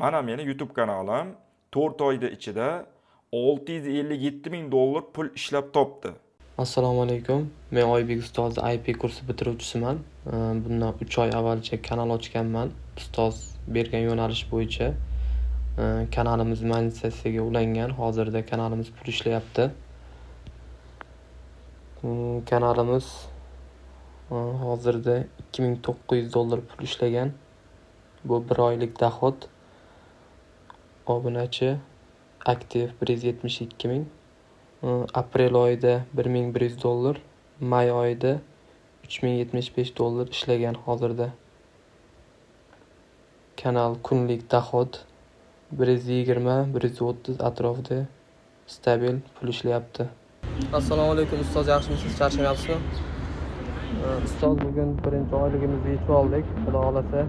Mana meni YouTube kanalim 4 oyda ichida $657,000 pul ishlab topdi. Assalomu alaykum. Men Oybek ustoz IP kursi bitiruvchisiman. Bundan 3 oy avvalcha kanal ochganman. Ustoz bergan yo'nalish bo'yicha. Kanalimiz monetizatsiyaga ulangan. Hozirda kanalimiz pul ishlayapti. Kanalimiz hozirda $2,900 pul ishlagan. Bu 1 oylik doxod. Obunachi aktiv 172,000. Aprel oyida $1,100, may oyida $3,075 ishlagan hozirda. Kanal kunlik doxod 120-130 atrofida stabil pul ishlayapti. Assalomu alaykum ustoz, yaxshimisiz? Charchamayapsizmi? Ustoz, bugun birinchi oyligimizni yechib oldik, xudo xolasa.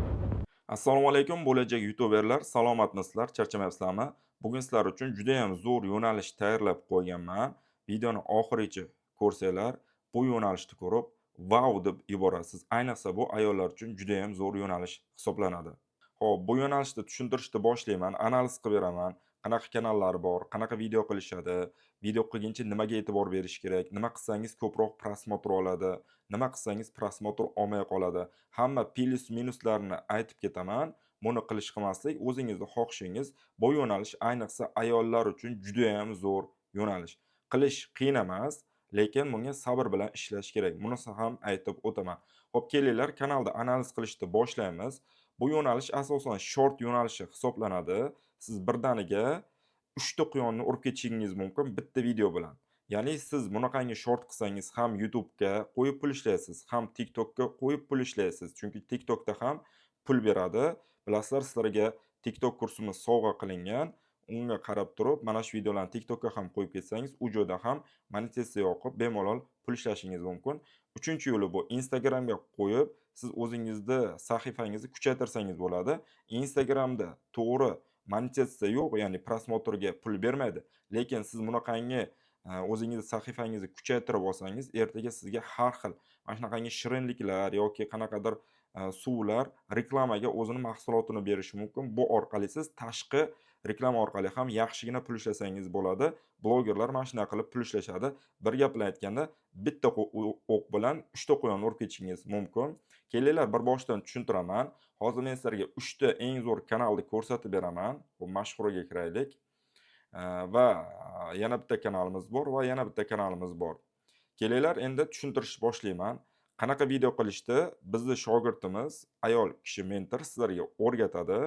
Assalomu alaykum bo'lajak youtuberlar, salomatmisizlar, charchamayapsizlarmi? Bugun sizlar uchun juda ham zo'r yo'nalish tayyorlab qo'yganman. Videoni oxirigacha ko'rsanglar, bu yo'nalishni ko'rib wow deb yuborasiz. Ayniqsa bu ayollar uchun juda ham zo'r yo'nalish hisoblanadi. Xo'p, bu yo'nalishni tushuntirishni boshlayman, analiz qilib beraman. Qanaqa kanallar bor, qanaqa video qilishadi, video qilguncha nimaga e'tibor berish kerak, nima qilsangiz ko'proq prosmotr oladi, nima qilsangiz prosmotr olmay qoladi. Hamma plus minuslarni aytib ketaman. Buni qilish qilmaslik o'zingizning xohishingiz. Bu yo'nalish ayniqsa ayollar uchun juda ham zo'r yo'nalish. Qilish qiyin emas, lekin bunga sabr bilan ishlash kerak. Bunisi ham aytib o'taman. Xo'p, kelinglar, kanalda analiz qilishni boshlaymiz. Bu yo'nalish asosan short yo'nalishi hisoblanadi. Siz birdaniga 3 ta quyonni urib ketishingiz mumkin bitta video bilan. Ya'ni siz bunaqangi short qilsangiz ham YouTube'ga qo'yib pul ishlaysiz, ham TikTok'ga qo'yib pul ishlaysiz. Chunki TikTok'da ham pul beradi. Bilasizlar, sizlarga TikTok kursimiz sovg'a qilingan. Unga qarab turib, mana shu videolarni TikTok'ga ham qo'yib ketsangiz, u joyda ham monetizatsiya yoqib bemalol pul ishlashingiz mumkin. Uchinchi yo'li bu Instagramga qo'yib, siz o'zingizni sahifangizni kuchaytirsangiz bo'ladi. Instagramda to'g'ri monetizatsiya yo'q, ya'ni prosmotrga pul bermaydi. Lekin siz bunaqangi o'zingizni sahifangizni kuchaytirib olsangiz, ertaga sizga har xil mana shunaqangi shirinliklar yoki qanaqadir suvlar reklamaga o'zini mahsulotini berishi mumkin. Bu orqali siz tashqi reklama orqali ham yaxshigina pul ishlasangiz bo'ladi. Blogerlar mana shunday qilib pul ishlashadi. Bir gap bilan aytganda, bitta o'q bilan 3 ta quyonni urib ketishingiz mumkin. Kelinglar, bir boshdan tushuntiraman. Hozir men sizlarga 3 ta eng zo'r kanalni ko'rsatib beraman. Bu mashhuriga kiraylik. Va yana bitta kanalimiz bor va yana bitta kanalimiz bor. Kelinglar, endi tushuntirishni boshlayman. Qanaqa video qilishni bizni shogirdimiz, ayol kishi mentor sizlarga o'rgatadi.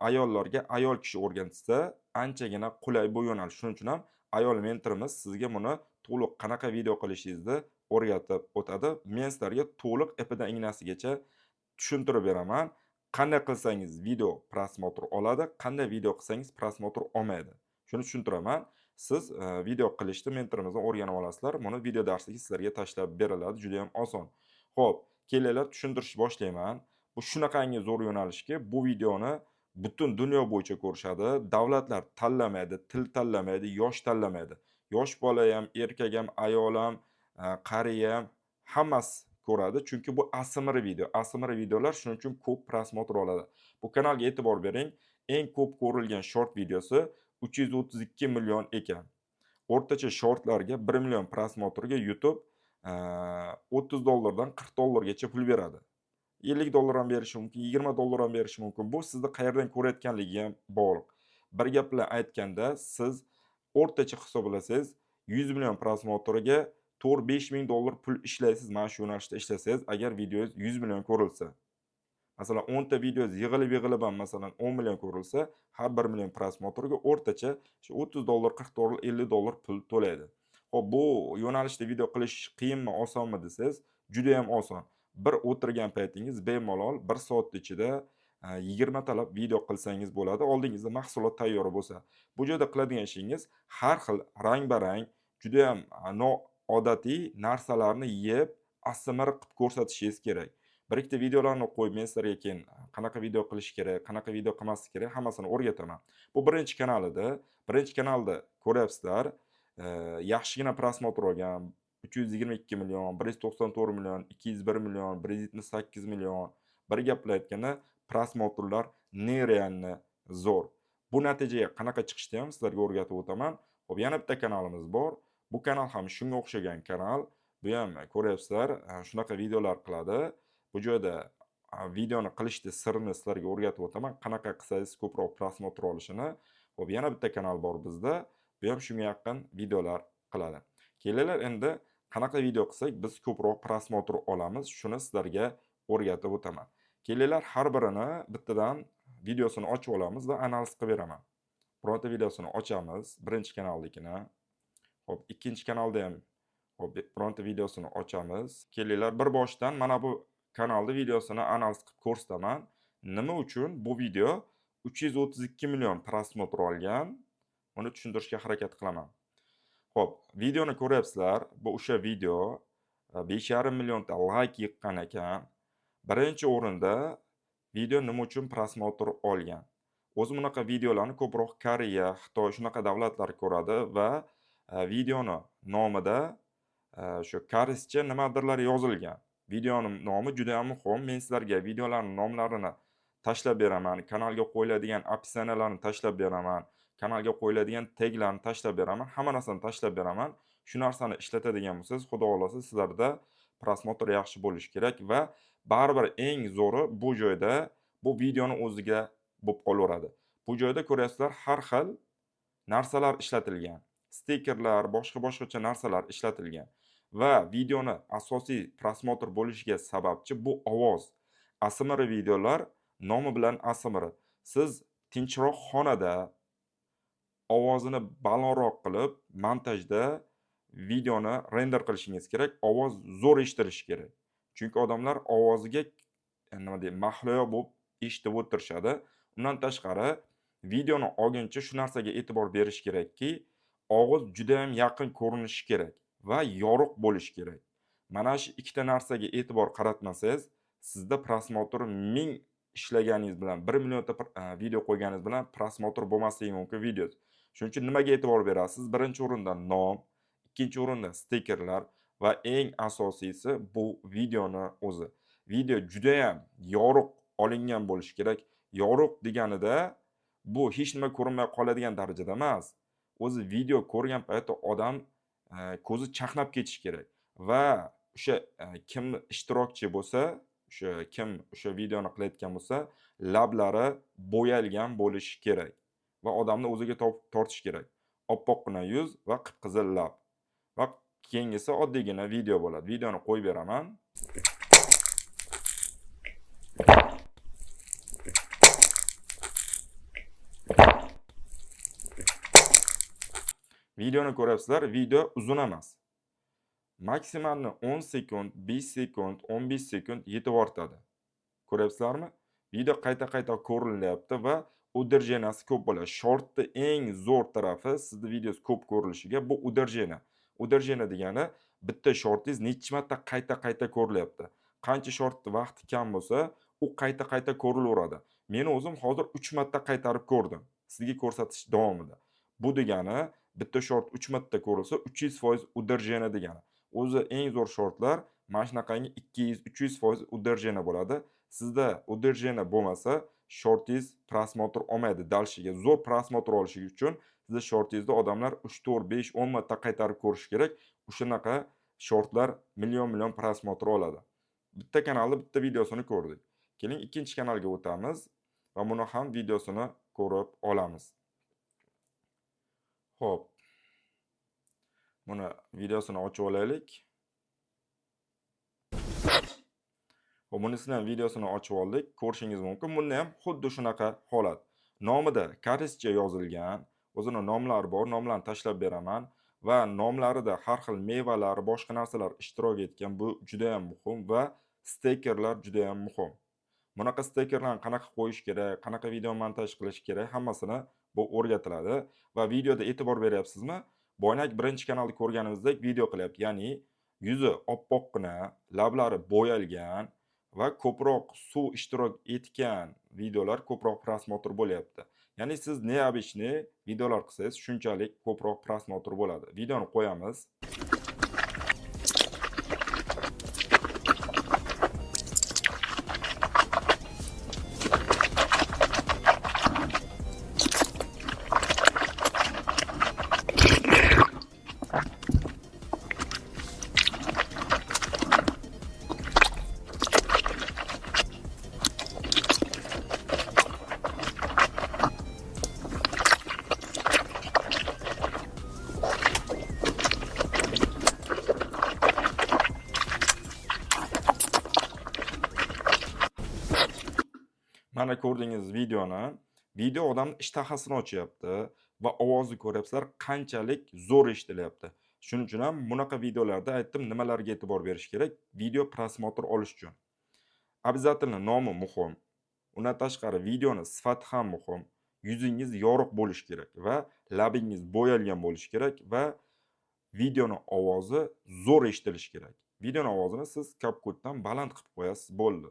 Ayollarga ayol kishi o'rgatsa anchagina qulay bu yo'nalish. Shuning uchun ham ayol mentorimiz sizga buni to'liq qanaqa video qilishingizni o'rgatib o'tadi. Men sizlarga to'liq ipidan ignasigacha tushuntirib beraman. Qanday qilsangiz video prosmotr oladi, qanday video qilsangiz prosmotr olmaydi. Shuni tushuntiraman. Siz video qilishni mentorimizdan o'rganib olasizlar. Buni video darsiga sizlarga tashlab beriladi. Juda ham oson. Xo'p, kelinglar, tushuntirishni boshlayman. Bu shunaqangi zo'r yo'nalishki, bu videoni butun dunyo bo'yicha ko'rishadi. Davlatlar tanlamaydi, til tanlamaydi, yosh tanlamaydi. Yosh bola ham, erkak ham, ayol ham, qariya ham hammasi ko'radi. Chunki bu ASMR video. ASMR videolar shuning uchun ko'p prosmotr oladi. Bu kanalga e'tibor bering. Eng ko'p ko'rilgan short videosi 332 million ekan. O'rtacha shortlarga 1 million prosmotrga YouTube $30 dan $40 gacha pul beradi. $50 ham berishi mumkin, $20 ham berishi mumkin. Bu sizni qayerdan ko'rayotganligiga ham bog'liq. Bir gap bilan aytganda, siz o'rtacha hisoblasangiz 100 million prosmotriga $4-5 ming pul ishlaysiz. Mana shu yo'nalishda ishlasangiz, agar videongiz 100 million ko'rilsa. Masalan, 10 ta videongiz yig'ilib ham masalan 10 million ko'rilsa, har 1 million prosmotriga o'rtacha shu $30, $40, $50 pul to'laydi. Xo'p, bu yo'nalishda video qilish qiyinmi, osonmi desangiz, juda ham oson. Bir o'tirgan paytingiz bemalol 1 soat ichida 20 talab video qilsangiz bo'ladi. Oldingizda mahsulot tayyor bo'lsa. Bu yerda qiladigan ishingiz har xil rang-barang, juda ham noodatiy narsalarni yeb, ASMR qilib ko'rsatishingiz kerak. Bir ikkita videolarni qo'yib, men sizlarga keyin qanaqa video qilish kerak, qanaqa video qilmaslik kerak, hammasini o'rgataman. Bu birinchi kanal edi. Birinchi kanalda ko'ryapsizlar, yaxshigina prosmotr olgan, 322 million, 194 million, 201 million, 178 million. Bir gap bilan aytganda, prosmotrlar nerealni zo'r. Bu natijaga qanaqa chiqishni ham sizlarga o'rgatib o'taman. Xo'p, yana bitta kanalimiz bor. Bu kanal ham shunga o'xshagan kanal. Bu ham ko'ryapsizlar, shunaqa videolar qiladi. Bu joyda videoni qilishni sirini sizlarga o'rgatib o'taman. Qanaqa qilsangiz ko'proq prosmotr olishini. Xo'p, yana bitta kanal bor bizda. Bu ham shunga yaqin videolar qiladi. Kelinglar endi qanaqa video qilsak biz ko'proq prosmotr olamiz, shuni sizlarga o'rgatib o'taman. Kelinglar har birini bittadan videosini ochib olamiz va analiz qilib beraman. Bironta videosini ochamiz, birinchi kanalnikini. Xo'p, ikkinchi kanalda ham bironta videosini ochamiz. Kelinglar bir boshdan mana bu kanalda videosini analiz qilib ko'rsataman. Nima uchun bu video 332 million prosmotr olgan? Uni tushuntirishga harakat qilaman. Xo'p, videoni ko'ryapsizlar. Bu o'sha video 5,5 millionta like yiqqan ekan. Birinchi o'rinda video nima uchun prosmotr olgan? O'zi bunaqa videolarni ko'proq Koreya, Xitoy shunaqa davlatlar ko'radi va videoni nomida shu koreyscha nimadirlar yozilgan. Videoning nomi juda ham muhim. Men sizlarga videolarning nomlarini tashlab beraman. Kanalga qo'yiladigan opsiyalarni tashlab beraman. Kanalga qo'yiladigan taglarni tashlab beraman. Hamma narsani tashlab beraman. Shu narsani ishlatadigan bo'lsangiz, xudo xolasa sizlarda prosmotr yaxshi bo'lishi kerak va baribir eng zo'ri bu joyda bu videoni o'ziga bo'lib qolaveradi. Bu joyda ko'ryapsizlar, har xil narsalar ishlatilgan. Stikerlar, boshqa narsalar ishlatilgan. Va videoni asosiy prosmotr bo'lishiga sababchi bu ovoz. ASMR videolar nomi bilan ASMR. Siz tinchroq xonada ovozini balandroq qilib, montajda videoni render qilishingiz kerak. Ovoz zo'r eshitilishi kerak. Chunki odamlar ovoziga nima deyman, mahliyo bo'lib eshitib o'tirishadi. Undan tashqari videoni olguncha shu narsaga e'tibor berish kerakki, og'iz juda ham yaqin ko'rinishi kerak va yorug' bo'lishi kerak. Mana shu ikkita narsaga e'tibor qaratmasangiz, sizda prosmotr 1000 ishlaganingiz bilan 1 millionta video qo'yganingiz bilan prosmotr bo'lmasligi mumkin video. Shuning uchun nimaga e'tibor berasiz? Birinchi o'rinda nom, ikkinchi o'rinda stikerlar va eng asosiysi bu videoni o'zi. Video juda ham yorug' olingan bo'lishi kerak. Yorug' deganida bu hech nima ko'rinmay qoladigan darajada emas. O'zi video ko'rgan paytda odam ko'zi chaqnab ketishi kerak va o'sha kim ishtirokchi bo'lsa, kim o'sha videoni qilayotgan bo'lsa, lablari bo'yalgan bo'lishi kerak va odamni o'ziga tortish kerak. Oppoqqina yuz va qip-qizil lab. Va keyingisi oddiygina video bo'ladi. Videoni qo'yib beraman. Videoni ko'ryapsizlar, video uzun emas. Maksimalni 10 sekund, 5 sekund, 15 sekund yetib ortadi. Ko'ryapsizlarmi? Video qayta-qayta ko'rilyapti va udерженияsi ko'p bo'ladi. Shortni eng zo'r tarafi sizning videongiz ko'p ko'rilishiga bu udержение. Udержение degani bitta shortingiz necha marta qayta-qayta ko'rilyapti. Qancha shortni vaqti kam bo'lsa, u qayta-qayta ko'rilaveradi. Men o'zim hozir 3 marta qaytarib ko'rdim. Sizga ko'rsatish davomida. Bu degani bitta short 3 marta ko'rilsa 300% udержение degani. O'zi eng zo'r shortlar mana shunaqangi 200-300% udержение bo'ladi. Sizda udержение bo'lmasa, shortingiz prosmotr olmaydi dalshiga. Zo'r prosmotr olishi uchun sizning shortingizda odamlar 3, 4, 5, 10 marta qaytarib ko'rish kerak. O'shanaqa shortlar million prosmotr oladi. Bitta kanalda bitta videosini ko'rdik. Keling ikkinchi kanalga o'tamiz va buni ham videosini ko'rib olamiz. Xo'p. Buni videosini ochib olaylik. Xo'p, bunisini ham videosini ochib oldik. Ko'rishingiz mumkin. Bunda ham xuddi shunaqa holat. Nomida koreyscha yozilgan, o'zining nomlari bor, nomlarni tashlab beraman va nomlarida har xil mevalar, boshqa narsalar ishtirok etgan. Bu juda ham muhim va stikerlar juda ham muhim. Bunaqa stikerlarni qanaqa qo'yish kerak, qanaqa video montaj qilish kerak, hammasini bu o'rgatiladi va videoda e'tibor beryapsizmi? Boynak birinchi kanalda ko'rganimizdek video qilyapti. Ya'ni yuzi oppoqqina, lablari bo'yalgan va ko'proq suv ishtirok etgan videolar ko'proq prosmotr bo'lyapti. Ya'ni siz neobычный videolar qilsangiz, shunchalik ko'proq prosmotr bo'ladi. Videoni qo'yamiz. mana ko'rdingiz videoni. Video odamni ishtahasini ochyapti va ovozni ko'ryapsizlar qanchalik zo'r eshitilyapti. Shuning uchun ham bunaqa videolarda aytdim nimalarga e'tibor berish kerak video prosmotr olish uchun. Обязательно nomi muhim. Undan tashqari videoni sifati ham muhim. Yuzingiz yorug' bo'lishi kerak va labingiz bo'yalgan bo'lishi kerak va videoni ovozi zo'r eshitilishi kerak. Videoni ovozini siz CapCutdan baland qilib qo'yasiz, bo'ldi.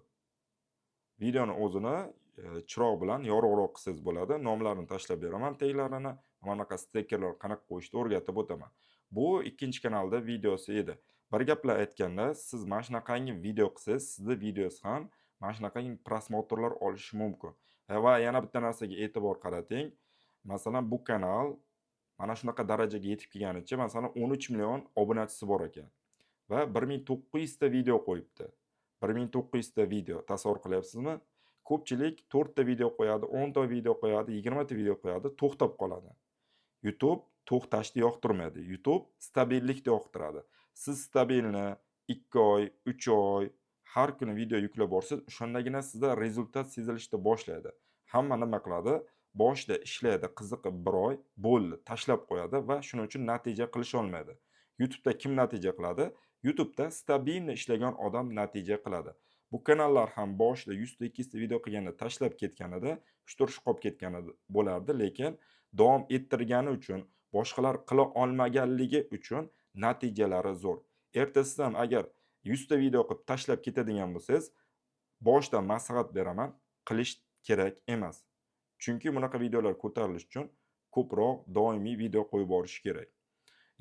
Videoni o'zini chiroq bilan yorug'roq qilsangiz bo'ladi. Nomlarini tashlab beraman taglarini. Mana bunaqa stikerlar qanaqa qo'yishni o'rgatib o'taman. Bu ikkinchi kanalda videosi edi. Bir gaplar aytganda, siz mana shunaqangi video qilsangiz, sizni videosi ham mana shunaqangi prosmotrlar olishi mumkin. Va yana bitta narsaga e'tibor qarating. Masalan, bu kanal mana shunaqa darajaga yetib kelganicha, masalan, 13 million obunachisi bor ekan va 1900 ta video qo'yibdi. 1900 ta video, tasavvur qilyapsizmi? Ko'pchilik 4 ta video qo'yadi, 10 ta video qo'yadi, 20 ta video qo'yadi, to'xtab qoladi. YouTube to'xtashni yoqtirmaydi. YouTube stabillikni yoqtiradi. Siz stabilni 2 oy, 3 oy har kuni video yuklab borsangiz, o'shandagina sizda rezultat sezilishni boshlaydi. Hamma nima qiladi? Boshida ishlaydi, qiziqib 1 oy, bo'ldi, tashlab qo'yadi va shuning uchun natija qilisha olmaydi. YouTube'da kim natija qiladi? YouTube'da stabilni ishlagan odam natija qiladi. Bu kanallar ham boshida 100 ta 200 ta video qilganda tashlab ketganida, hushtur-hush qolib ketganida bo'lardi, lekin davom ettirgani uchun, boshqalar qila olmaganligi uchun natijalari zo'r. Ertasidan ham agar 100 ta video qilib tashlab ketadigan bo'lsangiz, boshdan maslahat beraman, qilish kerak emas. Chunki bunaqa videolar ko'tarilish uchun ko'proq doimiy video qo'yib borish kerak.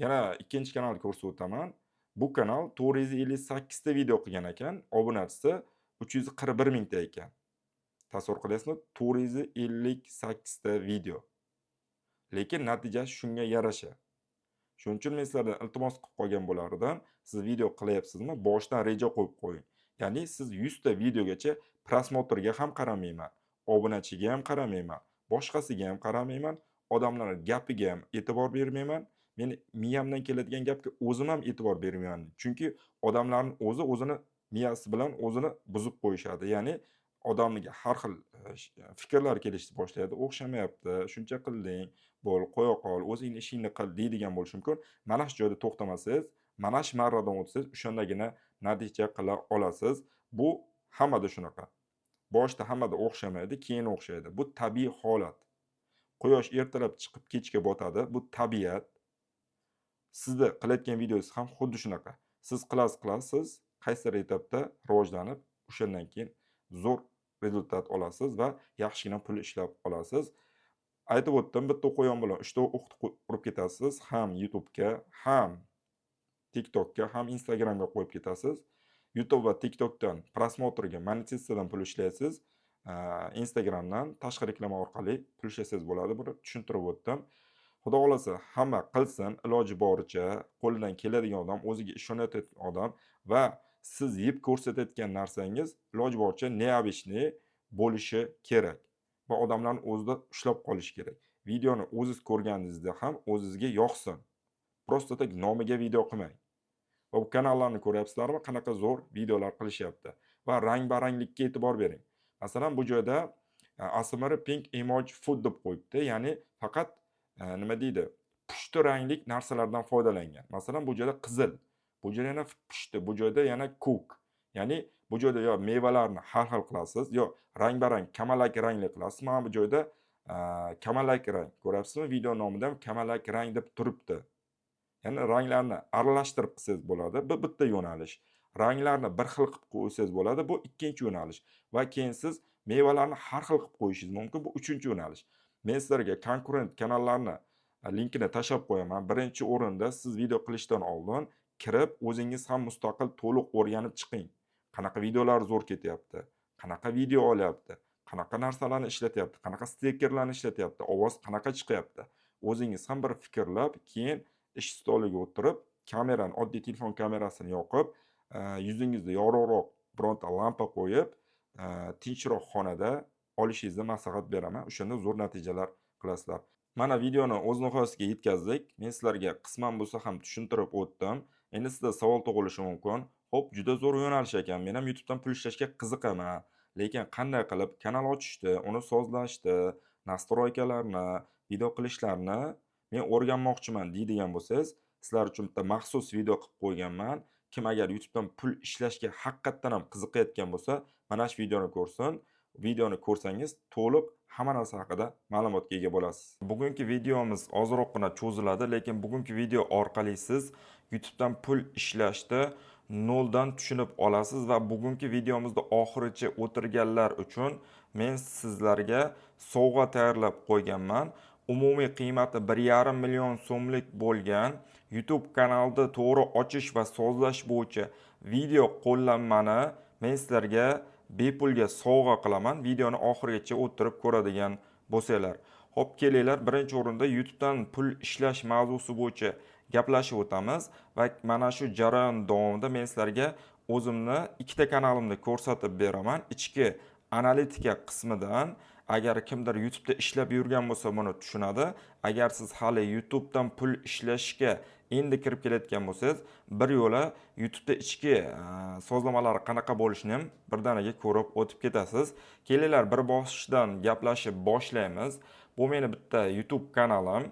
Yana ikkinchi kanalni ko'rsatib o'taman. Bu kanal 458 ta video qilgan ekan, obunachisi 341 mingta ekan. Tasavvur qilyapsizmi? 458 ta video. Lekin natijasi shunga yarasha. Shuning uchun men sizlardan iltimos qilib qolgan bo'lardim. Siz video qilyapsizmi? Boshdan reja qo'yib qo'ying. Ya'ni siz 100 ta videogacha prosmotrga ham qaramayman, obunachiga ham qaramayman, boshqasiga ham qaramayman, odamlarning gapiga ham e'tibor bermayman. Meni miyamdan keladigan gapga o'zim ham e'tibor bermayman. Chunki odamlarning o'zini miyasi bilan o'zini buzib qo'yishadi. Ya'ni odamga har xil fikrlar kelishni boshlaydi. O'xshamayapti, shuncha qilding, bo'l, qo'ya qol, o'zingni ishingni qil deydigan bo'lishi mumkin. Mana shu joyda to'xtamasangiz, mana shu marradan o'tsangiz, o'shandagina natija qila olasiz. Bu hammada shunaqa. Boshida hammada o'xshamaydi, keyin o'xshaydi. Bu tabiiy holat. Quyosh ertalab chiqib kechga botadi. Bu tabiat. Sizni qilayotgan videongiz ham xuddi shunaqa. Siz qilasiz, qaysidir etapda rivojlanib, o'shandan keyin zo'r rezultat olasiz va yaxshigina pul ishlab olasiz. Aytib o'tdim, bitta o'quyon bilan 3 ta o'qni urib ketasiz. Ham YouTube'ga, ham TikTok'ga, ham Instagram'ga qo'yib ketasiz. YouTube va TikTok'dan prosmotrga, monetizatsiyadan pul ishlaysiz. Instagram'dan tashqi reklama orqali pul ishlasangiz bo'ladi. Buni tushuntirib o'tdim. Xudo xolasa hamma qilsin, iloji boricha, qo'lidan keladigan odam, o'ziga ishonayotgan odam va siz yeb ko'rsatayotgan narsangiz iloji boricha neobычный bo'lishi kerak va odamlarning o'zida ushlab qolish kerak. Videoni o'zingiz ko'rganingizda ham o'zingizga yoqsin. Просто tak nomiga video qilmang. Va bu kanallarni ko'ryapsizlarmi, qanaqa zo'r videolar qilishyapti va rang-baranglikka e'tibor bering. Masalan, bu joyda ASMR Pink Emoji Food deb qo'yibdi, ya'ni faqat nima deydi, pushti ranglik narsalardan foydalangan. Masalan, bu joyda qizil, bu joyda yana pushti, bu joyda yana ko'k. Ya'ni bu joyda yo mevalarni har xil qilasiz, yo rang-barang kamalak rangli qilasiz. Mana bu joyda kamalak rang, ko'ryapsizmi? Video nomida ham kamalak rang deb turibdi. Ya'ni ranglarni aralashtirib qilsangiz bo'ladi. Bu bitta yo'nalish. Ranglarni bir xil qilib qo'ysangiz bo'ladi. Bu ikkinchi yo'nalish. Va keyin siz mevalarni har xil qilib qo'yishingiz mumkin. Bu uchinchi yo'nalish. Men sizlarga konkurent kanallarni linkini tashlab qo'yaman. Birinchi o'rinda siz video qilishdan oldin kirib, o'zingiz ham mustaqil to'liq o'rganib chiqing. Qanaqa videolar zo'r ketyapti, qanaqa video olyapti, qanaqa narsalarni ishlatyapti, qanaqa stikerlarni ishlatyapti, ovoz qanaqa chiqyapti. O'zingiz ham bir fikrlab, keyin ish stoliga o'tirib, kamerani, oddiy telefon kamerasini yoqib, yuzingizni yorug'roq bironta lampa qo'yib, tinchroq xonada olishingizni maslahat beraman. O'shanda zo'r natijalar qilasizlar. Mana videoni o'z nihoyasiga yetkazdik. Men sizlarga qisman bo'lsa ham tushuntirib o'tdim. Endi sizda savol tug'ilishi mumkin. Xo'p, juda zo'r yo'nalish ekan. Men ham YouTube'dan pul ishlashga qiziqaman. lekin qanday qilib kanal ochishni, uni sozlashni, nastroykalarni, video qilishlarni men o'rganmoqchiman deydigan bo'lsangiz, sizlar uchun bitta maxsus video qilib qo'yganman. Kim agar YouTube'dan pul ishlashga haqiqatdan ham qiziqayotgan bo'lsa, mana shu videoni ko'rsin. Videoni ko'rsangiz to'liq hamma narsa haqida ma'lumotga ega bo'lasiz. Bugungi videomiz ozroqgina cho'ziladi, lekin bugungi video orqali siz YouTube'dan pul ishlashni noldan tushunib olasiz va bugungi videomizda oxirigacha o'tirganlar uchun men sizlarga sovg'a tayyorlab qo'yganman. Umumiy qiymati 1,5 million so'mlik bo'lgan YouTube kanalni to'g'ri ochish va sozlash bo'yicha video qo'llanmani men sizlarga bepulga sovg'a qilaman. Videoni oxirigacha o'tirib ko'radigan bo'lsanglar. Xo'p, kelinglar, birinchi o'rinda YouTube'dan pul ishlash mavzusi bo'yicha gaplashib o'tamiz va mana shu jarayon davomida men sizlarga o'zimni ikkita kanalimni ko'rsatib beraman. Ichki analitika qismidan agar kimdir YouTube'da ishlab yurgan bo'lsa buni tushunadi. Agar siz hali YouTube'dan pul ishlashga endi kirib kelayotgan bo'lsangiz, bir yo'la YouTube'da ichki sozlamalari qanaqa bo'lishini ham birdaniga ko'rib o'tib ketasiz. Kelinglar, bir bosqichdan gaplashib boshlaymiz. Bu meni bitta YouTube kanalim.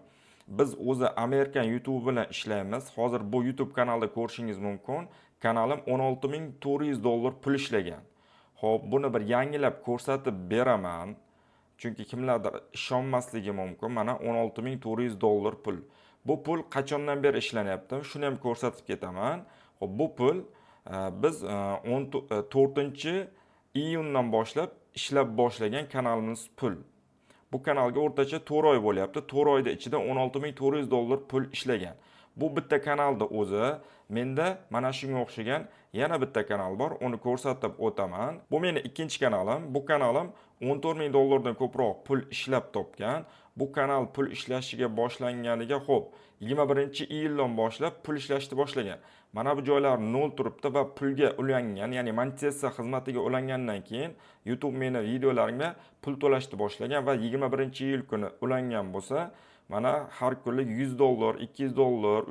Biz o'zi Amerikan YouTube bilan ishlaymiz. Hozir bu YouTube kanalda ko'rishingiz mumkin. Kanalim $16,400 pul ishlagan. Xo'p, buni bir yangilab ko'rsatib beraman. Chunki kimlardir ishonmasligi mumkin. Mana $16,400 pul. Bu pul qachondan beri ishlanyapti? Shuni ham ko'rsatib ketaman. Xo'p, bu pul biz 4-iyundan boshlab ishlab boshlagan kanalimiz pul. Bu kanalga o'rtacha 4 oy bo'lyapti. 4 oyda ichida $16,400 pul ishlagan. Bu bitta kanalda o'zi, menda mana shunga o'xshagan yana bitta kanal bor, uni ko'rsatib o'taman. Bu meni ikkinchi kanalim. Bu kanalim $14,000 dan ko'proq pul ishlab topgan. Bu kanal pul ishlashiga boshlanganiga xo'p, 21-iyuldan boshlab pul ishlashni boshlagan. Mana bu joylar nol turibdi va pulga ulangan, ya'ni monetizatsiya xizmatiga ulangandan keyin YouTube meni videolarimga pul to'lashni boshlagan va 21-iyul kuni ulangan bo'lsa, mana har kunlik $100, $200,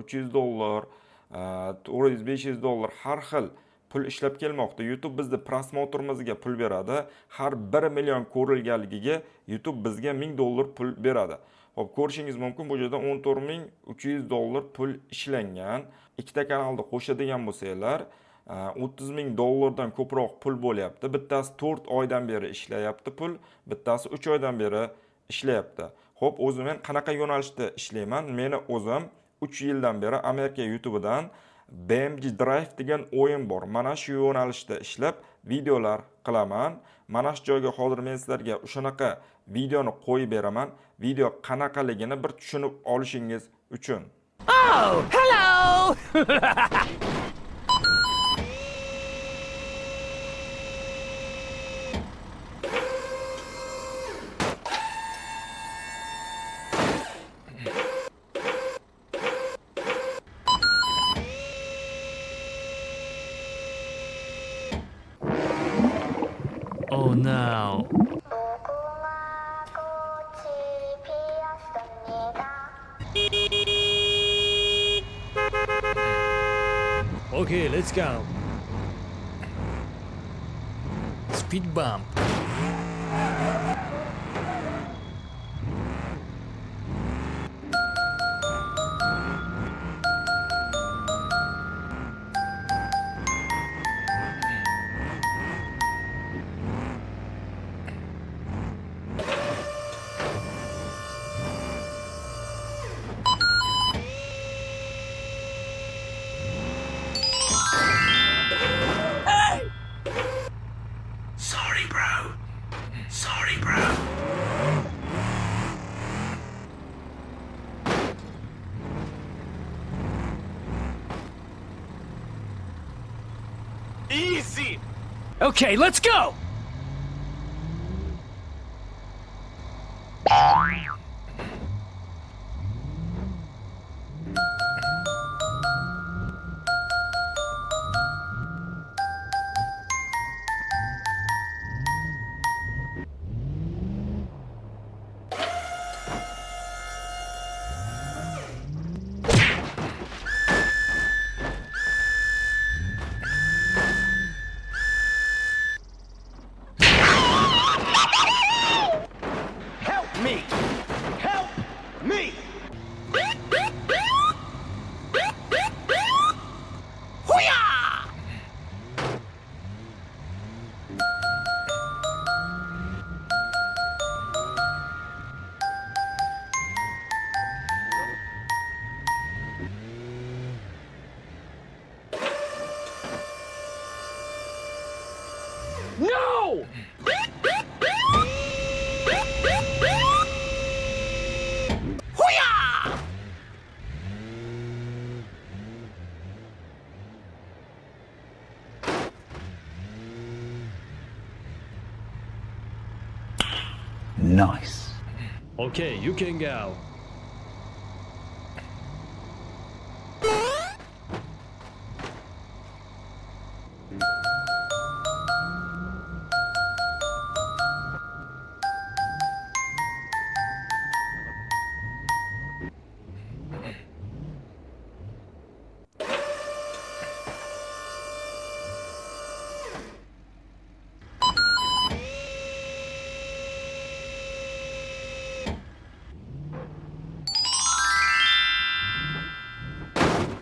$300, $400, $500 har xil pul ishlab kelmoqda. YouTube bizning prosmotrimizga pul beradi. Har 1 million ko'rilganligiga YouTube bizga $1,000 pul beradi. Xo'p, ko'rishingiz mumkin, bu yerda $14,300 pul ishlangan. Ikkita kanalni qo'shadigan bo'lsanglar, $30,000 dan ko'proq pul bo'lyapti. Bittasi 4 oydan beri ishlayapti pul, bittasi 3 oydan beri ishlayapti. Xo'p, o'zim men qanaqa yo'nalishda ishlayman? Meni o'zim 3 yildan beri Amerika YouTube'dan BMG Drive degan o'yin bor. Mana shu yo'nalishda ishlab videolar qilaman. Mana shu joyga hozir men sizlarga shunaqa videoni qo'yib beraman. Video qanaqaligini bir tushunib olishingiz uchun. Oh, hello! Oh no. Okay, let's go. Speed bump. Sorry, bro. Sorry, bro. Easy. Okay, let's go. Nice. Okay, you can go.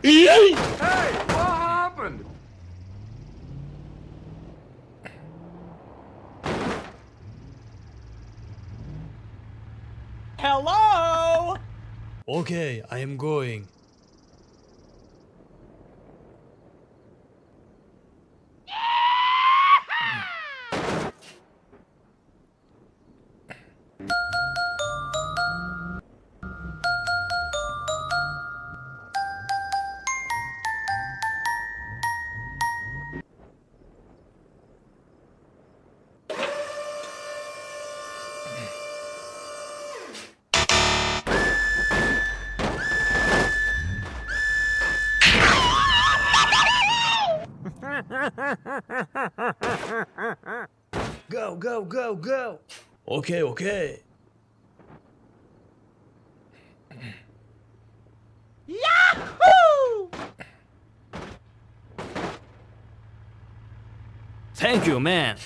Hey, what happened? Hello? Okay, I am going. Go, go, go, go. Okay, okay. Yahoo! Thank you, man.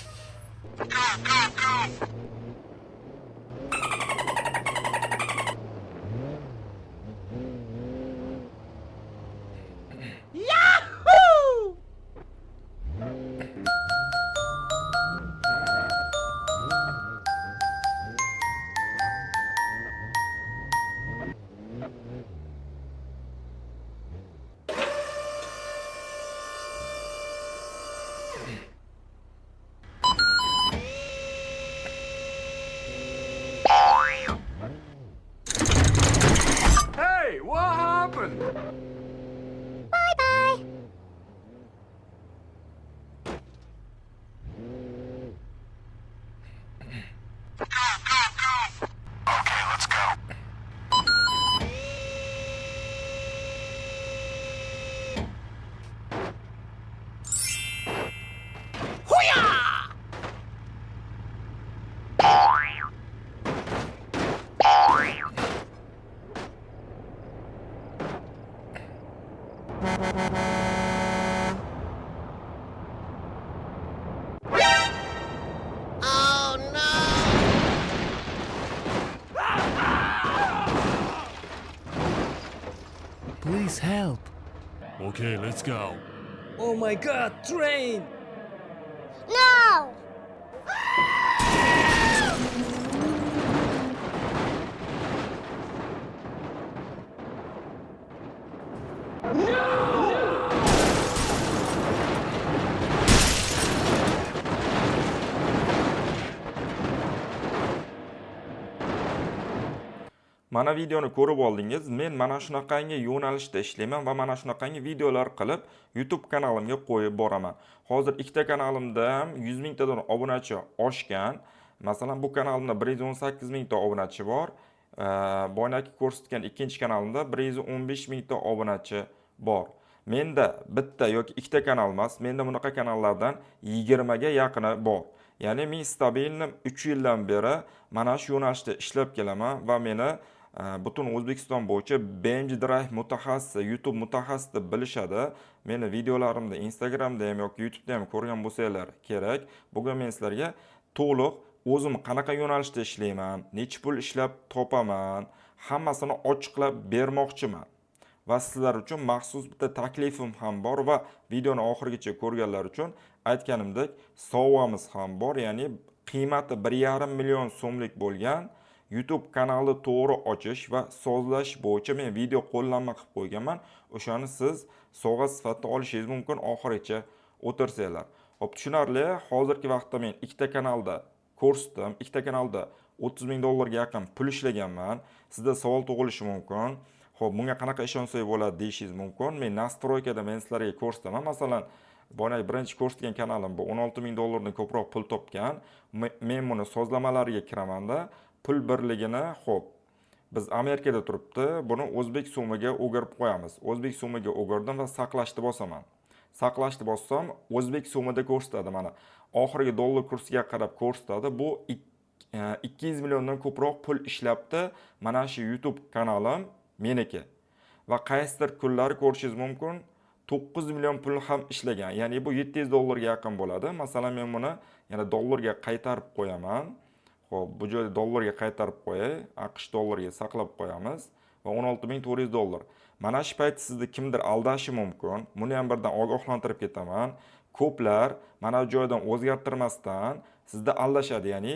Yahoo! Hey, what happened? Please help. Okay, let's go. Oh my god, train! No! Mana videoni ko'rib oldingiz. Men mana shunaqangi yo'nalishda ishlayman va mana shunaqangi videolar qilib YouTube kanalimga qo'yib boraman. Hozir ikkita kanalimda ham 100 mingtadan obunachi oshgan. Masalan, bu kanalimda 118 mingta obunachi bor. Boyagi ko'rsatgan ikkinchi kanalimda 115 mingta obunachi bor. Menda bitta yoki ikkita kanal emas, menda bunaqa kanallardan 20 ga yaqini bor. Ya'ni men stabilni 3 yildan beri mana shu yo'nalishda ishlab kelaman va meni butun O'zbekiston bo'yicha BMG Drive mutaxassisi, YouTube mutaxassisi deb bilishadi. Meni videolarimda Instagramda ham yoki YouTube'da ham ko'rgan bo'lsanglar kerak. Bugun men sizlarga to'liq o'zim qanaqa yo'nalishda ishlayman, necha pul ishlab topaman, hammasini ochiqlab bermoqchiman. Va sizlar uchun maxsus bitta taklifim ham bor va videoni oxirigacha ko'rganlar uchun aytganimdek sovg'amiz ham bor. Ya'ni qiymati 1,5 million so'mlik bo'lgan YouTube kanalni to'g'ri ochish va sozlash bo'yicha men video qo'llanma qilib qo'yganman. O'shani siz sovg'a sifatida olishingiz mumkin oxirigacha o'tirsanglar. Xo'p, tushunarli. Hozirgi vaqtda men ikkita kanalda ko'rsatdim. Ikkita kanalda 30 ming dollarga yaqin pul ishlaganman. Sizda savol tug'ilishi mumkin. Xo'p, bunga qanaqa ishonsak bo'ladi deyishingiz mumkin. Men nastroykada men sizlarga ko'rsataman. Masalan, boyagi birinchi ko'rsatgan kanalim bu 16 ming dollardan ko'proq pul topgan. Men buni sozlamalariga kiramanda pul birligini, xo'p, biz Amerikada turibdi, buni o'zbek so'miga o'girib qo'yamiz. O'zbek so'miga o'girdim va saqlashni bosaman. Saqlashni bossam, o'zbek so'mida ko'rsatadi mana. Oxirgi dollar kursiga qarab ko'rsatadi. Bu 200 milliondan ko'proq pul ishlabdi. Mana shu YouTube kanalim meniki. Va qaysidir kunlari ko'rishingiz mumkin 9 million pul ham ishlagan. Ya'ni bu 700 dollarga yaqin bo'ladi. Masalan, men buni yana dollarga qaytarib qo'yaman. Xo'p, bu joyda dollarga qaytarib qo'yay. AQSh dollariga saqlab qo'yamiz va 16400 dollar. Mana shu payt sizni kimdir aldashi mumkin. Buni ham birdan ogohlantirib ketaman. Ko'plar mana bu joydan o'zgartirmasdan sizni aldashadi. Ya'ni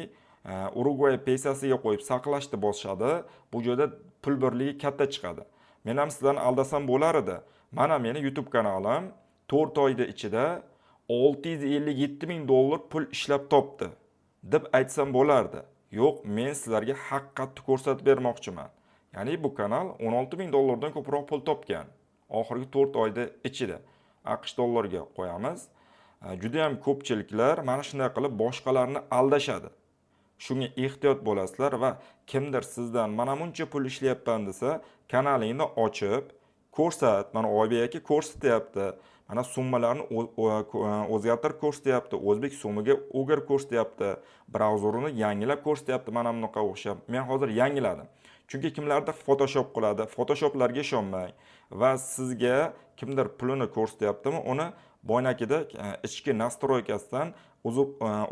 Uruguay pesasiga qo'yib saqlashni boshladi. Bu joyda pul birligi katta chiqadi. Men ham sizlarni aldasam bo'lar edi. Mana meni YouTube kanalim 4 oyda ichida 657 ming dollar pul ishlab topdi deb aytsam bo'lardi. Yo'q, men sizlarga haqiqatni ko'rsatib bermoqchiman. Ya'ni bu kanal 16 ming dollardan ko'proq pul topgan. Oxirgi 4 oyda ichida. AQSh dollariga qo'yamiz. Juda ham ko'pchiliklar mana shunday qilib boshqalarni aldashadi. Shunga ehtiyot bo'lasizlar va kimdir sizdan mana buncha pul ishlayapman desa, kanalingni ochib, ko'rsat, mana Oybek aka ko'rsatyapti. Mana summalarni o'zgartirib ko'rsatyapti, o'zbek so'miga o'girib ko'rsatyapti, brauzerini yangilab ko'rsatyapti, mana bunaqa o'xshab. Men hozir yangiladim. Chunki kimlardir Photoshop qiladi, Photoshoplarga ishonmang va sizga kimdir pulini ko'rsatyaptimi, uni boynakida ichki nastroykasidan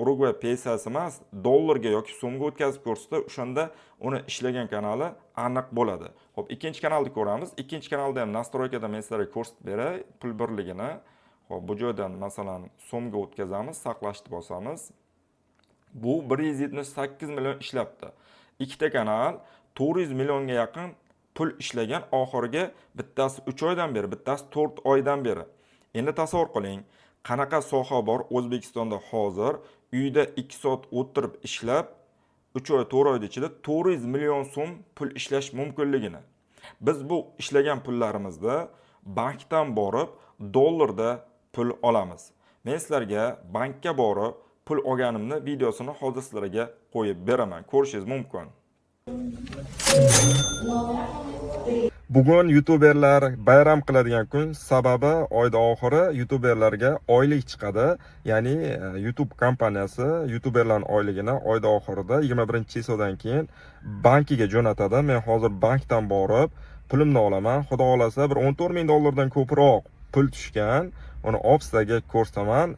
Uruguay pesasi emas, dollarga yoki so'mga o'tkazib ko'rsatsa, o'shanda uni ishlagan kanali aniq bo'ladi. Xo'p, ikkinchi kanalni ko'ramiz. Ikkinchi kanalda ham nastroykada men sizlarga ko'rsatib beray pul birligini. Xo'p, bu joydan masalan so'mga o'tkazamiz, saqlashni bosamiz. Bu 178 million ishlabdi. Ikkita kanal 400 millionga yaqin pul ishlagan, oxirgi bittasi 3 oydan beri, bittasi 4 oydan beri. Endi tasavvur qiling, qanaqa soha bor O'zbekistonda hozir uyda 2 soat o'tirib ishlab 3 oy 4 oyda ichida 400 million so'm pul ishlash mumkinligini. Biz bu ishlagan pullarimizni bankdan borib dollarda pul olamiz. Men sizlarga bankka borib pul olganimni videosini hozir sizlarga qo'yib beraman. Ko'rishingiz mumkin. Bugun YouTuberlar bayram qiladigan kun, sababi oyda oxiri YouTuberlarga oylik chiqadi. Ya'ni YouTube kompaniyasi YouTuberlarning oyligini oyda oxirida 21-chisidan keyin bankiga jo'natadi. Men hozir bankdan borib pulimni olaman. Xudo xolasa bir 14 ming dollardan ko'proq pul tushgan. Uni opslarga ko'rsataman.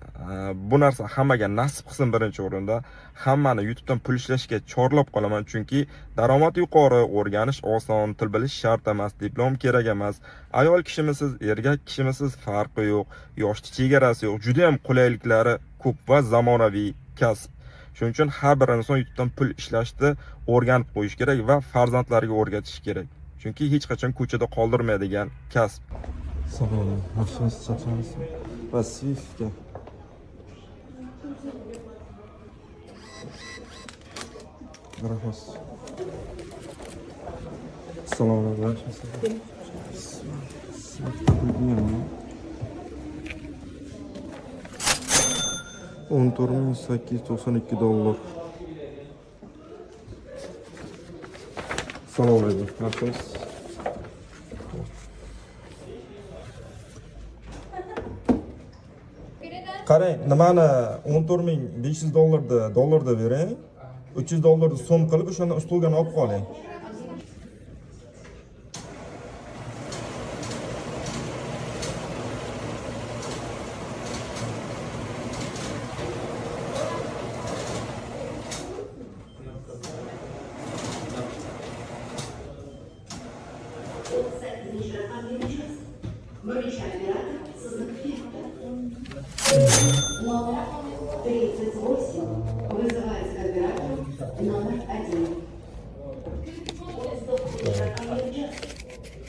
Bu narsa hammaga nasib qilsin birinchi o'rinda. Hammani YouTubedan pul ishlashga chorlab qolaman, chunki daromad yuqori, o'rganish oson, til bilish shart emas, diplom kerak emas. Ayol kishimisiz, erkak kishimisiz farqi yo'q, yoshning chegarasi yo'q. Juda ham qulayliklari ko'p va zamonaviy kasb. Shuning uchun har bir inson YouTubedan pul ishlashni o'rganib qo'yish kerak va farzandlariga o'rgatish kerak. Chunki hech qachon ko'chada qoldirmaydigan kasb. Salom, yaxshimisiz, charchamisiz? Va Swiftga. Rahmat. Salom, yaxshimisiz? Swiftga pulgayman. 14.892 dollar. Salom alaykum, yaxshimisiz? Qarang, nimani 14.500 dollarda bering. 300 dollarni so'm qilib, o'shani ustulgani olib qoling. Номер 38 вызывается к оператору номер 1.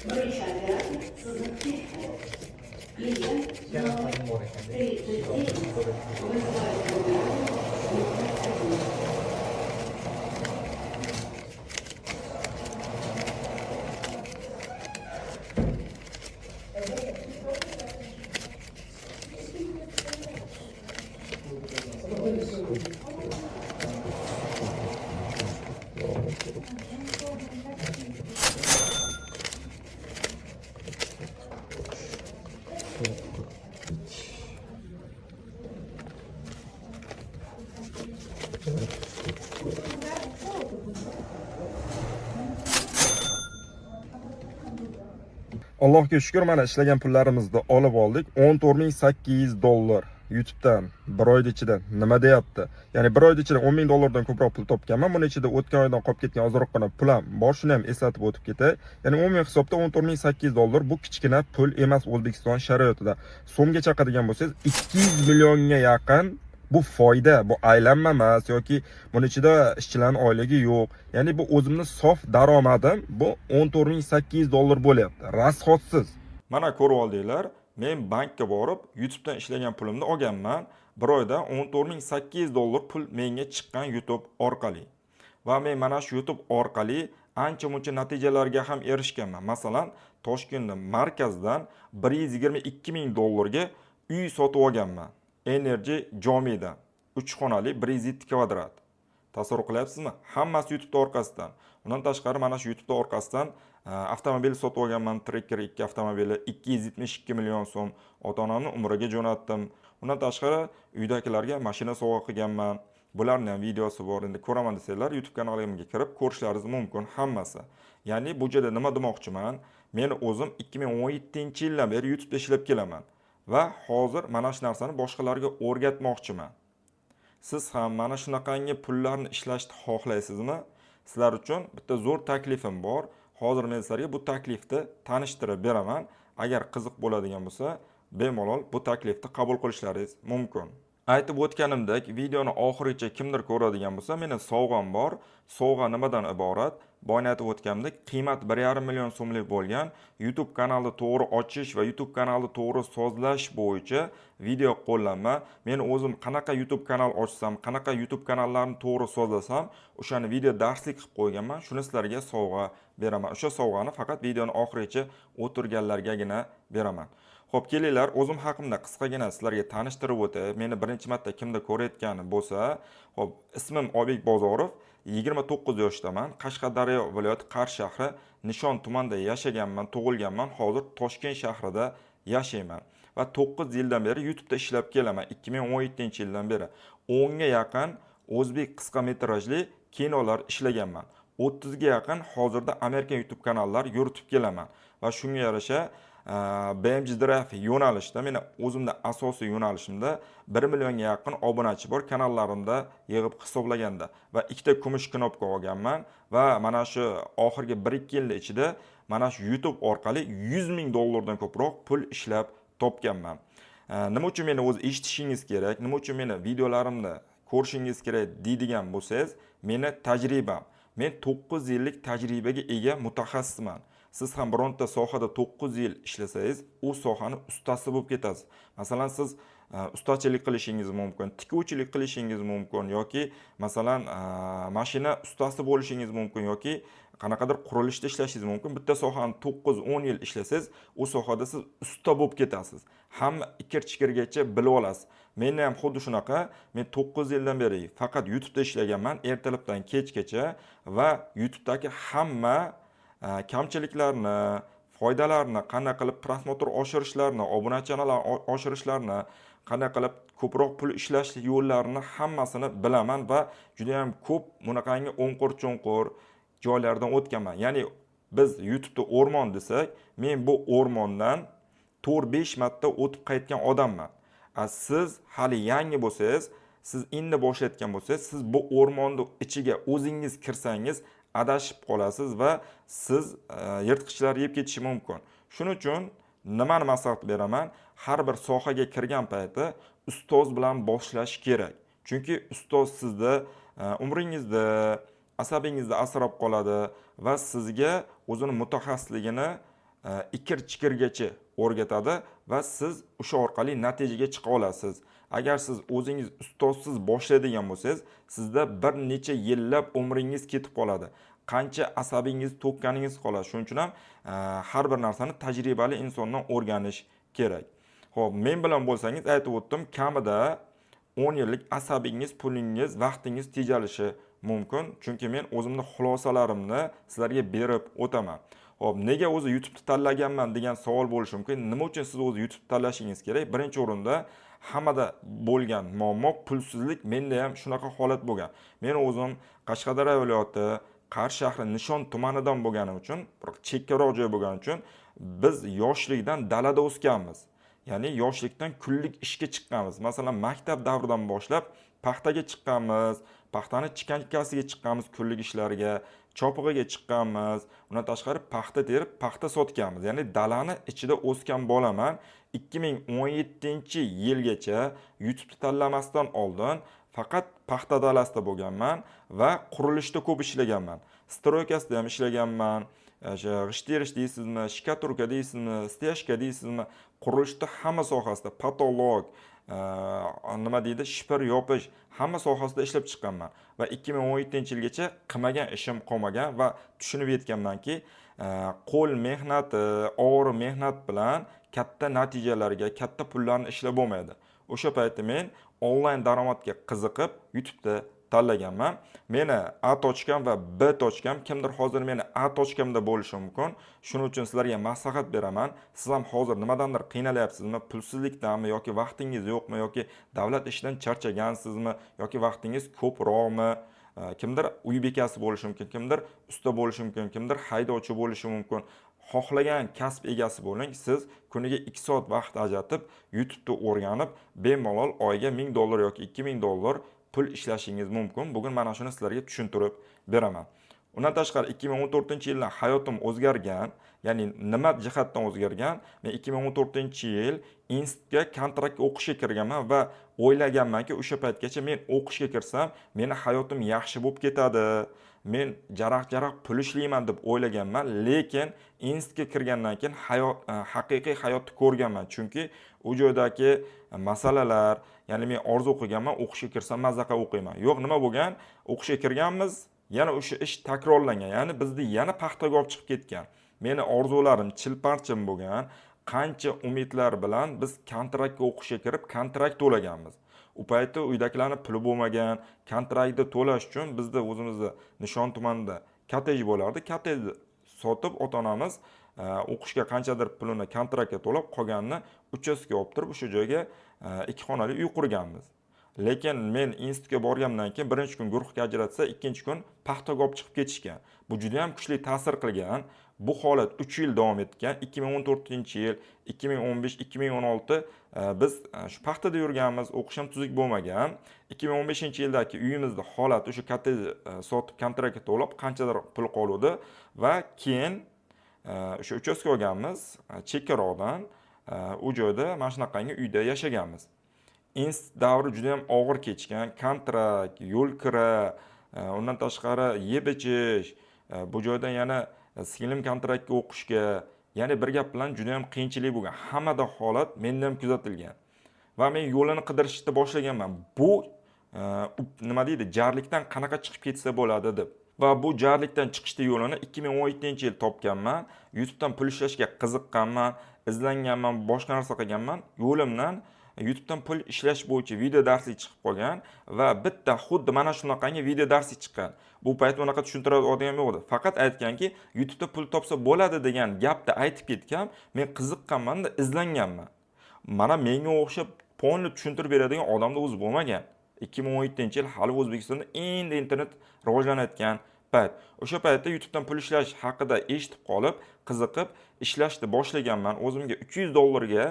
Бричь оператор создает клиент номер 39 вызывается к оператору номер 1. Allohga shukr, mana ishlagan pullarimizni olib oldik. 14.800 dollar YouTube'dan bir oyda ichida nima deyapti? Ya'ni bir oyda ichida 10.000 dollardan ko'proq pul topganman. Buning ichida o'tgan oydan qolib ketgan ozroqgina pulam bor, shuni ham eslatib o'tib ketay. Ya'ni umumiy hisobda 14.800 dollar bu kichkina pul emas O'zbekiston sharoitida. So'mga chaqadigan bo'lsangiz 200 millionga yaqin bu foyda, bu aylanma emas yoki buning ichida ishchilarning oyligi yo'q. Ya'ni bu o'zimning sof daromadim bu 14.800 dollar bo'lyapti. Rasxodsiz. Mana ko'rib oldinglar, men bankka borib, YouTube'dan ishlagan pulimni olganman. Bir oyda 14.800 dollar pul menga chiqqan YouTube orqali. Va men mana shu YouTube orqali ancha-muncha natijalarga ham erishganman. Masalan, Toshkentning markazdan 122.000 dollarga uy sotib olganman. Energy Jomi'dan 3 xonali 107 kvadrat. Tasavvur qilyapsizmi? Hammasi YouTube orqasidan. Undan tashqari mana shu YouTube orqasidan avtomobil sotib olganman. Tracker 2 avtomobili 272 million so'm. Ota-onamni umriga jo'natdim. Undan tashqari uydagilarga mashina sovg'a qilganman. Bularning ham videosi bor. Endi ko'raman desanglar YouTube kanalimga kirib ko'rishlaringiz mumkin hammasi. Ya'ni bu yerda nima demoqchiman? Men o'zim 2017-yildan beri YouTube'da ishlab kelaman va hozir mana shu narsani boshqalarga o'rgatmoqchiman. Siz ham mana shunaqangi pullarni ishlashni xohlaysizmi? Sizlar uchun bitta zo'r taklifim bor. Hozir men sizlarga bu taklifni tanishtirib beraman. Agar qiziq bo'ladigan bo'lsa, bemalol bu taklifni qabul qilishlaringiz mumkin. Aytib o'tganimdek, videoni oxirigacha kimdir ko'radigan bo'lsa, meni sovg'am bor. Sovg'a nimadan iborat? Boya aytib o'tganimdek, qiymat 1,5 million so'mlik bo'lgan YouTube kanalni to'g'ri ochish va YouTube kanalni to'g'ri sozlash bo'yicha video qo'llanma. Men o'zim qanaqa YouTube kanal ochsam, qanaqa YouTube kanallarni to'g'ri sozlasam, o'shani video darslik qilib qo'yganman. Shuni sizlarga sovg'a beraman. O'sha sovg'ani faqat videoni oxirigacha o'tirganlargagina beraman. Xo'p, kelinglar, o'zim haqimda qisqagina sizlarga tanishtirib o'tay. Meni birinchi marta kimda ko'rayotgani bo'lsa, xo'p, ismim Oybek Bozorov, 29 yoshdaman. Qashqadaryo viloyati Qarshi shahri Nishon tumanida yashaganman, tug'ilganman. Hozir Toshkent shahrida yashayman va 9 yildan beri YouTube'da ishlab kelaman. 2017-yildan beri 10 ga yaqin o'zbek qisqa metrajli kinolar ishlaganman. 30 ga yaqin hozirda Amerikan YouTube kanallar yuritib kelaman va shunga yarasha BMG Drive yo'nalishda, meni o'zimda asosiy yo'nalishimda 1 millionga yaqin obunachi bor kanallarimda yig'ib hisoblaganda va ikkita kumush knopka olganman va mana shu oxirgi 1-2 yil ichida mana shu YouTube orqali 100 ming dollardan ko'proq pul ishlab topganman. Nima uchun meni o'z eshitishingiz kerak, nima uchun meni videolarimni ko'rishingiz kerak deydigan bo'lsangiz, meni tajribam. Men 9 yillik tajribaga ega mutaxassisman. Siz ham bironta sohada 9 yil ishlasangiz, u sohani ustasi bo'lib ketasiz. Masalan, siz ustachilik qilishingiz mumkin, tikuvchilik qilishingiz mumkin yoki masalan mashina ustasi bo'lishingiz mumkin yoki qanaqadir qurilishda ishlashingiz mumkin. Bitta sohani 9-10 yil ishlasangiz, u sohada siz usta bo'lib ketasiz. Hamma ikir-chikirgacha bilib olasiz. Meni ham xuddi shunaqa, men 9 yildan beri faqat YouTube'da ishlaganman, ertalabdan kechgacha va YouTube'dagi hamma kamchiliklarni, foydalarni, qanday qilib prosmotr oshirishlarini, obunachilar oshirishlarini, qanday qilib ko'proq pul ishlash yo'llarini hammasini bilaman va juda ham ko'p bunaqangi o'nqir-cho'nqir joylardan o'tganman. Ya'ni biz YouTube'da o'rmon desak, men bu o'rmondan 4-5 marta o'tib qaytgan odamman. Siz hali yangi bo'lsangiz, siz endi boshlayotgan bo'lsangiz, siz bu o'rmonning ichiga o'zingiz kirsangiz adashib qolasiz va siz yirtqichlar yeb ketishi mumkin. Shuning uchun nimani maslahat beraman? Har bir sohaga kirgan payti ustoz bilan boshlash kerak. Chunki ustoz sizda umringizda, asabingizda asrab qoladi va sizga o'zining mutaxassisligini ikir-chikirgacha o'rgatadi va siz o'sha orqali natijaga chiqa olasiz. Agar siz o'zingiz ustozsiz boshlaydigan bo'lsangiz, sizda bir necha yillab umringiz ketib qoladi. Qancha asabingiz to'kkaningiz qoladi. Shuning uchun ham har bir narsani tajribali insondan o'rganish kerak. Xo'p, men bilan bo'lsangiz, aytib o'tdim, kamida 10 yillik asabingiz, pulingiz, vaqtingiz tejalishi mumkin. Chunki men o'zimning xulosalarimni sizlarga berib o'taman. Xo'p, nega o'zi YouTube'ni tanlaganman degan savol bo'lishi mumkin. Nima uchun siz o'zi YouTube tanlashingiz kerak? Birinchi o'rinda hammada bo'lgan muammo pulsizlik. Menda ham shunaqa holat bo'lgan. Men o'zim Qashqadaryo viloyati Qarshi shahri Nishon tumanidan bo'lgani uchun, bir chekkaroq joy bo'lgani uchun biz yoshlikdan dalada o'sganmiz. Ya'ni yoshlikdan kunlik ishga chiqqanmiz. Masalan, maktab davridan boshlab paxtaga chiqqanmiz, paxtani chikankasiga chiqqanmiz kunlik ishlarga, chopig'iga chiqqanmiz. Undan tashqari paxta terib, paxta sotganmiz. Ya'ni dalani ichida o'sgan bolaman. 2017-yilgacha YouTube tanlamasdan oldin faqat paxta dalasida bo'lganman va qurilishda ko'p ishlaganman. Stroykasida ham ishlaganman. G'isht terish deysizmi, shikaturka deysizmi, steyashka deysizmi, qurilishda hamma sohasida patolog, nima deydi, shipir yopish, hamma sohasida ishlab chiqqanman va 2017-yilgacha qilmagan ishim qolmagan va tushunib yetganmanki, qo'l mehnati, og'ir mehnat bilan katta natijalarga, katta pullarni ishlab bo'lmaydi. O'sha paytda men onlayn daromadga qiziqib YouTube'da tanlaganman. Meni A tochkam va B tochkam, kimdir hozir meni A tochkamda bo'lishi mumkin. Shuning uchun sizlarga maslahat beraman. Siz ham hozir nimadandir qiynalyapsizmi? Pulsizlikdanmi yoki vaqtingiz yo'qmi yoki davlat ishidan charchagansizmi yoki vaqtingiz ko'proqmi? Kimdir uy bekasi bo'lishi mumkin, kimdir usta bo'lishi mumkin, kimdir haydovchi bo'lishi mumkin. Xohlagan kasb egasi bo'ling. Siz kuniga 2 soat vaqt ajratib, YouTube'da o'rganib, bemalol oyiga $1000 yoki $2000 pul ishlashingiz mumkin. Bugun mana shuni sizlarga tushuntirib beraman. Undan tashqari 2014-yildan hayotim o'zgargan. Ya'ni nima jihatdan o'zgargan? Men 2014-yil institutga kontraktga o'qishga kirganman va o'ylaganmanki, o'sha paytgacha men o'qishga kirsam, meni hayotim yaxshi bo'lib ketadi. Men jaraq-jaraq pul ishlayman deb o'ylaganman, lekin institutga kirgandan keyin haqiqiy hayotni ko'rganman. Chunki u joydagi masalalar, ya'ni men orzu qilganman, o'qishga kirsam mazza qilib o'qiyman. Yo'q, nima bo'lgan? O'qishga kirganmiz, yana o'sha ish takrorlangan. Ya'ni bizni yana paxtaga olib chiqib ketgan. Meni orzularim chilparchim bo'lgan. Qancha umidlar bilan biz kontraktga o'qishga kirib, kontrakt to'laganmiz. U paytda uydagilarning puli bo'lmagan, kontraktni to'lash uchun bizda o'zimizda Nishon tumanida kottej bo'lardi. Kottejni sotib ota-onamiz o'qishga qanchadir pulini kontraktga to'lab, qolganini uchastka olib turib, o'sha joyga 2 xonali uy qurganmiz. Lekin men institutga borgandan keyin birinchi kun guruhga ajratsa, ikkinchi kun paxtaga olib chiqib ketishgan. Bu juda ham kuchli ta'sir qilgan. Bu holat 3 yil davom etgan. 2014-yil, 2015, 2016 biz shu paxtada yurganmiz, o'qishim tuzuk bo'lmagan. 2015-yildagi uyimizda holat o'sha kottej sotib kontraktga to'lab qanchadir pul qoluvdi va keyin o'sha uchastka olganmiz, chekkaroqdan u joyda mana shunaqangi uyda yashaganmiz. Institut davri juda ham og'ir kechgan. Kontrakt, yo'l kira, undan tashqari yeb ichish, bu joydan yana singlim kontraktga o'qishga, ya'ni bir gap bilan juda ham qiyinchilik bo'lgan. Hammada holat menda ham kuzatilgan. Va men yo'lini qidirishni boshlaganman. Bu nima deydi, jarlikdan qanaqa chiqib ketsa bo'ladi deb. Va bu jarlikdan chiqishning yo'lini 2017-yil topganman. YouTube'dan pul ishlashga qiziqqanman, izlanganman, boshqa narsa qilganman. Yo'limdan YouTube'dan pul ishlash bo'yicha video darslik chiqib qolgan va bitta xuddi mana shunaqangi video darslik chiqqan. Bu payt unaqa tushuntiradigan odam yo'q edi. Faqat aytganki, YouTube'da pul topsa bo'ladi degan gapni aytib ketgan. Men qiziqqanman-da, izlanganman. Mana menga o'xshab polni tushuntirib beradigan odamda o'zi bo'lmagan. 2017-yil hali O'zbekistonda endi internet rivojlanayotgan payt. O'sha paytda YouTube'dan pul ishlash haqida eshitib qolib, qiziqib ishlashni boshlaganman. O'zimga $300 ga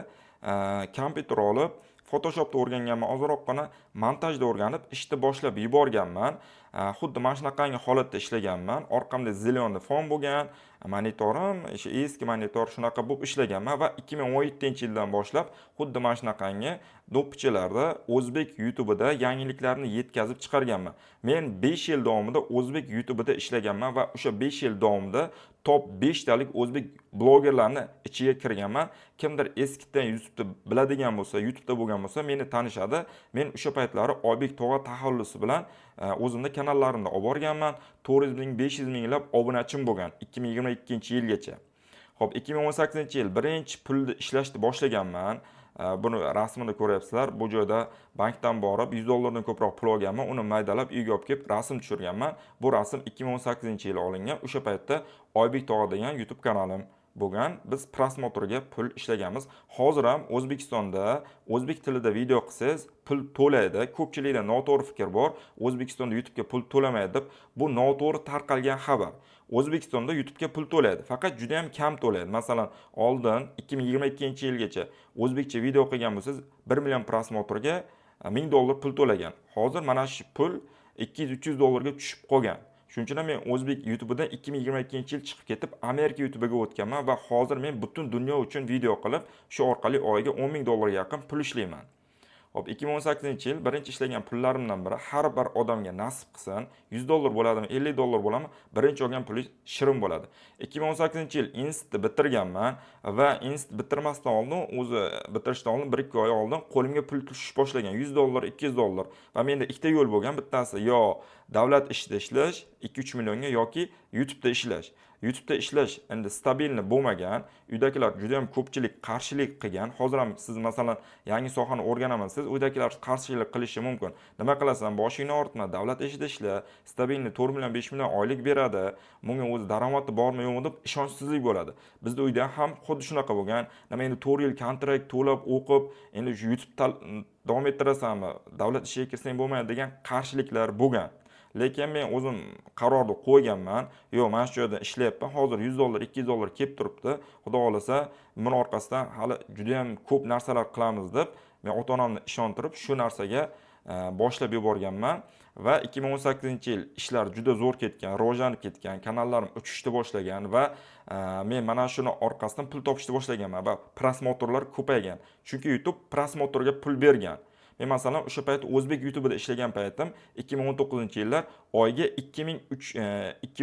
kompyuter olib, Photoshopda o'rganganman, ozroqgina montajda o'rganib, ishni boshlab yuborganman. Xuddi mana shunaqangi holatda ishlaganman. Orqamda zelyonni fon bo'lgan, monitorim, eski monitor shunaqa bo'lib ishlaganman va 2017-yildan boshlab xuddi mana shunaqangi do'ppichalarda o'zbek YouTube'ida yangiliklarni yetkazib chiqarganman. Men 5 yil davomida o'zbek YouTube'ida ishlaganman va o'sha 5 yil davomida top 5 talik o'zbek blogerlarni ichiga kirganman. Kimdir eskidan YouTube'da biladigan bo'lsa, YouTube'da bo'lgan bo'lsa, meni tanishadi. Men o'sha paytlari Oybek Tog'a taxallusi bilan o'zimda kanallarimda olib borganman. 400 ming, 500 minglab obunachim bo'lgan 2022-yilgacha. Xo'p, 2018-yil birinchi pulni ishlashni boshlaganman. Buni rasmini ko'ryapsizlar. Bu joyda bankdan borib $100 dan ko'proq pul olganman. Uni maydalab uyga olib kelib rasm tushirganman. Bu rasm 2018-yil olingan. O'sha paytda Oybek Tog'a degan YouTube kanalim bo'lgan. Biz prosmotorga pul ishlaganmiz. Hozir ham O'zbekistonda o'zbek tilida video qilsangiz pul to'laydi. Ko'pchilikda noto'g'ri fikr bor. O'zbekistonda YouTube'ga pul to'lamaydi deb. Bu noto'g'ri tarqalgan xabar. O'zbekistonda YouTube'ga pul to'laydi. Faqat juda ham kam to'laydi. Masalan, oldin 2022-yilgacha o'zbekcha video qilgan bo'lsangiz 1 million prosmotorga $1000 pul to'lagan. Hozir mana shu pul $200-300 tushib qolgan. Shuning uchun men o'zbek YouTube'dan 2022-yil chiqib ketib, Amerika YouTube'iga o'tganman va hozir men butun dunyo uchun video qilib, shu orqali oyiga $10,000 yaqin pul ishlayman. Hop, 2018-yil birinchi ishlagan pullarimdan biri har bir odamga nasib qilsin, $100 bo'ladimi, $50 bo'ladimi, birinchi olgan pulingiz shirin bo'ladi. 2018-yil institutni bitirganman va institut bitirmasdan oldin, o'zi bitirishdan oldin 1-2 oy oldin qo'limga pul tushib boshlagan. $100, $200 va menda ikkita yo'l bo'lgan. Bittasi yo davlat ishida ishlash 2-3 millionga yoki YouTube'da ishlash. YouTube'da ishlash endi stabilni bo'lmagan, uydagilar juda ham ko'pchilik qarshilik qilgan. Hozir ham siz masalan yangi sohani o'rganaman, siz uydagilar qarshilik qilishi mumkin. Nima qilasan? Boshingni ortma, davlat ishida ishla, stabilni 4 million 5 million oylik beradi. Bunga o'zi daromadi bormi yo'qmi deb ishonchsizlik bo'ladi. Bizda uyda ham xuddi shunaqa bo'lgan. Nima endi 4 yil kontrakt to'lab o'qib, endi shu YouTube'da davom ettirasanmi, davlat ishiga kirsang bo'lmaydi degan qarshiliklar bo'lgan. Lekin men o'zim qarorni qo'yganman. Yo'q, men shu yerda ishlayapman. Hozir $100, $200 kelib turibdi. Xudo xolasa, men orqasidan hali juda ham ko'p narsalar qilamiz deb men ota-onamni ishontirib shu narsaga boshlab yuborganman va 2018-yil ishlar juda zo'r ketgan, rivojlanib ketgan, kanallarim uchishni boshlagan va men mana shuni orqasidan pul topishni boshlaganman va prosmotorlar ko'paygan. Chunki YouTube prosmotorga pul bergan. Men masalan o'sha payt o'zbek YouTube'ida ishlagan paytim 2019-yillar oyiga 2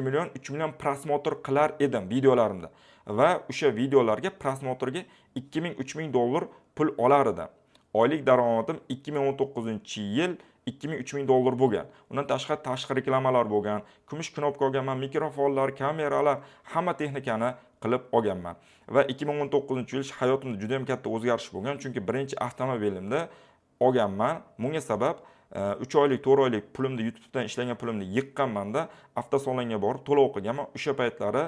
million 3 million prosmotor qilar edim videolarimda va o'sha videolarga prosmotorga $2000-3000 pul olar edim. Oylik daromadim 2019-yil $2000-3000 bo'lgan. Undan tashqari reklamalar bo'lgan, kumush knopka olganman, mikrofonlar, kameralar, hamma texnikani qilib olganman. Va 2019-yil hayotimda juda ham katta o'zgarish bo'lgan, chunki birinchi avtomobilimda olganman. Bunga sabab 3 oylik, 4 oylik pulimni YouTube'dan ishlagan pulimni yiqqanmanda avtosalonga borib to'lov qilganman. O'sha paytlari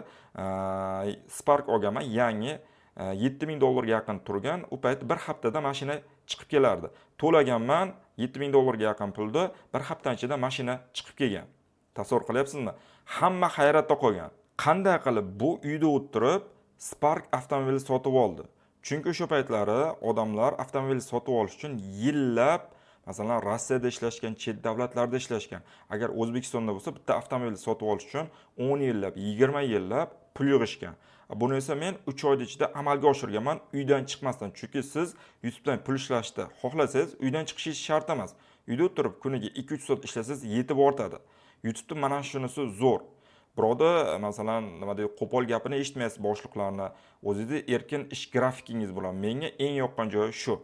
Spark olganman, yangi $7000 ga yaqin turgan. U payt bir haftada mashina chiqib kelardi. To'laganman $7000 ga yaqin pulni, bir haftadan ichida mashina chiqib kelgan. Tasavvur qilyapsizmi? Hamma hayratda qolgan. Qanday qilib bu uyda o'tirib Spark avtomobili sotib oldi? Chunki o'sha paytlari odamlar avtomobil sotib olish uchun yillab, masalan, Rossiyada ishlashgan, chet davlatlarda ishlashgan. Agar O'zbekistonda bo'lsa, bitta avtomobil sotib olish uchun 10 yillab, 20 yillab pul yig'ishgan. Buni esa men 3 oyda ichida amalga oshirganman, uydan chiqmasdan. Chunki siz YouTube'dan pul ishlashni xohlasangiz, uydan chiqishingiz shart emas. Uyda o'tirib kuniga 2-3 soat ishlasangiz yetib ortadi. YouTube'da mana shunisi zo'r. Biroda, masalan, nima deydi, qo'pol gapini eshitmaysiz boshliqlarni. O'zingizda erkin ish grafikingiz bo'ladi. Menga eng yoqqan joyi shu.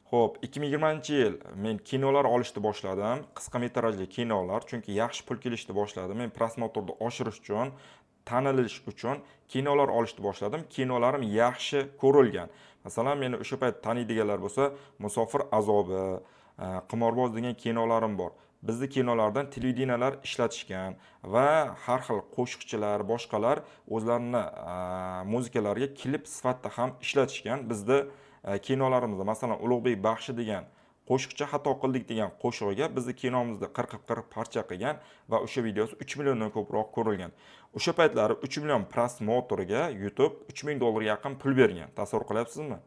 Xo'p, 2020-yil men kinolar olishni boshladim. Qisqa metrajli kinolar, chunki yaxshi pul kelishni boshladi. Men prosmotorni oshirish uchun, tanilish uchun kinolar olishni boshladim. Kinolarim yaxshi ko'rilgan. Masalan, meni o'sha payt taniydiganlar bo'lsa, Musofir azobi, Qimorboz degan kinolarim bor. Bizni kinolardan televideniyalar ishlatishgan va har xil qo'shiqchilar, boshqalar o'zlarini muzikalariga klip sifatida ham ishlatishgan. Bizni kinolarimizda masalan Ulug'bek Baxshi degan qo'shiqchi Xato qildik degan qo'shig'iga bizni kinomizda 40 parcha qilgan va o'sha videosi 3 milliondan ko'proq ko'rilgan. O'sha paytlari 3 million prosmotoriga YouTube $3000 yaqin pul bergan. Tasavvur qilyapsizmi?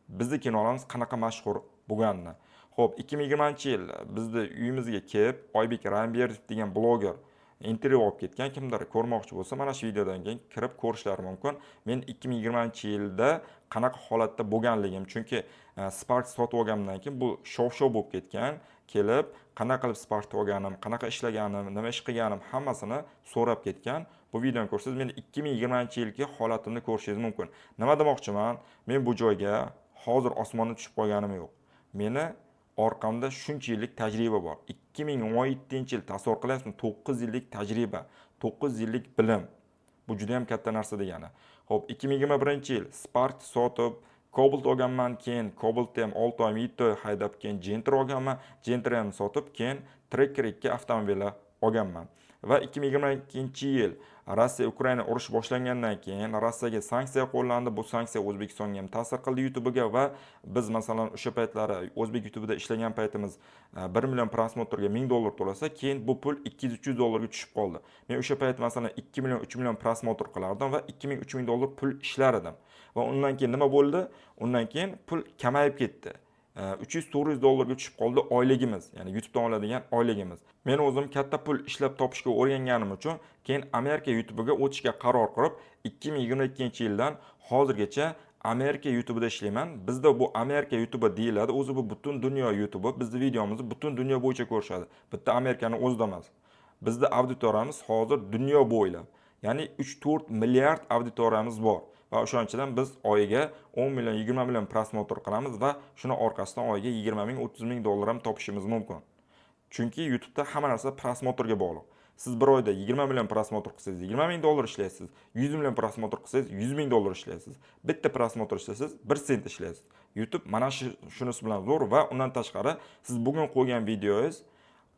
Bizni kinolarimiz qanaqa mashhur bo'lganini. Xo'p, 2020-yil bizni uyimizga kelib, Oybek Ramberdov degan bloger intervyu olib ketgan. Kimdir ko'rmoqchi bo'lsa, mana shu videodan keyin kirib ko'rishlari mumkin. Men 2020-yilda qanaqa holatda bo'lganligim, chunki Spark sotib olgandan keyin bu shov-shov bo'lib ketgan. Kelib, qanaqa qilib Spark olganim, qanaqa ishlaganim, nima ish qilganim hammasini so'rab ketgan. Bu videoni ko'rsangiz, men 2020-yilgi holatimni ko'rishingiz mumkin. Nima demoqchiman? Men bu joyga hozir osmondan tushib qolganim yo'q. Meni orqamda shuncha yillik tajriba bor. 2017-yil tasavvur qilasizmi? 9 yillik tajriba, 9 yillik bilim. Bu juda ham katta narsa degani. Xo'p, 2021-yil Spark sotib, Cobalt olganman, keyin Cobalt ham 6 oy, 7 oy haydab, keyin Gentra olganman, Gentra ham sotib, keyin Tracker 2 avtomobili olganman. va 2022-yil Rossiya Ukraina urushi boshlangandan keyin Rossiyaga sanksiya qo'llandi. Bu sanksiya O'zbekistonga ham ta'sir qildi YouTube'ga va biz masalan o'sha paytlari o'zbek YouTube'ida ishlagan paytimiz 1 million prosmotrga $1000 to'lasa, keyin bu pul 200-300 dollarga tushib qoldi. Men o'sha payt masalan 2 million 3 million prosmotr qilardim va 2000-3000 dollar pul ishlar edim. Va undan keyin nima bo'ldi? Undan keyin pul kamayib ketdi. 300-400 dollarga tushib qoldi oyligimiz, ya'ni YouTube'dan oladigan oyligimiz. Men o'zim katta pul ishlab topishga o'rganganim uchun keyin Amerika YouTube'ga o'tishga qaror qilib, 2022-yildan hozirgacha Amerika YouTube'ida ishlayman. Bizda bu Amerika YouTube deyiladi. O'zi bu butun dunyo YouTube'i. Bizning videomizni butun dunyo bo'yicha ko'rishadi. Bitta Amerikani o'zida emas. Bizda auditoriyamiz hozir dunyo bo'ylab. Ya'ni 3-4 milliard auditoriyamiz bor. Va o'shanchadan biz oyiga 10 million, 20 million prosmotr qilamiz va shuni orqasidan oyiga 20 ming, 30 ming dollar ham topishimiz mumkin. Chunki YouTube'da hamma narsa prosmotrga bog'liq. Siz bir oyda 20 million prosmotr qilsangiz 20 ming dollar ishlaysiz. 100 million prosmotr qilsangiz 100 ming dollar ishlaysiz. Bitta prosmotr ishlasangiz 1 sent ishlaysiz. YouTube mana shunisi bilan zo'r va undan tashqari siz bugun qo'ygan videoyingiz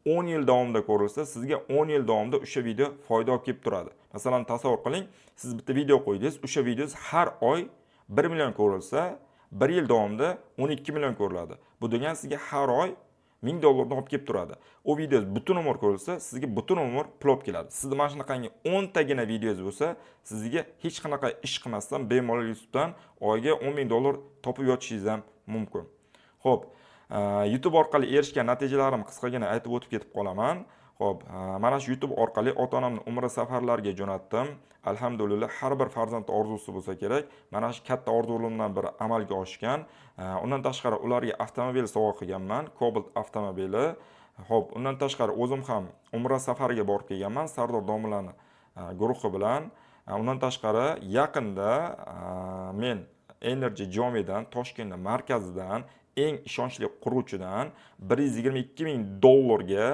10 yil davomida ko'rilsa, sizga 10 yil davomida o'sha video foyda olib kelib turadi. Masalan, tasavvur qiling, siz bitta video qo'ydingiz, o'sha videongiz har oy 1 million ko'rilsa, 1 yil davomida 12 million ko'riladi. Bu degan sizga har oy $1000 olib kelib turadi. O videongiz butun umr ko'rilsa, sizga butun umr pul olib keladi. Sizda mana shunaqangi 10 tagina videongiz bo'lsa, sizga hech qanaqa ish qilmasdan bemalol YouTube'dan oyiga $10,000 topib yotishingiz ham mumkin. Xo'p, YouTube orqali erishgan natijalarimni qisqagina aytib o'tib ketib qolaman. Xo'p, mana shu YouTube orqali ota-onamni umra safarlariga jo'natdim. Alhamdulillah, har bir farzand orzusi bo'lsa kerak. Mana shu katta orzularimdan biri amalga oshgan. Undan tashqari ularga avtomobil sovg'a qilganman, Cobalt avtomobili. Xo'p, undan tashqari o'zim ham umra safariga borib kelganman, Sardor domlani guruhi bilan. Undan tashqari yaqinda men Energy Jomidan, Toshkentning markazidan eng ishonchli quruvchidan $122,000 ga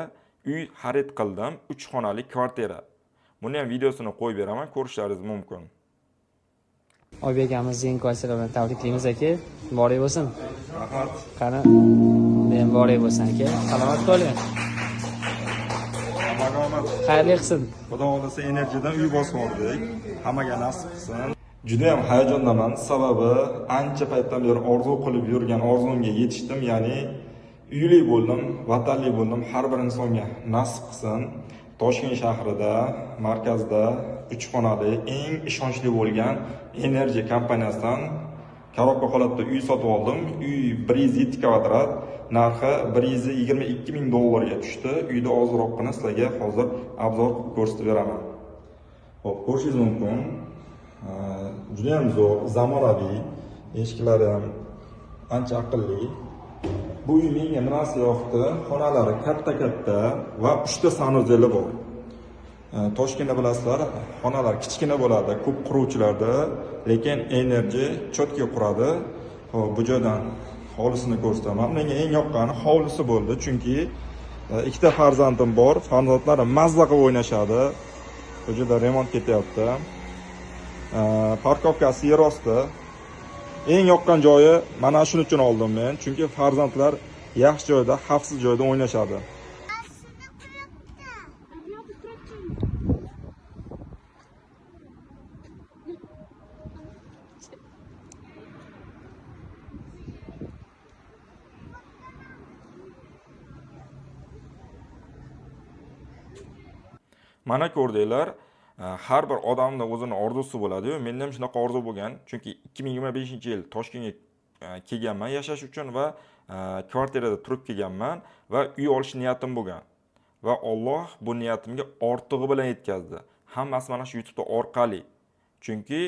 uy xarid qildim, 3 xonali kvartira. Buni ham videosini qo'yib beraman, ko'rishlaringiz mumkin. Oybek akamizning kvartira bilan tabriklaymiz aka. Muborak bo'lsin. Rahmat. Qani, men muborak bo'lsin aka. Salomat bo'ling. Hammaga omad. Xayrli qilsin. Xudo xolasa Energydan uy bosib oldik. Hammaga nasib qilsin. Juda ham hayajondaman, sababi ancha paytdan beri orzu qilib yurgan orzumga yetishdim, ya'ni uyli bo'ldim, vatanli bo'ldim. Har bir insonga nasib qilsin. Toshkent shahrida, markazda 3 xonali eng ishonchli bo'lgan Energy kompaniyasidan korobka holatda uy sotib oldim. Uy 107 kvadrat, narxi $122,000 ga tushdi. Uyda ozroqgina sizlarga hozir obzor ko'rsatib beraman. Xo'p, ko'rishingiz mumkin. Juda ham zo'r, zamonaviy, eshiklari ham ancha aqlli. Bu uy menga nimasi yoqdi? Xonalari katta-katta va 3 ta sanuzeli bor. Toshkentda bilasizlar, xonalar kichkina bo'ladi, ko'p quruvchilarda, lekin Energy chotga quradi. Xo'p, bu joydan hovlisini ko'rsataman. Menga eng yoqqani hovlisi bo'ldi, chunki ikkita farzandim bor, farzandlarim mazza qilib o'ynashadi. Bu joyda remont ketyapti. Parkovkasi yer osti. Eng yoqqan joyi mana shuning uchun oldim men, chunki farzandlar yaxshi joyda, xavfsiz joyda o'ynashadi. Mana ko'rdinglar, har bir odamda o'zini orzusi bo'ladi-yu, menda ham shunaqa orzu bo'lgan. Chunki 2025-yil Toshkentga kelganman yashash uchun va kvartirada turib kelganman va uy olish niyatim bo'lgan. Va Alloh bu niyatimga ortig'i bilan yetkazdi. Hammasi mana shu YouTube orqali. Chunki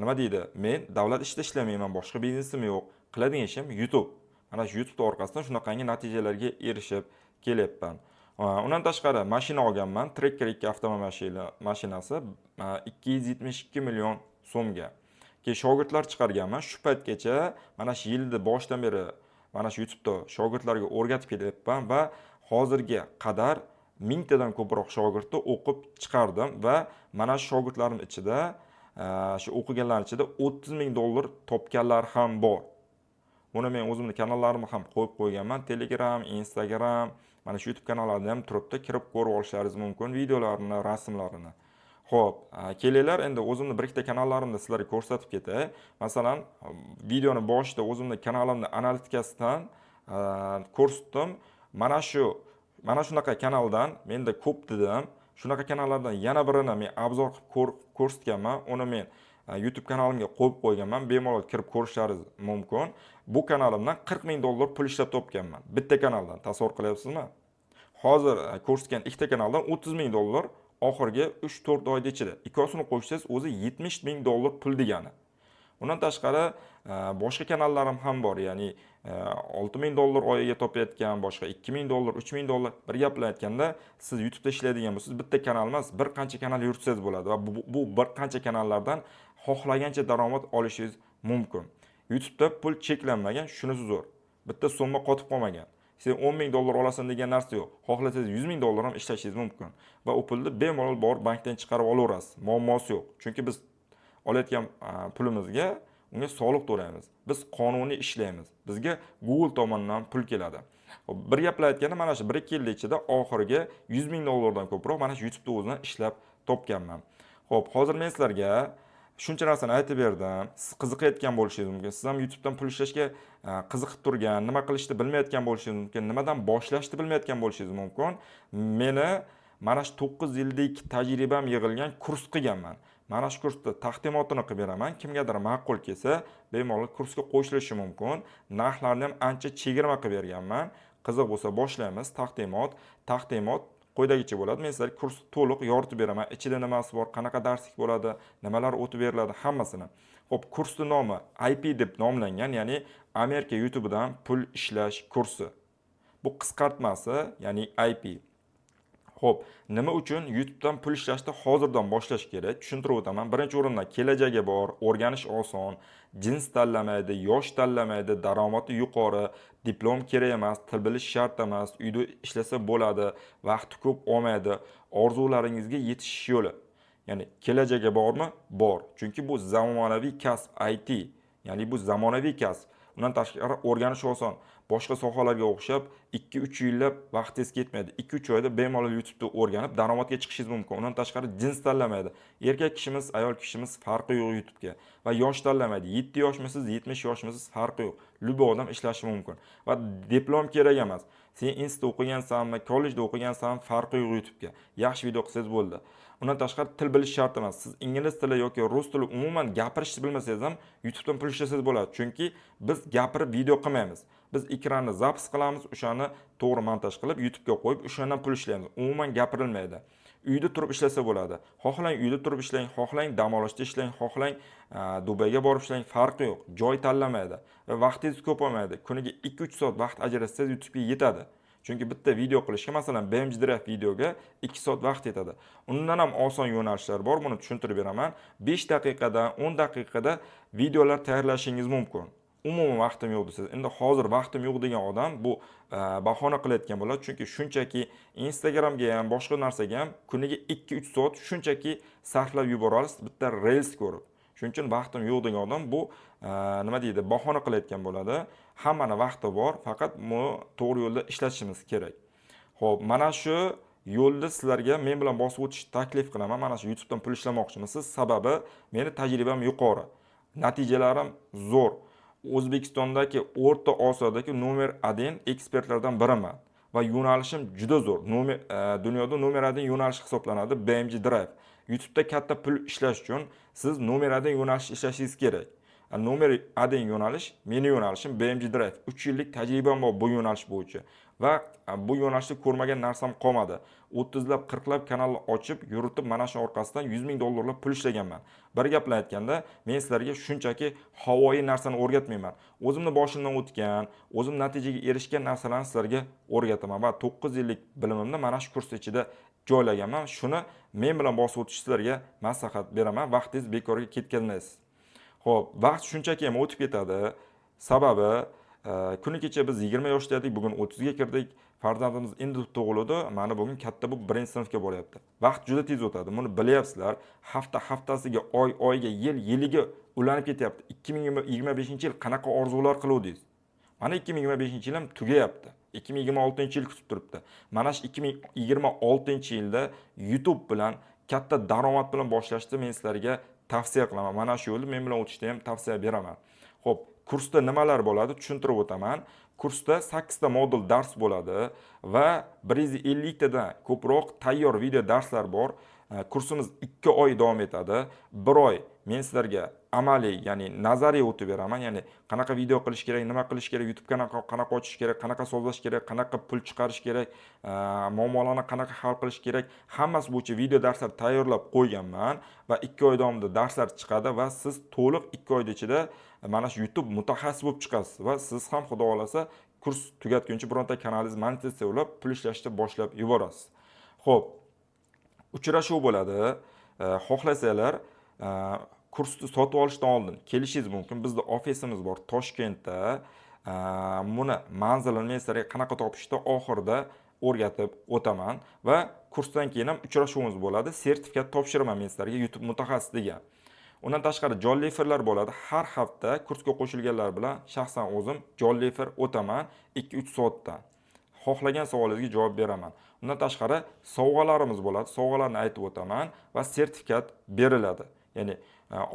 nima deydi? Men davlat ishida ishlamayman, boshqa biznesim yo'q. Qiladigan ishim YouTube. Mana shu YouTube orqasidan shunaqangi natijalarga erishib kelyapman. Undan tashqari mashina olganman, Tracker 2 avtomashinasi 272 million so'mga. Keyin shogirdlar chiqarganman. Shu paytgacha mana shu yilning boshidan beri mana shu YouTube'da shogirdlarga o'rgatib kelyapman va hozirga qadar 1000 tadan ko'proq shogirdni o'qib chiqardim va mana shu shogirdlarim ichida shu o'qiganlar ichida $30,000 topganlar ham bor. Buni men o'zimning kanallarimga ham qo'yib qo'yganman. Telegram, Instagram Mana shu YouTube kanallarda ham turibdi, kirib ko'rib olishlaringiz mumkin videolarini, rasmlarini. Xo'p, kelinglar endi o'zimni bir ikkita kanallarimni sizlarga ko'rsatib ketay. Masalan, videoni boshida o'zimni kanalimni analitikasidan ko'rsatdim. Mana shunaqa kanaldan menda ko'p dedim. Shunaqa kanallardan yana birini men obzor qilib ko'rsatganman. Uni men YouTube kanalimga qo'yib qo'yganman. Bemalol kirib ko'rishlaringiz mumkin. Bu kanalimdan $40,000 pul ishlab topganman. Bitta kanaldan. Tasavvur qilyapsizmi? Hozir ko'rsatgan ikkita kanaldan $30,000 oxirgi 3-4 oyda ichida. Ikkosini qo'shsangiz o'zi $70,000 pul degani. Undan tashqari boshqa kanallarim ham bor, ya'ni $6,000 oyiga topayotgan, boshqa $2,000, $3,000. Bir gap bilan aytganda, siz YouTube'da ishlaydigan bo'lsangiz, bitta kanal emas, bir qancha kanal yuritsangiz bo'ladi va bu bir qancha kanallardan xohlagancha daromad olishingiz mumkin. YouTube'da pul cheklanmagan, shunisi zo'r. Bitta summa qotib qolmagan. Sen $10,000 olasan degan narsa yo'q. Xohlasangiz $100,000 ham ishlashingiz mumkin va u pulni bemalol borib bankdan chiqarib olaverasiz. Muammosi yo'q. Chunki biz olayotgan pulimizga unga soliq to'laymiz. Biz qonuniy ishlaymiz. Bizga Google tomonidan pul keladi. Bir gap bilan aytganda, mana shu 1-2 yil ichida oxirgi $100,000 dan ko'proq mana shu YouTube'da o'zini ishlab topganman. Xo'p, hozir men sizlarga shuncha narsani aytib berdim. Siz qiziqayotgan bo'lishingiz mumkin. Siz ham YouTube'dan pul ishlashga qiziqib turgan, nima qilishni bilmayotgan bo'lishingiz mumkin, nimadan boshlashni bilmayotgan bo'lishingiz mumkin. Meni mana shu 9 yillik tajribam yig'ilgan kurs qilganman. Mana shu kursda taqdimotini qilib beraman. Kimgadir ma'qul kelsa, bemalol kursga qo'shilishi mumkin. Narxlarni ham ancha chegirma qilib berganman. Qiziq bo'lsa boshlaymiz. Taqdimot quyidagicha bo'ladi. Men sizlarga kursni to'liq yoritib beraman. Ichida nimasi bor, qanaqa darslik bo'ladi, nimalar o'tib beriladi, hammasini. Xo'p, kursning nomi IP deb nomlangan, ya'ni Amerika YouTube'dan pul ishlash kursi. Bu qisqartmasi, ya'ni IP. Xo'p, nima uchun YouTube'dan pul ishlashni hozirdan boshlash kerak? Tushuntirib o'taman. Birinchi o'rinda kelajagi bor, o'rganish oson, jins tanlamaydi, yosh tanlamaydi, daromadi yuqori, diplom kerak emas, til bilish shart emas, uyda ishlasa bo'ladi, vaqti ko'p olmaydi, orzularingizga yetishish yo'li. Ya'ni kelajagi bormi? Bor. Chunki bu zamonaviy kasb, IT. Ya'ni bu zamonaviy kasb. Undan tashqari o'rganish oson. Boshqa sohalarga o'xshab 2-3 yillab vaqtingiz ketmaydi. 2-3 oyda bemalol YouTube'da o'rganib daromadga chiqishingiz mumkin. Undan tashqari jins tanlamaydi. Erkak kishimiz, ayol kishimiz farqi yo'q YouTube'ga. Va yosh tanlamaydi. 7 yoshmisiz, 70 yoshmisiz farqi yo'q. Lubo odam ishlashi mumkin. Va diplom kerak emas. Sen institutda o'qigansanmi, kollejda o'qigansanmi, farqi yo'q YouTube'ga. Yaxshi video qilsangiz bo'ldi. Undan tashqari til bilish shart emas. Siz ingliz tili yoki rus tili umuman gapirishni bilmasangiz ham YouTube'dan pul ishlasangiz bo'ladi. Chunki biz gapirib video qilmaymiz. Biz ekranni zapis qilamiz, o'shani to'g'ri montaj qilib YouTube'ga qo'yib, o'shandan pul ishlaymiz. Umuman gapirilmaydi. Uyda turib ishlasa bo'ladi. Xohlang uyda turib ishlang, xohlang dam olishda ishlang, xohlang Dubayga borib ishlang, farqi yo'q. Joy tanlamaydi va vaqtingiz ko'p olmaydi. Kuniga 2-3 soat vaqt ajratsangiz YouTube'ga yetadi. Chunki bitta video qilishga, masalan, BMG Drive videoga 2 soat vaqt yetadi. Undan ham oson yo'nalishlar bor, buni tushuntirib beraman. 5 daqiqada, 10 daqiqada videolar tayyorlashingiz mumkin. Umuman vaqtim yo'q desiz. Endi hozir vaqtim yo'q degan odam bu bahona qilayotgan bo'ladi. Chunki shunchaki Instagramga ham, boshqa narsaga ham kuniga 2-3 soat shunchaki sarflab yuborasiz bitta reels ko'rib. Shuning uchun vaqtim yo'q degan odam bu nima deydi, bahona qilayotgan bo'ladi. Hammani vaqti bor, faqat buni to'g'ri yo'lda ishlatishimiz kerak. Xo'p, mana shu yo'lda sizlarga men bilan bosib o'tishni taklif qilaman. Mana shu YouTube'dan pul ishlamoqchimisiz? Sababi meni tajribam yuqori. Natijalarim zo'r. O'zbekistondagi O'rta Osiyodagi nomer 1 ekspertlardan biriman va yo'nalishim juda zo'r. Dunyoda nomer 1 yo'nalish hisoblanadi BMG Drive. YouTube'da katta pul ishlash uchun siz nomer 1 yo'nalish ishlashingiz kerak. Nomer 1 yo'nalish meni yo'nalishim BMG Drive. 3 yillik tajribam bor bu yo'nalish bo'yicha va bu yo'nalishni ko'rmagan narsam qolmadi. 30lab, 40lab kanal ochib, yuritib mana shu orqasidan $100,000 pul ishlaganman. Bir gap bilan aytganda, men sizlarga shunchaki havoyi narsani o'rgatmayman. O'zimni boshimdan o'tgan, o'zim natijaga erishgan narsalarni sizlarga o'rgataman va 9 yillik bilimimni mana shu kurs ichida joylaganman. Shuni men bilan bosib o'tishlarga maslahat beraman. Vaqtingiz bekorga ketkazmaysiz. Xo'p, vaqt shunchaki ham o'tib ketadi. Sababi kuni kecha biz 20 yoshda edik, bugun 30 ga kirdik. Farzandimiz endi tug'ildi. Mana bugun katta bo'lib 1-sinfga boryapti. Vaqt juda tez o'tadi. Buni bilyapsizlar. Haftasiga, oyga, yiliga ulanib ketyapti. 2025-yil qanaqa orzular qiluvdingiz? Mana 2025-yil ham tugayapti. 2026-yil kutib turibdi. Mana shu 2026-yilda YouTube bilan katta daromad bilan boshlashni men sizlarga tavsiya qilaman. Mana shu yo'lda men bilan o'tishni ham tavsiya beraman. Xo'p, kursda nimalar bo'ladi tushuntirib o'taman. Kursda 8 ta modul dars bo'ladi va 150 tadan ko'proq tayyor video darslar bor. Kursimiz 2 oy davom etadi. 1 oy men sizlarga amaliy, ya'ni nazariy o'tib beraman. Ya'ni qanaqa video qilish kerak, nima qilish kerak, YouTube kanalni qanaqa ochish kerak, qanaqa sozlash kerak, qanaqa pul chiqarish kerak, muammolarni qanaqa hal qilish kerak, hammasi bo'yicha video darslar tayyorlab qo'yganman va 2 oy davomida darslar chiqadi va siz to'liq 2 oyda ichida mana shu YouTube mutaxassis bo'lib chiqasiz va siz ham xudo xolasa kurs tugatguncha bironta kanalingiz monetizatsiya bo'lib, pul ishlashni boshlab yuborasiz. Xo'p, uchrashuv bo'ladi. Xohlasanglar kursni sotib olishdan oldin kelishingiz mumkin. Bizda ofisimiz bor Toshkentda. Buni manzilini men sizlarga qanaqa topishni oxirida o'rgatib o'taman va kursdan keyin ham uchrashuvimiz bo'ladi. Sertifikat topshiraman men sizlarga YouTube mutaxassis degan. Undan tashqari jonli efirlar bo'ladi. Har hafta kursga qo'shilganlar bilan shaxsan o'zim jonli efir o'taman 2-3 soatdan. Xohlagan savolingizga javob beraman. Undan tashqari sovg'alarimiz bo'ladi. Sovg'alarni aytib o'taman va sertifikat beriladi. Ya'ni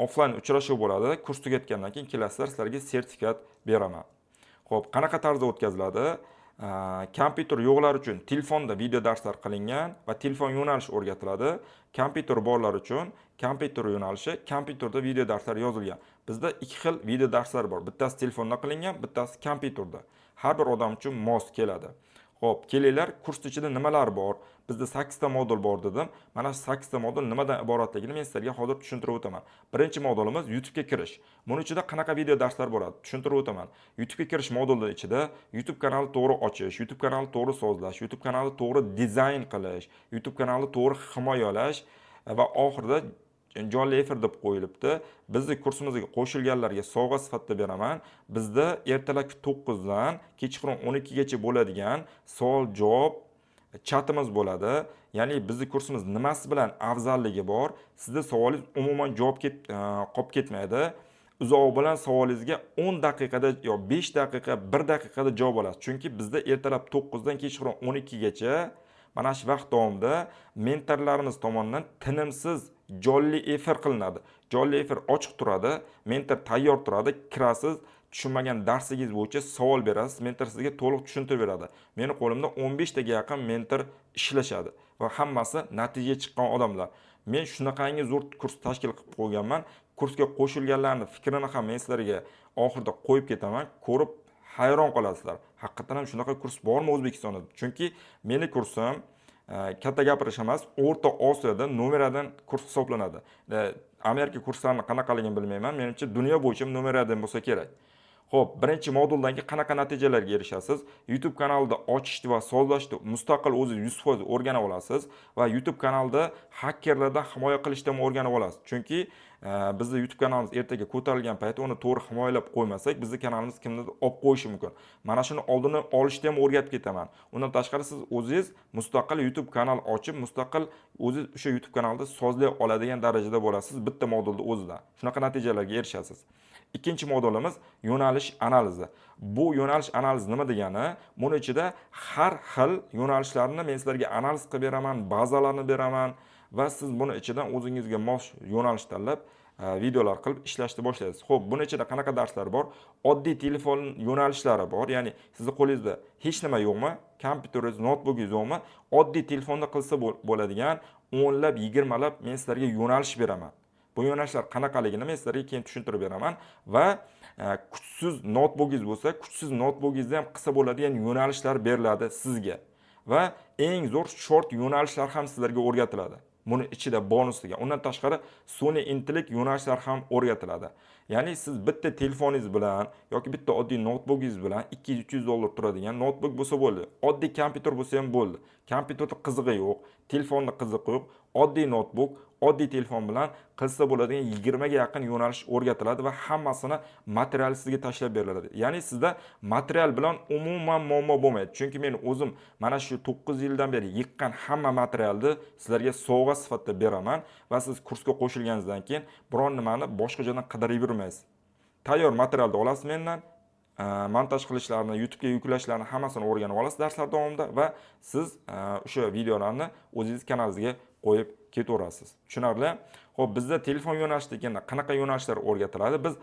offlayn uchrashuv bo'ladi. Kurs tugatgandan keyin kelasizlar, sizlarga sertifikat beraman. Xo'p, qanaqa tarzda o'tkaziladi? Kompyuter yo'qlar uchun telefonda video darslar qilingan va telefon yo'nalishi o'rgatiladi. Kompyuter borlar uchun kompyuter yo'nalishi, kompyuterda video darslar yozilgan. Bizda 2 xil video darslar bor. Bittasi telefonda qilingan, bittasi kompyuterda. Har bir odam uchun mos keladi. Xo'p, kelinglar, kurs ichida nimalar bor? Bizda 8 ta modul bor dedim. Mana shu 8 ta modul nimadan iboratligini men sizlarga hozir tushuntirib o'taman. Birinchi modulimiz YouTube'ga kirish. Buning ichida qanaqa video darslar bo'ladi? Tushuntirib o'taman. YouTube'ga kirish moduli ichida YouTube kanalni to'g'ri ochish, YouTube kanalni to'g'ri sozlash, YouTube kanalni to'g'ri dizayn qilish, YouTube kanalni to'g'ri himoyalash va oxirida jonli efir deb qo'yilibdi. Bizni kursimizga qo'shilganlarga sovg'a sifatida beraman. Bizda ertalabki 9 dan kechqurun 12 gacha bo'ladigan savol-javob chatimiz bo'ladi. Ya'ni bizning kursimiz nimasi bilan afzalligi bor? Sizning savolingiz umuman javob qolib ketmaydi. Uzoq bilan savolingizga 10 daqiqada yo 5 daqiqa, 1 daqiqada javob olasiz. Chunki bizda ertalab 9 dan kechqurun 12 gacha mana shu vaqt davomida mentorlarimiz tomonidan tinimsiz jonli efir qilinadi. Jonli efir ochiq turadi, mentor tayyor turadi, kirasiz, tushunmagan darsingiz bo'yicha savol berasiz, mentor sizga to'liq tushuntirib beradi. Meni qo'limda 15 taga yaqin mentor ishlashadi va hammasi natijaga chiqqan odamlar. Men shunaqangi zo'r kurs tashkil qilib qo'yganman. Kursga qo'shilganlarning fikrini ham men sizlarga oxirida qo'yib ketaman. Ko'rib hayron qolasizlar. Haqiqatan ham shunaqa kurs bormi O'zbekistonda? Chunki meni kursim katta gapirish emas, O'rta Osiyoda numeradan kurs hisoblanadi. Amerika kurslarini qanaqaligini bilmayman. Menimcha dunyo bo'yicha numeradan bo'lsa kerak. Xo'p, birinchi moduldan keyin qanaqa natijalarga erishasiz? YouTube kanalida ochishni va sozlashni mustaqil o'zingiz 100% o'rganib olasiz va YouTube kanalida hakkerlardan himoya qilishni ham o'rganib olasiz. Chunki bizda YouTube kanalimiz ertaga ko'tarilgan paytda uni to'g'ri himoyalab qo'ymasak, bizning kanalimiz kimnidir olib qo'yishi mumkin. Mana shuni oldini olishni ham o'rgatib ketaman. Undan tashqari siz o'zingiz mustaqil YouTube kanal ochib, mustaqil o'zingiz o'sha YouTube kanalida sozlay oladigan darajada bo'lasiz bitta modulda o'zida. Shunaqa natijalarga erishasiz. Ikkinchi modulimiz yo'nalish analizi. Bu yo'nalish analizi nima degani? Buning ichida har xil yo'nalishlarni men sizlarga analiz qilib beraman, bazalarni beraman va siz buni ichidan o'zingizga mos yo'nalish tanlab videolar qilib ishlashni boshlaysiz. Xo'p, buning ichida qanaqa darslar bor? Oddiy telefon yo'nalishlari bor. Ya'ni sizning qo'lingizda hech nima yo'qmi? Kompyuteringiz, notebookingiz yo'qmi? Oddiy telefonda qilsa bo'ladigan 10 lab, 20 lab men sizlarga yo'nalish beraman. Bu yo'nalishlar qanaqaligini men sizlarga keyin tushuntirib beraman va kuchsiz notebookingiz bo'lsa, kuchsiz notebookingizni ham qilsa bo'ladigan yo'nalishlar beriladi sizga va eng zo'r short yo'nalishlar ham sizlarga o'rgatiladi. Buni ichida bonusiga. Undan tashqari sun'iy intellekt yo'nalishlar ham o'rgatiladi. Ya'ni siz bitta telefoningiz bilan yoki bitta oddiy notebookingiz bilan 200-300 dollar turadigan notebook bo'lsa bo'ldi. Oddiy kompyuter bo'lsa ham bo'ldi. Kompyuterda qizig'i yo'q, telefonda qizig'i yo'q, oddiy notebook, oddiy telefon bilan qilsa bo'ladigan 20 ga yaqin yo'nalish o'rgatiladi va hammasini material sizga tashlab beriladi. Ya'ni sizda material bilan umuman muammo bo'lmaydi. Chunki men o'zim mana shu 9 yildan beri yiqqan hamma materialni sizlarga sovg'a sifatida beraman va siz kursga qo'shilganingizdan keyin biron nimani boshqa joydan qidirib yurmaysiz. Tayyor materialni olasiz mendan, montaj qilishlarini, YouTube'ga yuklashlarini hammasini o'rganib olasiz darslar davomida va siz o'sha videolarni o'zingiz kanalingizga qo'yib ketaverasiz. Tushunarli? Xo'p, bizda telefon yo'nalishida qanaqa yo'nalishlar o'rgatiladi? Biz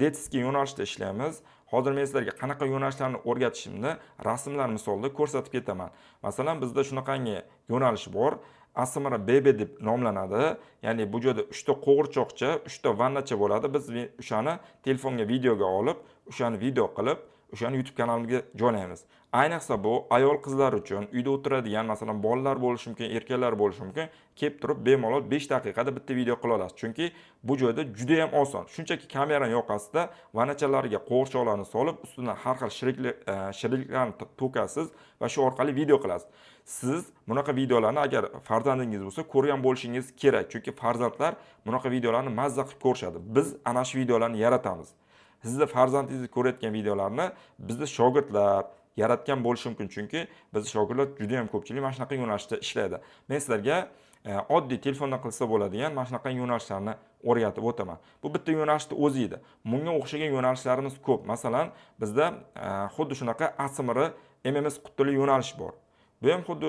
detskiy yo'nalishda ishlaymiz. Hozir men sizlarga qanaqa yo'nalishlarni o'rgatishimni rasmlar misolida ko'rsatib ketaman. Masalan, bizda shunaqangi yo'nalish bor. ASMR BB deb nomlanadi. Ya'ni bu yerda 3 ta qo'g'irchoqcha, 3 ta vannacha bo'ladi. Biz o'shani telefonga videoga olib, o'shani video qilib, o'shani YouTube kanalimizga joylaymiz. Ayniqsa bu ayol qizlar uchun uyda o'tiradigan, masalan, bolalar bo'lishi mumkin, erkaklar bo'lishi mumkin, kelib turib bemalol 5 daqiqada bitta video qila olasiz. Chunki bu joyda juda ham oson. Shunchaki kamerani yoqasida vannachalarga qo'g'irchoqlarni solib, ustidan har xil shirinliklarni to'kasiz va shu orqali video qilasiz. Siz bunaqa videolarni agar farzandingiz bo'lsa, ko'rgan bo'lishingiz kerak. Chunki farzandlar bunaqa videolarni mazza qilib ko'rishadi. Biz ana shu videolarni yaratamiz. Sizda farzandingiz ko'rayotgan videolarni bizda shogirdlar yaratgan bo'lishi mumkin. Chunki biz shogirdlar juda ham ko'pchilik mana shunaqa yo'nalishda ishlaydi. Men sizlarga oddiy telefondan qilsa bo'ladigan mana shunaqa yo'nalishlarni o'rgatib o'taman. Bu bitta yo'nalishning o'zi edi. Bunga o'xshagan yo'nalishlarimiz ko'p. Masalan, bizda xuddi shunaqa ASMR MMS qutili yo'nalish bor. Bu ham xuddi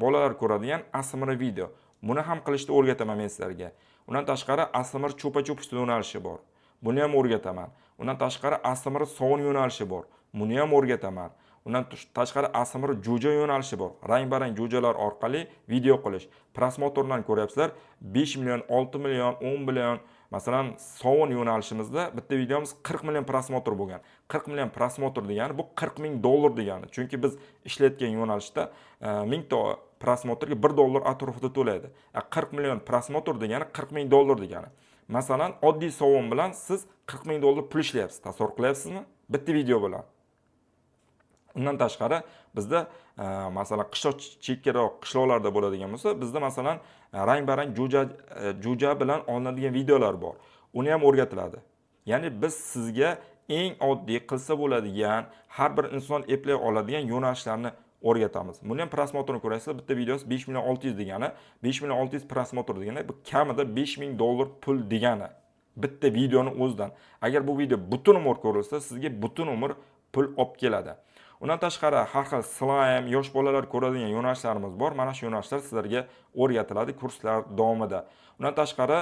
bolalar ko'radigan ASMR video. Buni ham qilishni o'rgataman men sizlarga. Undan tashqari ASMR cho'pa-cho'pis yo'nalishi bor. Buni ham o'rgataman. Undan tashqari ASMR sovun yo'nalishi bor. Buni ham o'rgataman. Undan tashqari ASMR jo'ja yo'nalishi bor. Rang-barang jo'jalar orqali video qilish. Prosmotordan ko'ryapsizlar, 5 million, 6 million, 10 million. Masalan, sovun yo'nalishimizda bitta videomiz 40 million prosmotor bo'lgan. 40 million prosmotor degani bu 40 ming dollar degani. Chunki biz ishlayotgan yo'nalishda 1000 ta prosmotorga 1 dollar atrofida to'laydi. 40 million prosmotor degani 40 ming dollar degani. Masalan, oddiy sovun bilan siz 40 ming dollar pul ishlayapsiz. Tasavvur qilyapsizmi? Bitta video bilan. Undan tashqari bizda masalan qishloq chekkaroq qishloqlarda bo'ladigan bo'lsa, bizda masalan rang-barang jo'ja bilan olinadigan videolar bor. Uni ham o'rgatiladi. Ya'ni biz sizga eng oddiy qilsa bo'ladigan, har bir inson eplay oladigan yo'nalishlarni o'rgatamiz. Buni ham prosmotorni ko'rasizlar, bitta videosi 5 million 600 degani, 5 million 600 prosmotor degani, bu kamida 5 ming dollar pul degani. Bitta videoni o'zidan. Agar bu video butun umr ko'rilsa, sizga butun umr pul olib keladi. Undan tashqari har xil slime, yosh bolalar ko'radigan yo'nalishlarimiz bor. Mana shu yo'nalishlar sizlarga o'rgatiladi kurslar davomida. Undan tashqari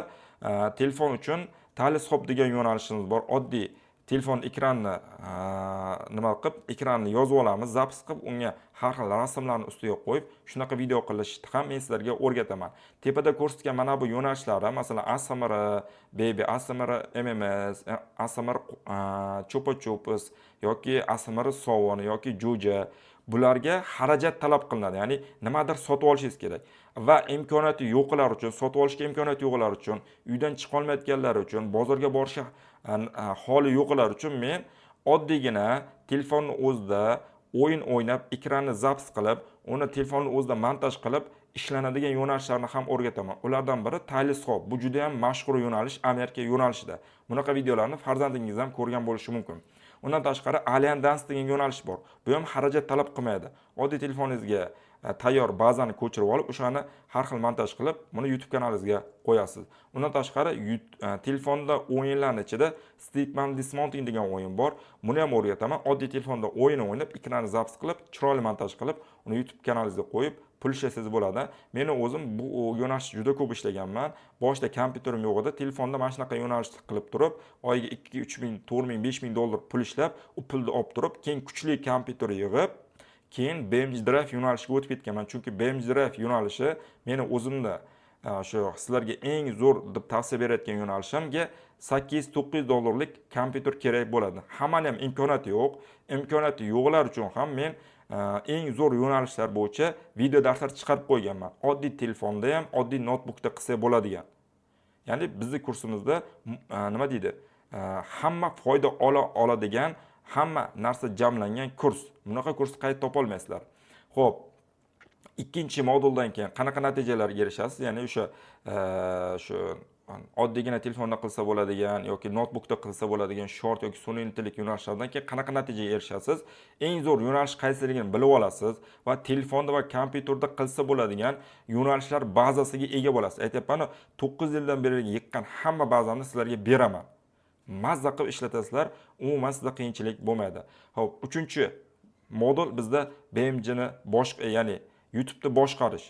telefon uchun teleskop degan yo'nalishimiz bor. Oddiy telefon ekranini ekranni yozib olamiz, zapis qilib, unga har xil rasmlarni ustiga qo'yib, shunaqa video qilishni ham men sizlarga o'rgataman. Tepada ko'rsatgan mana bu yo'nalishlarni, masalan, ASMR BB, ASMR MMS, ASMR cho'pa-cho'pis yoki ASMR sovun yoki jo'ja, bularga xarajat talab qilinadi. Ya'ni nimadir sotib olishingiz kerak. Va imkoniyati yo'qlar uchun, sotib olishga imkoniyati yo'qlar uchun, uydan chiqa olmayotganlar uchun, bozorga borishga holi yo'qlar uchun men oddiygina telefonning o'zida o'yin o'ynab, ekranni zapis qilib, uni telefonning o'zida montaj qilib ishlanadigan yo'nalishlarni ham o'rgataman. Ulardan biri teleskop. Bu juda ham mashhur yo'nalish, Amerika yo'nalishida. Bunaqa videolarni farzandingiz ham ko'rgan bo'lishi mumkin. Undan tashqari Alien Dance degan yo'nalish bor. Bu ham xarajat talab qilmaydi. Oddiy telefoningizga tayyor bazani ko'chirib olib, o'shani har xil montaj qilib, buni YouTube kanalingizga qo'yasiz. Undan tashqari telefonda o'yinlarning ichida Stickman Dismounting degan o'yin bor. Buni ham o'rgataman. Oddiy telefonda o'yin o'ynab, ekranni zapis qilib, chiroyli montaj qilib, uni YouTube kanalingizga qo'yib, pul ishlasangiz bo'ladi. Meni o'zim bu yo'nalishda juda ko'p ishlaganman. Boshida kompyuterim yo'q edi. Telefonda mana shunaqa yo'nalishni qilib turib, oyiga 2, 3 ming, 4 ming, 5 ming dollar pul ishlab, u pulni olib turib, keyin kuchli kompyuter yig'ib, keyin BMG Drive yo'nalishiga o'tib ketganman. Chunki BMG Drive yo'nalishi meni o'zimda shu sizlarga eng zo'r deb tavsiya berayotgan yo'nalishimga 8-9 dollarlik kompyuter kerak bo'ladi. Hamma ham imkoniyati yo'q. Imkoniyati yo'qlar uchun ham men eng zo'r yo'nalishlar bo'yicha video darslar chiqarib qo'yganman. Oddiy telefonda ham, oddiy notebookda qilsa bo'ladigan. Ya'ni bizning kursimizda nima deydi? Hamma foyda oladigan, hamma narsa jamlangan kurs. Bunaqa kursni qayerda topa olmaysizlar. Xo'p, ikkinchi moduldan keyin qanaqa natijalarga erishasiz? Ya'ni o'sha shu oddiygina telefonda qilsa bo'ladigan yoki notebookda qilsa bo'ladigan short yoki sun'iy intellekt yo'nalishlardan keyin qanaqa natijaga erishasiz? Eng zo'r yo'nalish qaysiligini bilib olasiz va telefonda va kompyuterda qilsa bo'ladigan yo'nalishlar bazasiga ega bo'lasiz. Aytayapman, 9 yildan beri yiqqan hamma bazamni sizlarga beraman. mazza qilib ishlatasizlar, umuman sizda qiyinchilik bo'lmaydi. Xo'p, 3-modul bizda BMJni ya'ni YouTube'ni boshqarish.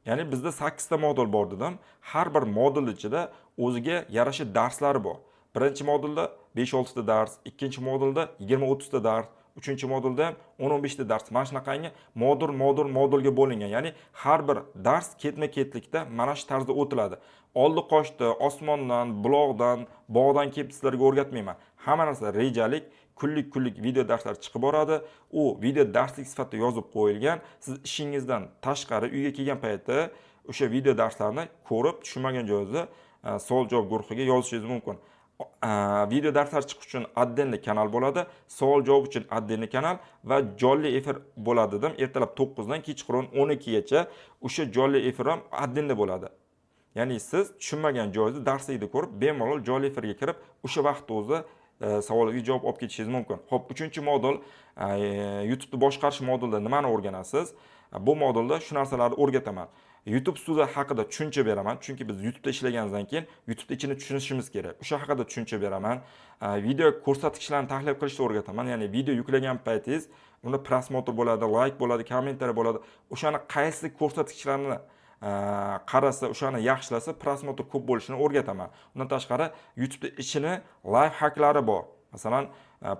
Ya'ni bizda 8 ta modul bor dedim. Har bir modul ichida o'ziga yarasha darslari bor. Birinchi modulda 5-6 ta dars, ikkinchi modulda 20-30 ta dars, uchinchi modulda ham 10-15 ta dars. Mana shunaqangi modulga bo'lingan. Ya'ni har bir dars ketma-ketlikda mana shu tarzda o'tiladi. Oldi qochdi, osmondan, buloqdan, bog'dan kelib sizlarga o'rgatmayman. Hamma narsa rejalik, kunlik video darslar chiqib boradi. U video darslik sifatida yozib qo'yilgan. Siz ishingizdan tashqari uyga kelgan paytda o'sha video darslarni ko'rib, tushunmagan joyingizda savol-javob guruhiga yozishingiz mumkin. Video darslar chiqish uchun отдельный kanal bo'ladi, savol-javob uchun отдельный kanal va jonli efir bo'ladi dedim. Ertalab 9 dan kechqurun 12 gacha o'sha jonli efir ham отдельный bo'ladi. Ya'ni siz tushunmagan joyingizni darslikni ko'rib, bemalol jonli efirga kirib, o'sha vaqtda o'zi savolga javob olib ketishingiz mumkin. Xo'p, 3-modul YouTube'ni boshqarish modulida nimani o'rganasiz? Bu modulda shu narsalarni o'rgataman. YouTube Studio haqida tushuncha beraman, chunki biz YouTube'da ishlaganimizdan keyin YouTube'da ichini tushunishimiz kerak. O'sha haqida tushuncha beraman. Video ko'rsatkichlarni tahlil qilishni o'rgataman. Ya'ni video yuklagan paytingiz unda prosmotr bo'ladi, like bo'ladi, kommentariy bo'ladi. O'shani qaysi ko'rsatkichlarni qarasa, o'shani yaxshilasa, prosmotr ko'p bo'lishini o'rgataman. Undan tashqari YouTube'da ichini live hacklari bor. Masalan,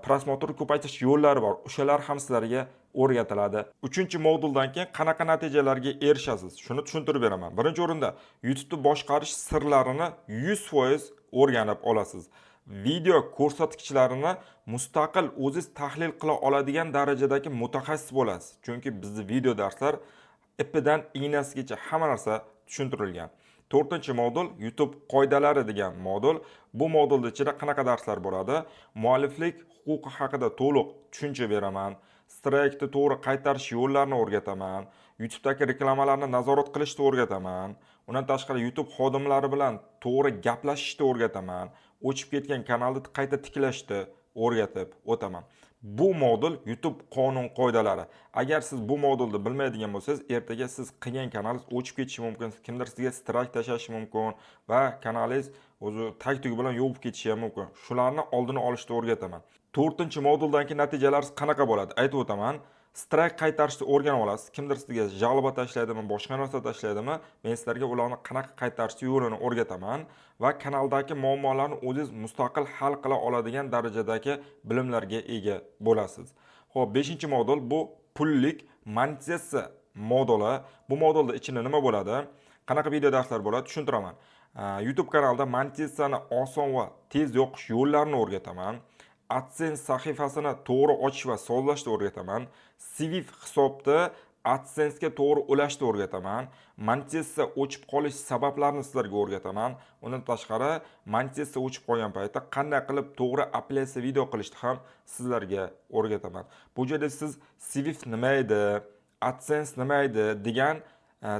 prosmotr ko'paytirish yo'llari bor. O'shalar ham sizlarga o'rgatiladi. 3-moduldan keyin qanaqa natijalarga erishasiz? Shuni tushuntirib beraman. Birinchi o'rinda YouTube'ni boshqarish sirlarini 100% o'rganib olasiz. Video ko'rsatkichlarini mustaqil o'zingiz tahlil qila oladigan darajadagi mutaxassis bo'lasiz. Chunki bizning video darslar ipidan iynasigacha hamma narsa tushuntirilgan. 4-modul YouTube qoidalari degan modul. Bu modulda ichida qanaqa darslar bo'ladi? Mualliflik huquqi haqida to'liq tushuncha beraman. Strike'ni to'g'ri qaytarish yo'llarini o'rgataman. YouTube'dagi reklamalarni nazorat qilishni o'rgataman. Undan tashqari YouTube xodimlari bilan to'g'ri gaplashishni o'rgataman. O'chib ketgan kanalni qayta tiklashni o'rgatib o'taman. Bu modul YouTube qonun qoidalari. Agar siz bu modulni bilmaydigan bo'lsangiz, ertaga siz qilgan kanalingiz o'chib ketishi mumkin, kimdir sizga strike tashlashi mumkin va kanalingiz o'zi tag-tug bilan yopib ketishi ham mumkin. Shularni oldini olishni o'rgataman. 4-moduldan keyin natijalarimiz qanaqa bo'ladi? Aytib o'taman. Strike qaytarishni o'rganib olasiz. Kimdir sizga jag'liba tashlaydimi, boshqa narsa tashlaydimi, men sizlarga ularni qanaqa qaytarishni yo'lini o'rgataman va kanaldagi muammolarni o'zingiz mustaqil hal qila oladigan darajadagi bilimlarga ega bo'lasiz. Xo'p, 5-modul bu pullik monetizatsiya moduli. Bu modulda ichida nima bo'ladi? Qanaqa video darslar bo'ladi? Tushuntiraman. YouTube kanalida monetizatsiyani oson va tez yoqish yo'llarini o'rgataman. AdSense sahifasini to'g'ri ochish va sozlashni o'rgataman. Swift hisobda AdSense'ga to'g'ri ulashni o'rgataman. Monetizatsiya o'chib qolish sabablarini sizlarga o'rgataman. Undan tashqari, monetizatsiya o'chib qolgan paytda qanday qilib to'g'ri apellyatsiya video qilishni ham sizlarga o'rgataman. Bu yerda siz Swift nima edi, AdSense nima edi degan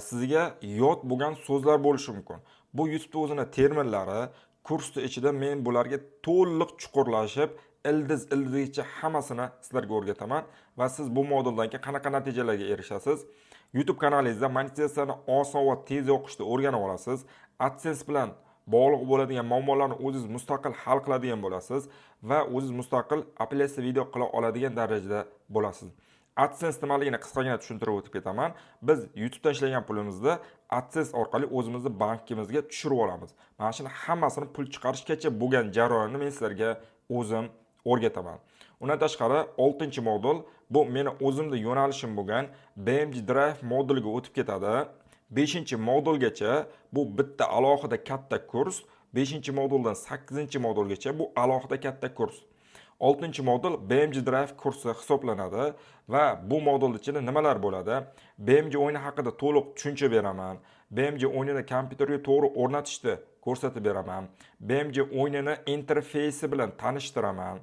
sizga yod bo'lgan so'zlar bo'lishi mumkin. Bu YouTube o'zini terminlari, kursning ichida men bularga to'liq chuqurlashib, ildiz-ildizgacha hammasini sizlarga o'rgataman va siz bu moduldan keyin qanaqa natijalarga erishasiz? YouTube kanalingizda monetizatsiyani oson va tez yoqishni o'rganib olasiz. AdSense bilan bog'liq bo'ladigan muammolarni o'zingiz mustaqil hal qiladigan bo'lasiz va o'zingiz mustaqil apellyatsiya video qila oladigan darajada bo'lasiz. AdSense nimaligini qisqagina tushuntirib o'tib ketaman. Biz YouTube'dan ishlagan pulimizni AdSense orqali o'zimizning bankimizga tushirib olamiz. Mana shuni hammasini pul chiqarishgacha bo'lgan jarayonni men sizlarga o'zim o'rgataman. Undan tashqari 6-modul bu meni o'zimning yo'nalishim bo'lgan BMG Drive moduliga o'tib ketadi. 5-modulgacha bu bitta alohida katta kurs, 5-moduldan 8-modulgacha bu alohida katta kurs. 6-modul BMG Drive kursi hisoblanadi va bu modul ichida nimalar bo'ladi? BMG o'yini haqida to'liq tushuncha beraman. BMG o'yinini kompyuterga to'g'ri o'rnatishni ko'rsatib beraman. BMG o'yinini interfeysi bilan tanishtiraman.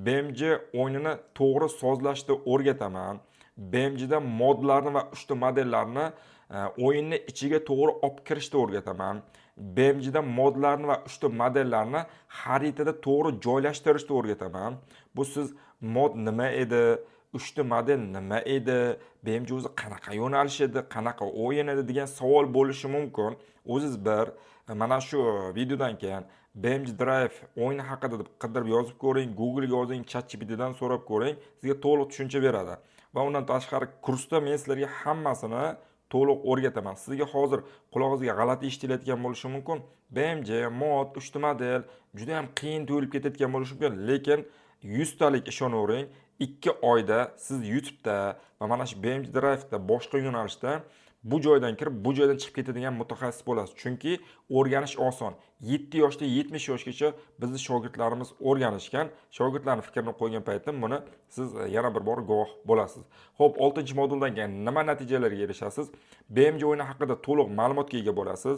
BMG o'yinini to'g'ri sozlashni o'rgataman. BMGda modlarni va uchta modellarni o'yinni ichiga to'g'ri olib kirishni o'rgataman. BMGda modlarni va uchta modellarni xaritada to'g'ri joylashtirishni o'rgataman. Bu siz mod nima edi, uchta model nima edi, BMG o'zi qanaqa yo'nalish edi, qanaqa o'yin edi degan savol bo'lishi mumkin. O'zingiz bir mana shu videodan keyin BMG Drive o'yini haqida deb qidirib yozib ko'ring, Google ga yozing, ChatGPTdan so'rab ko'ring, sizga to'liq tushuncha beradi. Va undan tashqari kursda men sizlarga hammasini to'liq o'rgataman. Sizga hozir qulog'ingizga g'alati eshitilayotgan bo'lishi mumkin. BMG mod 3 model juda ham qiyin tuyulib ketayotgan bo'lishi mumkin, lekin 100 talik ishonavering, 2 oyda siz YouTube'da va mana shu BMG Drive'da boshqa yo'nalishda bu joydan kirib, bu joydan chiqib ketadigan mutaxassis bo'lasiz. Chunki o'rganish oson. 7 yoshdan 70 yoshgacha bizning shogirdlarimiz o'rganishgan. Shogirdlarning fikrini qo'ygan paytda buni siz yana bir bor guvoh bo'lasiz. Xo'p, 6-moduldan keyin nima natijalarga erishasiz? BMG o'yini haqida to'liq ma'lumotga ega bo'lasiz.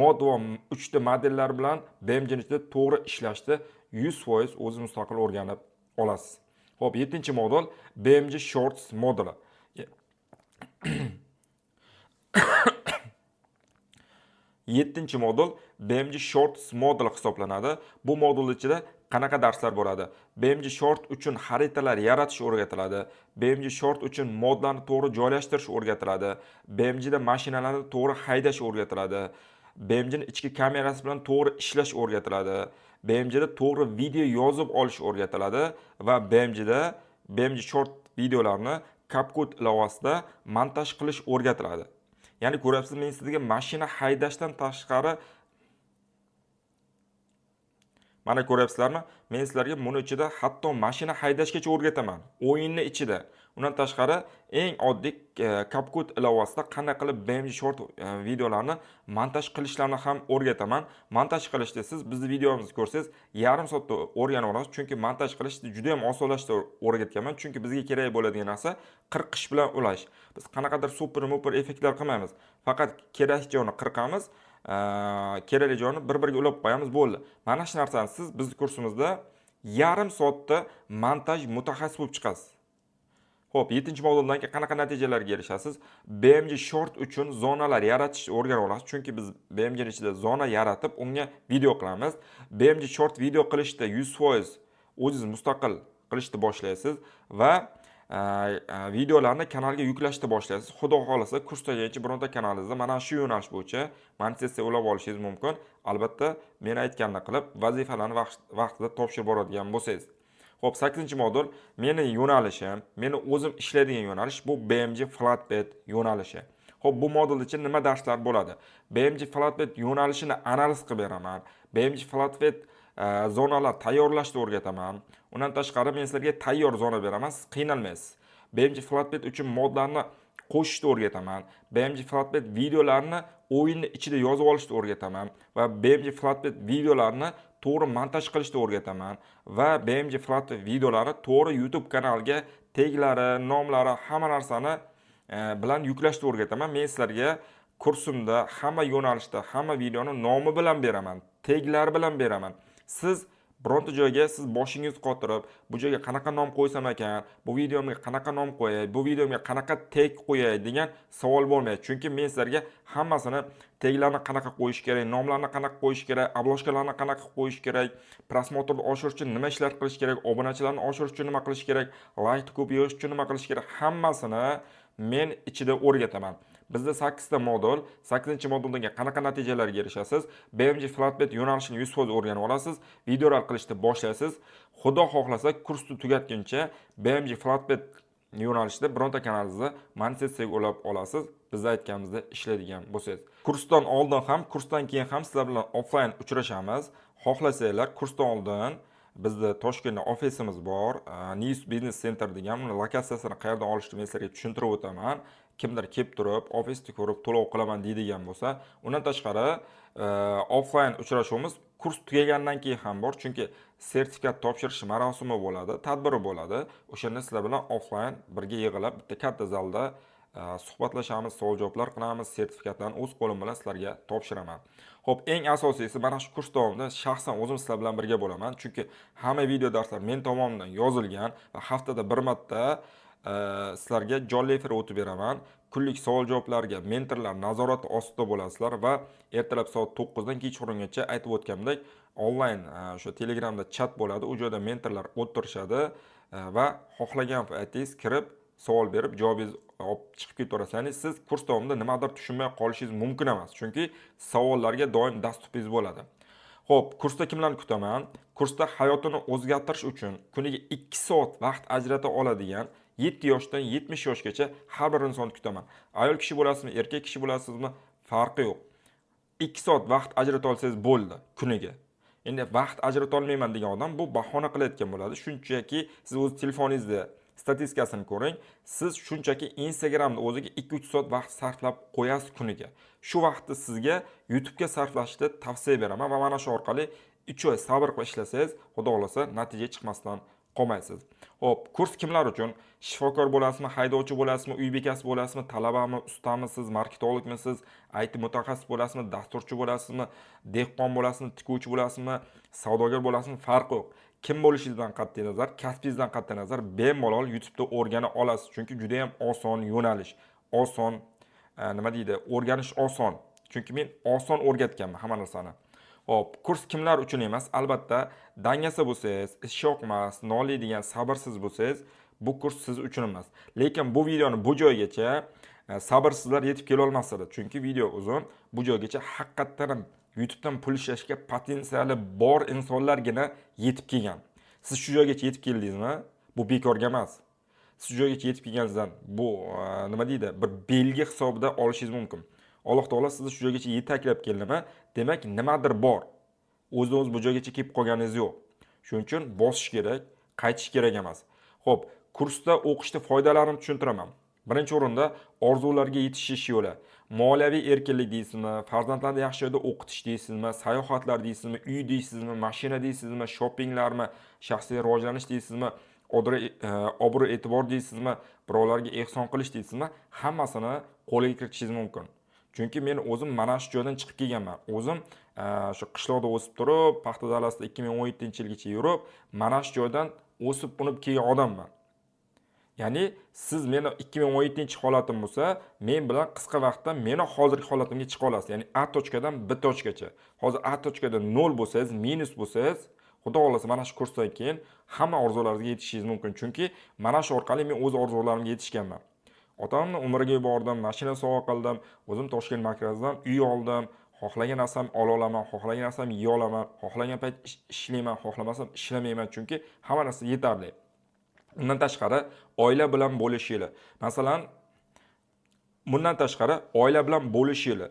Mod va 3 ta modellar bilan BMG ni ichida to'g'ri ishlashni 100% o'zingiz mustaqil o'rganib olasiz. Xo'p, 7-modul BMG Shorts moduli. 7-modul BMG Shorts moduli hisoblanadi. Bu modul ichida qanaqa darslar bo'ladi? BMG Short uchun xaritalar yaratish o'rgatiladi. BMG Short uchun modlarni to'g'ri joylashtirish o'rgatiladi. BMG da mashinalarni to'g'ri haydash o'rgatiladi. BMG ning ichki kamerasi bilan to'g'ri ishlash o'rgatiladi. BMG da to'g'ri video yozib olish o'rgatiladi va BMG Short videolarni CapCut ilovasida montaj qilish o'rgatiladi. Ya'ni ko'ryapsiz, men sizga mashina haydashdan tashqari mana ko'ryapsizlarmi? Men sizlarga buni ichida hatto mashina haydashgacha o'rgataman. O'yinni ichida. Undan tashqari eng oddiy CapCut ilovasida qanday qilib BMG Short videolarni montaj qilishlarini ham o'rgataman. Montaj qilishda siz bizning videomizni ko'rsangiz, yarim soatda o'rganib olasiz. Chunki montaj qilishni juda ham osonlashtirib o'rgatganman. Chunki bizga kerak bo'ladigan narsa qirqish bilan ulash. Biz qanaqadir super effektlar qilmaymiz. Faqat kerak joyni qirqamiz. Kerakli joyni bir-biriga ulab qo'yamiz, bo'ldi. Mana shu narsani siz bizning kursimizda yarim soatda montaj mutaxassis bo'lib chiqasiz. Xo'p, 7-moduldan keyin qanaqa natijalarga erishasiz? BMG Short uchun zonalar yaratishni o'rganib olasiz. Chunki biz BMG ning ichida zona yaratib, unga video qilamiz. BMG Short video qilishda 100% o'zingiz mustaqil qilishni boshlaysiz va videolarni kanalga yuklashni boshlaysiz. Xudo xolasa, kurs tugaguncha bironta kanalingizda mana shu yo'nalish bo'yicha monetizatsiya ulab olishingiz mumkin. Albatta, men aytganini qilib, vazifalarni vaqtida topshirib boradigan bo'lsangiz. Xo'p, 8-modul meni yo'nalishim, meni o'zim ishlaydigan yo'nalish bu BMG Flatbed yo'nalishi. Xo'p, bu modul uchun nima darslar bo'ladi? BMG Flatbed yo'nalishini analiz qilib beraman. BMG Flatbed zonalar tayyorlashni o'rgataman. Undan tashqari men sizlarga tayyor zona beraman, siz qiynalmaysiz. BMG Flatbed uchun modlarni qo'shishni o'rgataman. BMG Flatbed videolarni o'yinni ichida yozib olishni o'rgataman va BMG Flatbed videolarni to'g'ri montaj qilishni o'rgataman va BMG Flatbed videolarni to'g'ri YouTube kanaliga teglari, nomlari, hamma narsani bilan yuklashni o'rgataman. Men sizlarga kursimda hamma yo'nalishda, hamma videoni nomi bilan beraman, teglari bilan beraman. Siz bironta joyga siz boshingiz qotirib, bu joyga qanaqa nom qo'ysam ekan, bu videomga qanaqa nom qo'yay, bu videomga qanaqa tag qo'yay degan savol bo'lmaydi. Chunki men sizlarga hammasini taglarni qanaqa qo'yish kerak, nomlarni qanaqa qo'yish kerak, obloshkalarni qanaqa qo'yish kerak, prosmotrni oshirish uchun nima ishlar qilish kerak, obunachilarni oshirish uchun nima qilish kerak, like ko'p yig'ish uchun nima qilish kerak, hammasini men ichida o'rgataman. Bizda 8 ta modul, 8-moduldan keyin qanaqa natijalarga erishasiz? BMG Flatbed yo'nalishini 100% o'rganib olasiz, videolar qilishni boshlaysiz. Xudo xohlasa, kursni tugatguncha BMG Flatbed yo'nalishida bironta kanalingizni monetizatsiyaga ulab olasiz. Biz aytganimizda ishlaydigan bo'lsangiz. Kursdan oldin ham, kursdan keyin ham sizlar bilan offline uchrashamiz. Xohlasanglar, kursdan oldin bizda Toshkentda ofisimiz bor, News Business Center degan, uni lokatsiyasini qayerdan olishni men sizlarga tushuntirib o'taman. Kimdir kelib turib, ofisni ko'rib to'lov qilaman deydigan bo'lsa, undan tashqari offline uchrashuvimiz kurs tugagandan keyin ham bor. Chunki sertifikat topshirish marosimi bo'ladi, tadbiri bo'ladi. O'shanda sizlar bilan offline birga yig'ilib, bitta katta zalda suhbatlashamiz, savol-javoblar qilamiz, sertifikatlarni o'z qo'lim bilan sizlarga topshiraman. Xo'p, eng asosiysi mana shu kurs davomida shaxsan o'zim sizlar bilan birga bo'laman. Chunki hamma video darslar men tomonidan yozilgan va haftada bir marta sizlarga jonli efir o'tib beraman. Kunlik savol-javoblarga mentorlar nazorati ostida bo'lasizlar va ertalab soat 9 dan kechqurungacha aytib o'tganimdek onlayn o'sha Telegramda chat bo'ladi. U joyda mentorlar o'tirishadi va xohlagan paytingiz kirib savol berib javobingizni olib chiqib ketaverasiz. Ya'ni siz kurs davomida nimadir tushunmay qolishingiz mumkin emas. Chunki savollarga doim dasturxoningizda bo'ladi. Xo'p, kursda kimlarni kutaman? Kursda hayotini o'zgartirish uchun kuniga 2 soat vaqt ajrata oladigan 7 yoshdan 70 yoshgacha har bir insonni kutaman. Ayol kishi bo'lasizmi, erkak kishi bo'lasizmi, farqi yo'q. 2 soat vaqt ajrata olsangiz bo'ldi kuniga. Endi vaqt ajrata olmayman degan odam bu bahona qilayotgan bo'ladi. Shunchaki siz o'z telefoningizda statistikasini ko'ring. Siz shunchaki Instagramda o'ziga 2-3 soat vaqt sarflab qo'yasiz kuniga. Shu vaqtni sizga YouTube'ga sarflashni tavsiya beraman va mana shu orqali 3 oy sabr qilib ishlasangiz, xudo xolasa natija chiqmasdan qolmaysiz. Xo'p, kurs kimlar uchun? Shifokor bo'lasizmi, haydovchi bo'lasizmi, uy bekasi bo'lasizmi, talabami, ustamisiz, marketologmisiz, IT mutaxassis bo'lasizmi, dasturchi bo'lasizmi, dehqon bo'lasizmi, tikuvchi bo'lasizmi, savdogar bo'lasizmi, farqi yo'q. Kim bo'lishingizdan qat'iy nazar, kasbingizdan qat'iy nazar bemalol YouTube'da o'rgana olasiz. Chunki juda ham oson yo'nalish. Oson, nima deydi? O'rganish oson. Chunki men oson o'rgatganman hamma narsani. Hop, kurs kimlar uchun emas? Albatta, dangasa bo'lsangiz, ishyoqmas, noliydigan, sabrsiz bo'lsangiz, bu kurs siz uchun emas. Lekin bu videoni bu joygacha sabrsizlar yetib kela olmasdi. Chunki video uzun. Bu joygacha haqiqatan ham YouTube'dan pul ishlashga potensiyali bor insonlargina yetib kelgan. Siz shu joygacha yetib keldingizmi? Bu bekorga emas. Siz shu joygacha yetib kelganingizdan bu nima deydi? Bir belgi hisobida olishingiz mumkin. Alloh taolo sizni shu joygacha yetaklab keldimi? Demak, nimadir bor. O'zingiz bu joygacha kelib qolganingiz yo'q. Shuning uchun bosish kerak, qaytish kerak emas. Xo'p, kursda o'qishning foydalarini tushuntiraman. Birinchi o'rinda orzularga yetishish yo'li. Moliyaviy erkinlik deysizmi, farzandlarni yaxshi joyda o'qitish deysizmi, sayohatlar deysizmi, uy deysizmi, mashina deysizmi, shoppinglarmi, shaxsiy rivojlanish deysizmi, obro' e'tibor deysizmi, birovlarga ehson qilish deysizmi, hammasini qo'lga kiritishingiz mumkin. Chunki men o'zim mana shu joydan chiqib kelganman. O'zim shu qishloqda o'sib turib, paxta dalasida 2017-yilgacha yurib, mana shu joydan o'sib unib kelgan odamman. Ya'ni siz meni 2017-holatim bo'lsa, men bilan qisqa vaqtda meni hozirgi holatimga chiqa olasiz. Ya'ni A tochkadan B tochkacha. Hozir A tochkada 0 bo'lsangiz, minus bo'lsangiz, xudo xolasa mana shu kursdan keyin hamma orzularingizga yetishingiz mumkin. Chunki mana shu orqali men o'z orzularimga yetishganman. Otamni umriga yubordim, mashina sovg'a qildim, o'zim Toshkent markazidan uy oldim. Xohlagan narsam ola olaman, xohlagan narsam yeya olaman, xohlagan payt ishlayman, xohlamasam ishlamayman, chunki hamma narsa yetarli. Undan tashqari oila bilan bo'lish yili. Masalan, bundan tashqari oila bilan bo'lish yili.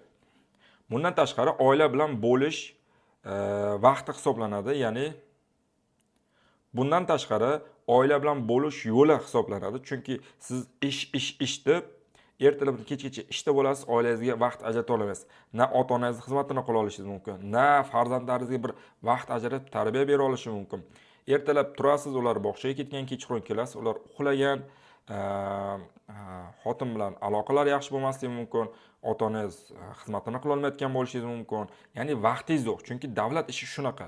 Bundan tashqari oila bilan bo'lish vaqti hisoblanadi, ya'ni bundan tashqari oila bilan bo'lish yo'li hisoblanadi. Chunki siz ish deb ertalab kechgacha ishda bo'lasiz, oilangizga vaqt ajrata olmaysiz. Na ota-onangiz xizmatini qila olishingiz mumkin, na farzandlaringizga bir vaqt ajratib tarbiya bera olishingiz mumkin. Ertalab turasiz, ular bog'chaga ketgan, kechqurun kelasiz, ular uxlagan, xotin bilan aloqalar yaxshi bo'lmasligi mumkin, ota-onangiz xizmatini qila olmayotgan bo'lishingiz mumkin. Ya'ni vaqtingiz yo'q, chunki davlat ishi shunaqa.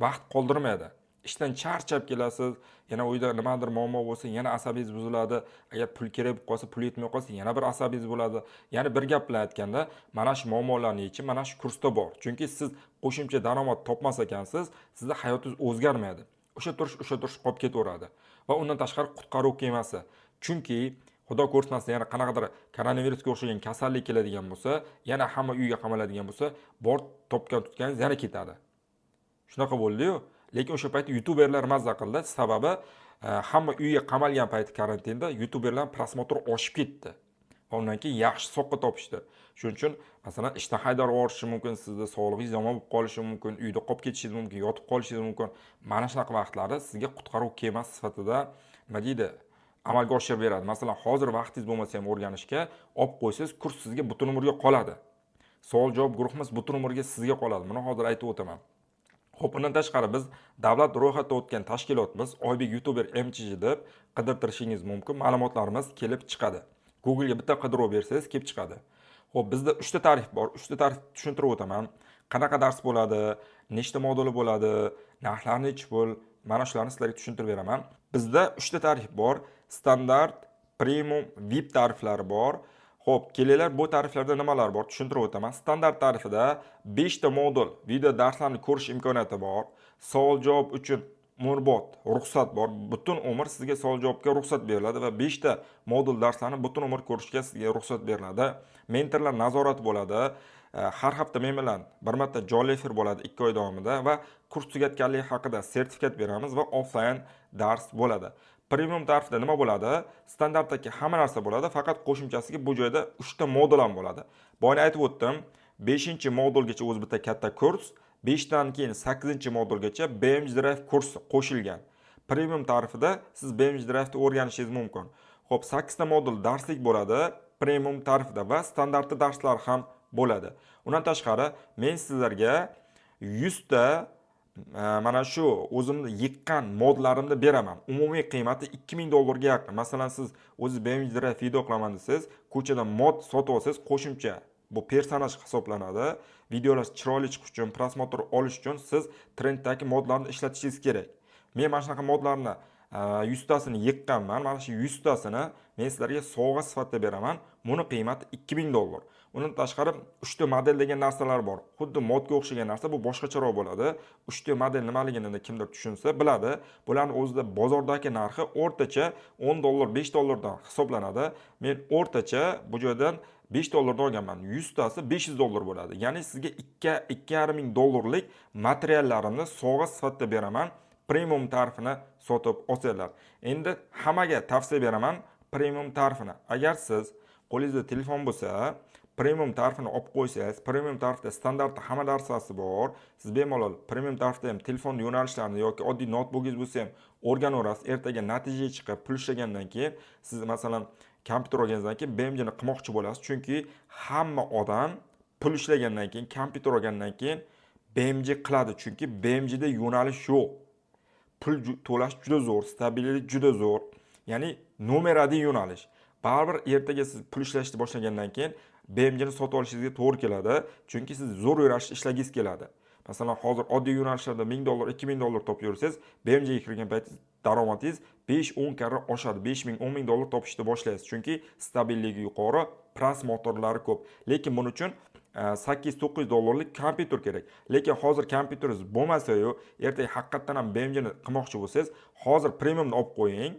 Vaqt qoldirmaydi. Ishdan charchab kelasiz, yana uyda nimadir muammo bo'lsa, yana asabingiz buziladi. Agar pul kerak bo'lib qolsa, pul yetmay qolsa, yana bir asabingiz bo'ladi. Ya'ni bir gap bilan aytganda, mana shu muammolarni yechim mana shu kursda bor. Chunki siz qo'shimcha daromad topmas ekansiz, sizning hayotingiz o'zgarmaydi. O'sha turish qolib ketaveradi. Va undan tashqari qutqaruv kemasi. Chunki Xudo ko'rmasin, yana qanaqadir koronavirusga o'xshagan kasallik keladigan bo'lsa, yana hamma uyga qamaladigan bo'lsa, bor topgan tutganingiz yana ketadi. Shunaqa bo'ldi-yu. Lekin o'sha payt youtuberlar mazza qildi, sababi hamma uyga qamalgan payti karantinda youtuberlar prosmotr oshib ketdi. Va undan keyin yaxshi soqqa topishdi. Shuning uchun masalan ishdan haydab yuborishi mumkin, sizda sog'lig'ingiz yomon bo'lib qolishi mumkin, uyda qolib ketishingiz mumkin, yotib qolishingiz mumkin. Mana shunaqa vaqtlarda sizga qutqaruv kemasi sifatida nima deydi, amalga oshirib beradi. Masalan, hozir vaqtingiz bo'lmasa ham o'rganishga olib qo'ysangiz, kurs sizga butun umrga qoladi. Savol-javob guruhimiz butun umrga sizga qoladi. Buni hozir aytib o'taman. Xo'p, undan tashqari biz davlat ro'yxatida o'tgan tashkilotimiz Oybek YouTuber MCJ deb qidirtirishingiz mumkin. Ma'lumotlarimiz kelib chiqadi. Google'ga bitta qidiruv bersangiz kelib chiqadi. Xo'p, bizda 3 ta tarif bor. 3 ta tarif tushuntirib o'taman. Qanaqa dars bo'ladi, nechta moduli bo'ladi, narxlari necha pul, mana shularni sizlarga tushuntirib beraman. Bizda 3 ta tarif bor. Standart, premium, VIP tariflari bor. Xo'p, kelinglar bu tariflarda nimalar bor tushuntirib o'taman. Standart tarifida 5 ta modul video darslarni ko'rish imkoniyati bor. Savol-javob uchun umrbod ruxsat bor. Butun umr sizga savol-javobga ruxsat beriladi va 5 ta modul darslarni butun umr ko'rishga sizga ruxsat beriladi. Mentorlar nazorati bo'ladi. har hafta men bilan bir marta jonli efir bo'ladi 2 oy davomida va kurs tugatganligi haqida sertifikat beramiz va offlayn dars bo'ladi. Premium tarifda nima bo'ladi? Standartdagi hamma narsa bo'ladi, faqat qo'shimchasiga bu joyda 3 ta modul ham bo'ladi. Boya aytib o'tdim, 5-modulgacha o'z bitta katta kurs, 5 dan keyin 8-modulgacha BMG Drive kursi qo'shilgan. Premium tarifida siz BMG Drive'ni o'rganishingiz mumkin. Xo'p, 8 ta modul darslik bo'ladi premium tarifda va standartli darslar ham bo'ladi. Undan tashqari men sizlarga 100 ta mana shu o'zimni yiqqan modlarimni beraman. Umumiy qiymati $2000 ga yaqin. Masalan, siz o'zingiz BMG Drive video qilaman desangiz, ko'chada mod sotib olsangiz, qo'shimcha bu personaj hisoblanadi. Videolar chiroyli chiqish uchun, prosmotr olish uchun siz trenddagi modlarni ishlatishingiz kerak. Men mana shunaqa modlarni 100 tasini yiqqanman. Mana shu 100 tasini men sizlarga sovg'a sifatida beraman. Buni qiymati $2000. Undan tashqari 3 ta model degan narsalar bor. Xuddi modga o'xshagan narsa, bu boshqacharoq bo'ladi. 3 ta model nimaligini kimdir tushunsa biladi. Bularning o'zida bozordagi narxi o'rtacha $10, $5 dan hisoblanadi. Men o'rtacha bu joydan $5 dan olganman. 100 tasi $500 bo'ladi. Ya'ni sizga $2500 materiallarimni sovg'a sifatida beraman. Premium tarifini sotib olsanglar. Endi hammaga tavsiya beraman premium tarifini. Agar siz qo'lingizda telefon bo'lsa, premium tarifini olib qo'ysangiz, premium tarifda standartda hamma narsasi bor. Siz bemalol premium tarifda ham telefon yo'nalishlarini yoki oddiy notebookingiz bo'lsa ham o'rganaverasiz. Ertaga natija chiqib pul ishlagandan keyin siz masalan kompyuter olganingizdan keyin BMG ni qilmoqchi bo'lasiz. Chunki hamma odam pul ishlagandan keyin, kompyuter olgandan keyin BMG qiladi. Chunki BMG da yo'nalish yo'q. Pul to'lash juda zo'r, stabillik juda zo'r. Ya'ni nomeradi yo'nalish. Baribir ertaga siz pul ishlashni boshlagandan keyin BMG ni sotib olishingizga to'g'ri keladi. Chunki siz zo'r yo'nalishda ishlagingiz keladi. Masalan, hozir oddiy yo'nalishlarda $1000, $2000 topib yursangiz, BMG ga kirgan paytingiz daromadingiz 5-10 karra oshadi. $5000, $10000 topishni boshlaysiz. Chunki stabililligi yuqori, prosmotorlari ko'p. Lekin buning uchun $800-900 kompyuter kerak. Lekin hozir kompyuteringiz bo'lmasa-yu, ertaga haqiqatan ham BMG ni qilmoqchi bo'lsangiz, hozir premiumni olib qo'ying.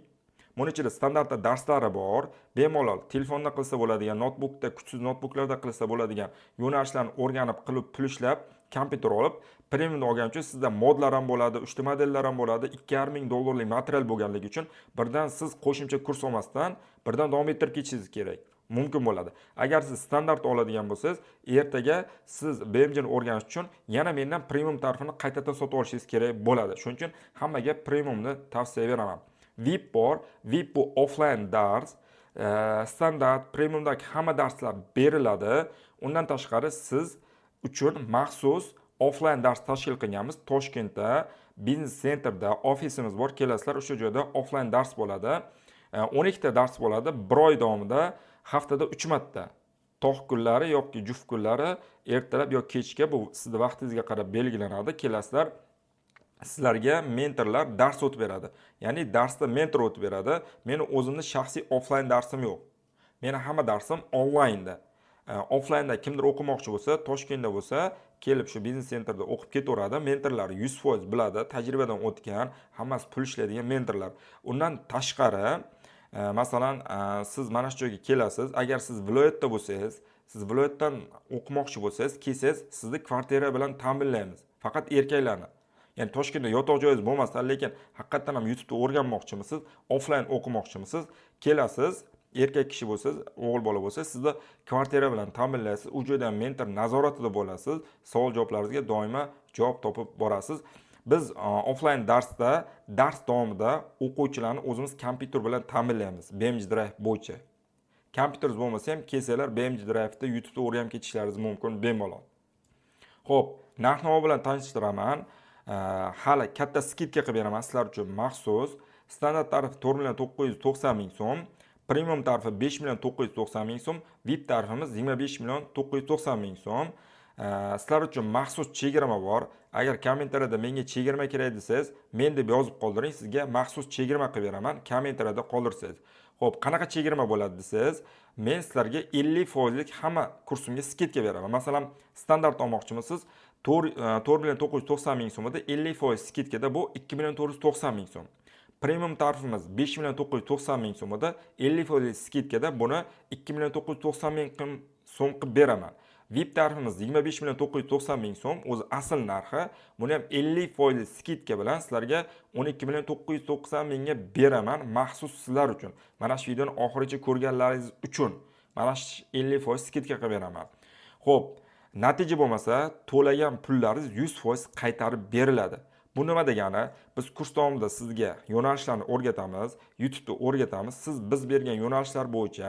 Buning ichida standartda darslari bor. Bemalol telefonda qilsa bo'ladigan, notebookda, kuchsiz notebooklarda qilsa bo'ladigan yo'nalishlarni o'rganib, qilib, pul ishlab, kompyuter olib, premiumni olgan uchun sizda modlar ham bo'ladi, 3 ta modellar ham bo'ladi, $2500 material bo'lganligi uchun birdan siz qo'shimcha kurs olmasdan birdan davom ettirib ketishingiz kerak. Mumkin bo'ladi. Agar siz standart oladigan bo'lsangiz, ertaga siz BMG ni o'rganish uchun yana mendan premium tarifini qaytadan sotib olishingiz kerak bo'ladi. Shuning uchun hammaga premiumni tavsiya beraman. VIP bor, VIP bu offline dars, standart, premiumdagi hamma darslar beriladi. Undan tashqari siz uchun maxsus offline dars tashkil qilganmiz. Toshkentda biznes centerda ofisimiz bor. Kelasizlar, o'sha joyda offline dars bo'ladi. 12 ta dars bo'ladi. 1 oy davomida haftada 3 marta. Tog' kunlari yoki juft kunlari ertalab yoki kechga bu sizning vaqtingizga qarab belgilanadi. Kelasizlar, sizlarga mentorlar dars o'tib beradi. Ya'ni darsda mentor o'tib beradi. Meni o'zimning shaxsiy offline darsim yo'q. Meni hamma darsim onlaynda. Offlaynda kimdir o'qimoqchi bo'lsa, Toshkentda bo'lsa, kelib shu biznes centerda o'qib ketaveradi. Mentorlar 100% biladi, tajribadan o'tgan, hammasi pul ishlaydigan mentorlar. Undan tashqari, masalan, siz mana shu joyga kelasiz. Agar siz viloyatda bo'lsangiz, siz viloyatdan o'qimoqchi bo'lsangiz, kelsangiz, sizni kvartira bilan ta'minlaymiz. Faqat erkaklarni. Ya'ni Toshkentda yotoq joyingiz bo'lmasa, lekin haqiqatan ham YouTube'da o'rganmoqchimisiz, offline o'qimoqchimisiz, kelasiz, erkak kishi bo'lsangiz, o'g'il bola bo'lsa, sizni kvartira bilan ta'minlaysiz. U joyda mentor nazoratida bo'lasiz. Savol-javoblaringizga doimo javob topib borasiz. Biz offline darsda, dars davomida o'quvchilarni o'zimiz kompyuter bilan ta'minlaymiz. BMG Drive bo'yicha. Kompyuteringiz bo'lmasa ham kelsanglar BMG Drive'da YouTube'da o'rganib ketishlaringiz mumkin bemalol. Xo'p, narx-navo bilan tanishtiraman. Hali katta skidka qilib beraman sizlar uchun maxsus. Standart tarifi 4.990.000 so'm, premium tarifi 5.990.000 so'm, VIP tarifimiz 25.990.000 so'm. Sizlar uchun maxsus chegirma bor. Agar kommentariyada menga chegirma kerak desangiz, men deb yozib qoldiring, sizga maxsus chegirma qilib beraman. Kommentariyada qoldirsangiz. Xo'p, qanaqa chegirma bo'ladi desangiz, men sizlarga 50% hamma kursimga skidka beraman. Masalan, standart olmoqchimisiz? 4.990.000 so'mda 50% skidkada bu 2.490.000 so'm. Premium tarifimiz 5.990.000 so'mda 50% skidkada buni 2.990.000 so'm qilib beraman. VIP tarifimiz 25.990.000 so'm, o'zi asl narxi. Buni ham 50% skidka bilan sizlarga 12.990.000 ga beraman, maxsus sizlar uchun. Mana shu videoni oxirigacha ko'rganlaringiz uchun mana shu 50% skidka qilib beraman. Xo'p, natija bo'lmasa, to'lagan pullaringiz 100% qaytarib beriladi. Bu nima degani? Biz kurs davomida sizga yo'nalishlarni o'rgatamiz, YouTube'da o'rgatamiz. Siz biz bergan yo'nalishlar bo'yicha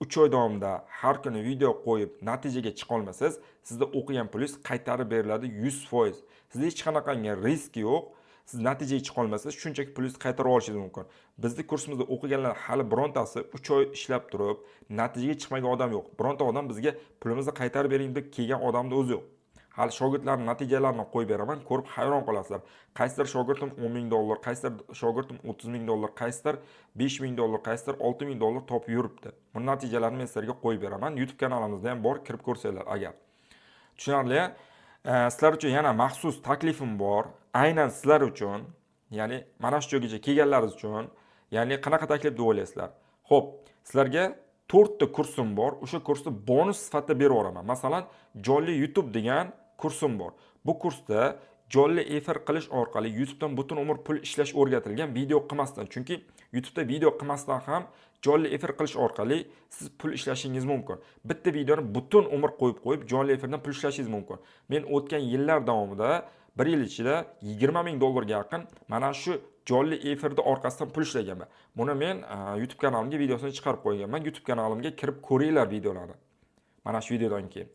3 oy davomida har kuni video qo'yib natijaga chiqa olmasangiz, sizda o'qigan pulingiz qaytarib beriladi 100%. Sizda hech qanaqangi risk yo'q. Siz natijaga chiqa olmasangiz, shunchaki pulingizni qaytarib olishingiz mumkin. Bizning kursimizda o'qiganlar hali birontasi 3 oy ishlab turib, natijaga chiqmagan odam yo'q. Bironta odam bizga pulimizni qaytarib bering deb kelgan odamning o'zi yo'q. Hali shogirdlarning natijalarini qo'yib beraman, ko'rib hayron qolasizlar. Qaysidir shogirdim $10,000, qaysidir shogirdim $30,000, qaysidir $5,000, qaysidir $6,000 topib yuribdi. Bu natijalarini men sizlarga qo'yib beraman. YouTube kanalimizda ham bor, kirib ko'rsanglar agar. Tushunarli? Sizlar uchun yana maxsus taklifim bor. Aynan sizlar uchun, ya'ni mana shu joygacha kelganlaringiz uchun, ya'ni qanaqa taklif deb o'ylaysizlar? Xo'p, sizlarga 4 ta kursim bor. O'sha kursni bonus sifatida berib o'raman. Masalan, jonli YouTube degan kursim bor. Bu kursda jonli efir qilish orqali YouTube'dan butun umr pul ishlash o'rgatilgan, video qilmasdan. Chunki YouTube'da video qilmasdan ham jonli efir qilish orqali siz pul ishlashingiz mumkin. Bitta videoni butun umr qo'yib jonli efirdan pul ishlashingiz mumkin. Men o'tgan yillar davomida 1 yil ichida $20,000 ga yaqin mana shu jonli efirda orqasidan pul ishlaganman. Buni men YouTube kanalimga videosini chiqarib qo'yganman. YouTube kanalimga kirib ko'ringlar videolarni. Mana shu videodan keyin.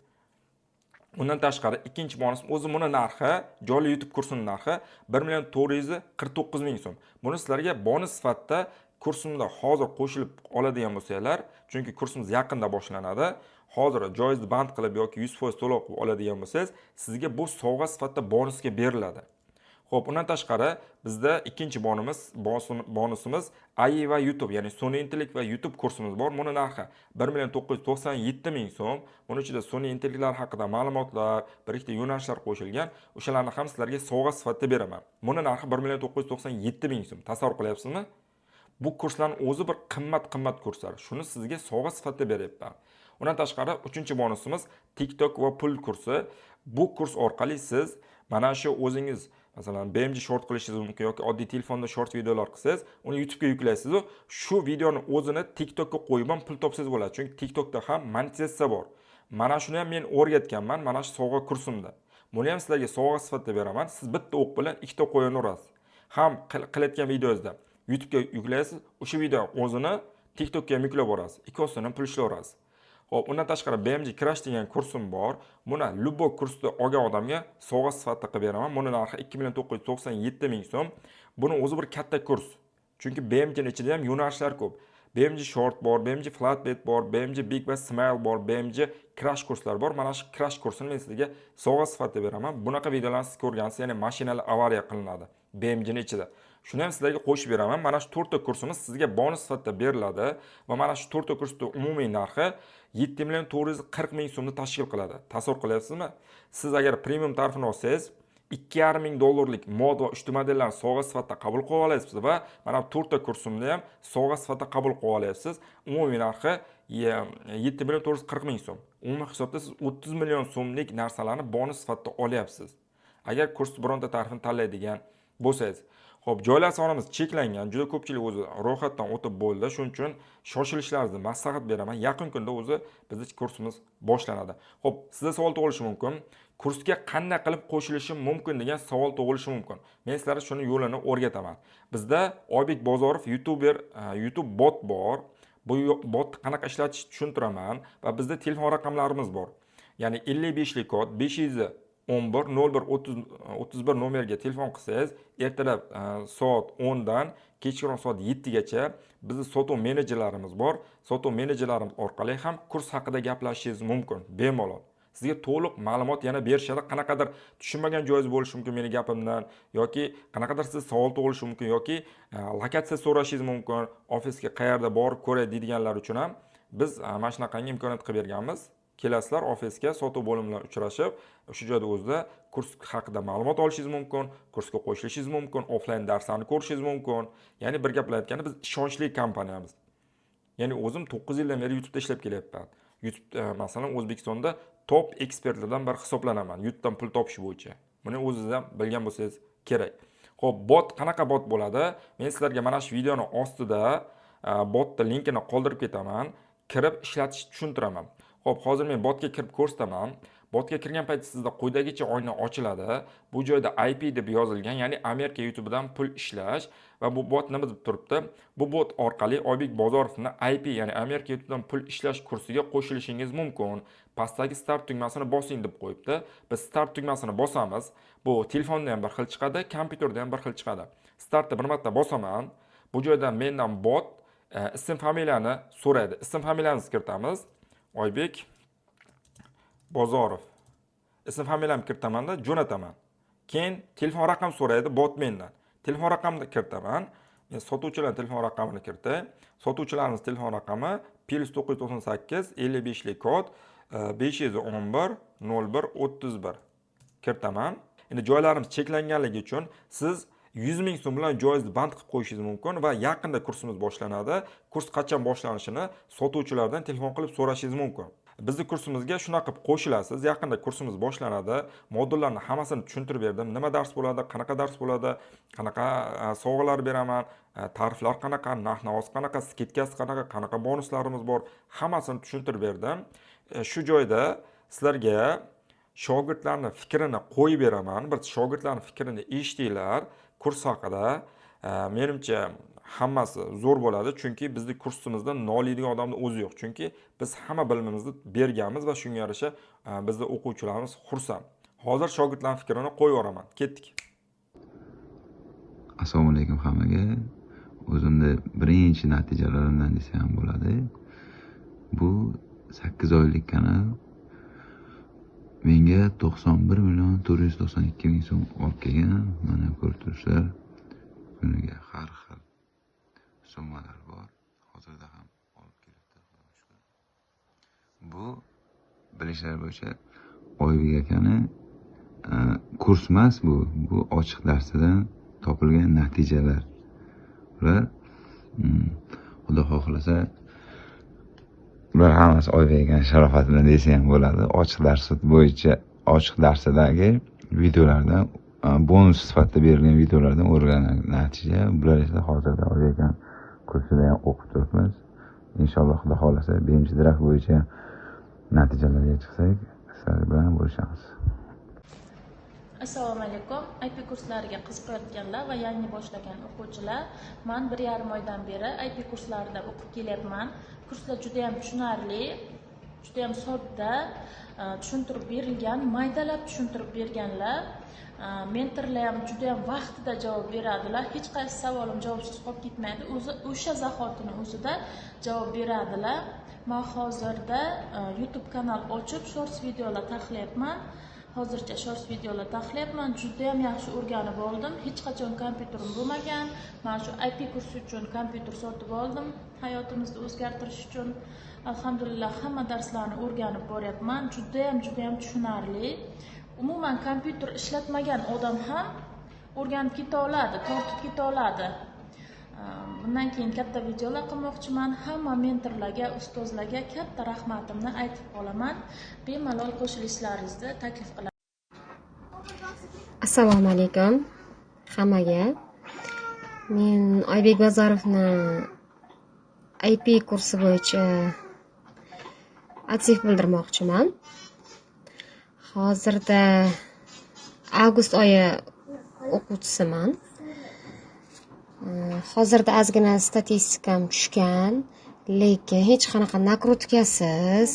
Undan tashqari ikkinchi bonusim o'zi buni narxi, jonli YouTube kursining narxi 1,449,000 so'm. Buni sizlarga bonus sifatida kursimda hozir qo'shilib oladigan bo'lsanglar, chunki kursimiz yaqinda boshlanadi. Hozir joizni band qilib yoki 100% to'lov qilib oladigan bo'lsangiz, sizga bu sovg'a sifatida bonusga beriladi. Xo'p, undan tashqari bizda ikkinchi bonusimiz AI va YouTube, ya'ni Sony Intellect va YouTube kursimiz bor. Buni narxi 1,997,000 so'm. Buning ichida Sony Intellectlar haqida ma'lumotlar, bir ikkita yo'nalishlar qo'shilgan. O'shalarni ham sizlarga sovg'a sifatida beraman. Buni narxi 1,997,000 so'm. Tasavvur qilyapsizmi? Bu kurslarning o'zi bir qimmat kurslar. Shuni sizga sovg'a sifatida beryapman. Undan tashqari uchinchi bonusimiz TikTok va pul kursi. Bu kurs orqali siz mana shu o'zingiz masalan BMG short qilishingiz mumkin yoki oddiy telefonda short videolar qilsangiz, uni YouTube'ga yuklaysiz. Shu videoni o'zini TikTokka qo'yib ham pul topsangiz bo'ladi. Chunki TikTokda ham monetizatsiya bor. Mana shuni ham men o'rgatganman mana shu sovg'a kursimda. Buni ham sizlarga sovg'a sifatida beraman. Siz bitta o'q bilan ikkita qo'yini urasiz. Ham qilayotgan videongizda YouTube'ga yuklaysiz, o'sha video o'zini TikTokka ham yuklab borasiz. Ikkosidan pul ishlayverasiz. Xo'p, undan tashqari BMG Crash degan kursim bor. Buni Lubo kursda olgan odamga sovg'a sifatida qilib beraman. Buni narxi 2,997,000 so'm. Buni o'zi bir katta kurs. Chunki BMG ning ichida ham yo'nalishlar ko'p. BMG Short bor, BMG Flatbed bor, BMG Big va Smile bor, BMG Crash kurslar bor. Mana shu Crash kursini men sizga sovg'a sifatida beraman. Bunaqa videolarni siz ko'rgansiz, ya'ni mashinalar avariya qilinadi BMG ning ichida. Shuni ham sizlarga qo'shib beraman. Mana shu 4 ta kursimiz sizga bonus sifatida beriladi va mana shu 4 ta kursning umumiy narxi 7,440,000 so'mni tashkil qiladi. Tasavvur qilyapsizmi? Siz agar premium tarifini olsangiz, $2,500 mod va uchta modellarni sovg'a sifatida qabul qilib olasiz va mana bu 4 ta kursimni ham sovg'a sifatida qabul qilib olasiz. Umumiy narxi 7,440,000 so'm. Umumiy hisobda siz 30 million so'mlik narsalarni bonus sifatida olyapsiz. Agar kursni bironta tarifini tanlaydigan bo'lsangiz. Xo'p, joylar sonimiz cheklangan. Juda ko'pchilik o'zi ro'yxatdan o'tib bo'ldi. Shuning uchun shoshilishlaringizni maslahat beraman. Yaqin kunda o'zi bizning kursimiz boshlanadi. Xo'p, sizda savol tug'ilishi mumkin. Kursga qanday qilib qo'shilishim mumkin degan savol tug'ilishi mumkin. Men sizlarga shuni yo'lini o'rgataman. Bizda Oybek Bozorov YouTube bot bor. Bu bot qanaqa ishlatish tushuntiraman va bizda telefon raqamlarimiz bor. Ya'ni 55lik kod 511-01-31 nomerga telefon qilsangiz, ertalab soat 10 dan kechqurun soat 7 gacha bizning sotuv menejerlarimiz bor. Sotuv menejerlarimiz orqali ham kurs haqida gaplashishingiz mumkin, bemalol. Sizga to'liq ma'lumot yana berishadi. Qanaqadir tushunmagan joyingiz bo'lishi mumkin meni gapimdan yoki qanaqadir siz savol tug'ilishi mumkin yoki lokatsiya so'rashingiz mumkin, ofisga qayerda borib ko'ray deydiganlar uchun ham biz mana shunaqangi imkoniyat qilib berganmiz. Kelasizlar ofisga, sotuv bo'limi bilan uchrashib, o'sha joyda o'zida kurs haqida ma'lumot olishingiz mumkin, kursga qo'shilishingiz mumkin, offlayn darslarni ko'rishingiz mumkin. Ya'ni bir gap bilan aytganda biz ishonchli kompaniyamiz. Ya'ni o'zim 9 yildan beri YouTube'da ishlab kelyapman. YouTube masalan O'zbekistonda top ekspertlardan biri hisoblanaman YouTubedan pul topish bo'yicha. Buni o'zingiz ham bilgan bo'lsangiz kerak. Xo'p, bot qanaqa bot bo'ladi? Men sizlarga mana shu videoni ostida botning linkini qoldirib ketaman. Kirib ishlatishni tushuntiraman. Xo'p, hozir men botga kirib ko'rsataman. Botga kirgan payt sizda quyidagicha oyna ochiladi. Bu joyda IP deb yozilgan, ya'ni Amerika YouTube'dan pul ishlash va bu bot nima deb turibdi? Bu bot orqali Oybek Bozorovning IP, ya'ni Amerika YouTube'dan pul ishlash kursiga qo'shilishingiz mumkin. Pastdagi start tugmasini bosing deb qo'yibdi. Biz start tugmasini bosamiz. Bu telefonda ham bir xil chiqadi, kompyuterda ham bir xil chiqadi. Startni bir marta bosaman. Bu joydan mendan bot ism familiyani so'raydi. Ism familiyamizni kiritamiz. Oybek Bozorov. Ism familiyamni kiritaman-da, jo'nataman. Keyin telefon raqam so'raydi bot mendan. Telefon raqamni kiritaman. Men sotuvchilar telefon raqamini kiritay. Sotuvchilarimiz telefon raqami +998 55 lik kod 511 01 31 kiritaman. Endi joylarimiz cheklanganligi uchun siz 100 ming so'm bilan joyizni band qilib qo'yishingiz mumkin va yaqinda kursimiz boshlanadi. Kurs qachon boshlanishini sotuvchilardan telefon qilib so'rashingiz mumkin. Bizning kursimizga shunaqa qilib qo'shilasiz. Yaqinda kursimiz boshlanadi. Modullarni hammasini tushuntirib berdim. Nima dars bo'ladi, qanaqa dars bo'ladi, qanaqa sovg'alar beraman, tariflar qanaqa, narx-navos qanaqa, skidkasi qanaqa bonuslarimiz bor, hammasini tushuntirib berdim. Shu joyda sizlarga shogirdlarning fikrini qo'yib beraman. Bir shogirdlarning fikrini eshitinglar. Kurs haqida menimcha hammasi zo'r bo'ladi, chunki bizning kursimizda noliydigan odamning o'zi yo'q. Chunki biz hamma bilimimizni berganmiz va shunga yarasha bizning o'quvchilarimiz xursand. Hozir shogirdlarning fikrini qo'yib yuboraman. Ketdik. Assalomu alaykum hammaga. O'zimni birinchi natijalarimdan desa ham bo'ladi. Bu 8 oylik kanal menga 91.492.000 so'm olib kelgan. Mana ko'rib turibsizlar. Kuniga har xil summalar bor. Hozirda ham olib kelibdi. Bu bilishlar bo'yicha Oybek akani kurs emas bu. Bu ochiq darsidan topilgan natijalar. Ular Xudo xohlasa bular hammasi Oybek akani sharofati bilan desa ham bo'ladi. Ochiq darsi bo'yicha ochiq darsidagi videolardan bonus sifatida berilgan videolardan o'rgangan natija. Bular esa hozirda Oybek akani kursida ham o'qib turibmiz. Inshaalloh Xudo xohlasa birinchi draft bo'yicha natijalarga chiqsak, sizlar bilan bo'lishamiz. Assalomu alaykum. IP kurslariga qiziqayotganlar va yangi boshlagan o'quvchilar, men 1,5 oydan beri IP kurslarida o'qib kelyapman. Kurslar juda ham tushunarli, juda ham sodda tushuntirib berilgan, maydalab tushuntirib berganlar. Mentorlar ham juda ham vaqtida javob beradilar. Hech qaysi savolim javobsiz qolib ketmaydi. O'sha zahotini o'zida javob beradilar. Men hozirda YouTube kanal ochib shorts videolar taxlayapman. Hozircha shorts videolar taxlayapman. Juda ham yaxshi o'rganib oldim. Hech qachon kompyuterim bo'lmagan. Men shu IP kursi uchun kompyuter sotib oldim. Hayotimizni o'zgartirish uchun alhamdulillah hamma darslarni o'rganib boryapman. Juda ham tushunarli. Umuman kompyuter ishlatmagan odam ham o'rganib keta oladi, tortib keta oladi. Bundan keyin katta videolar qilmoqchiman. Hamma mentorlarga, ustozlarga katta rahmatimni aytib qolaman. Bemalol qo'shilishlaringizni taklif qilaman. Assalomu alaykum hammaga. Men Oybek Bozorovning IP kursi bo'yicha aktiv bildirmoqchiman. Hozirda avgust oyi o'quvchisiman. Hozirda ozgina statistikam tushgan, lekin hech qanaqa nakrutkasiz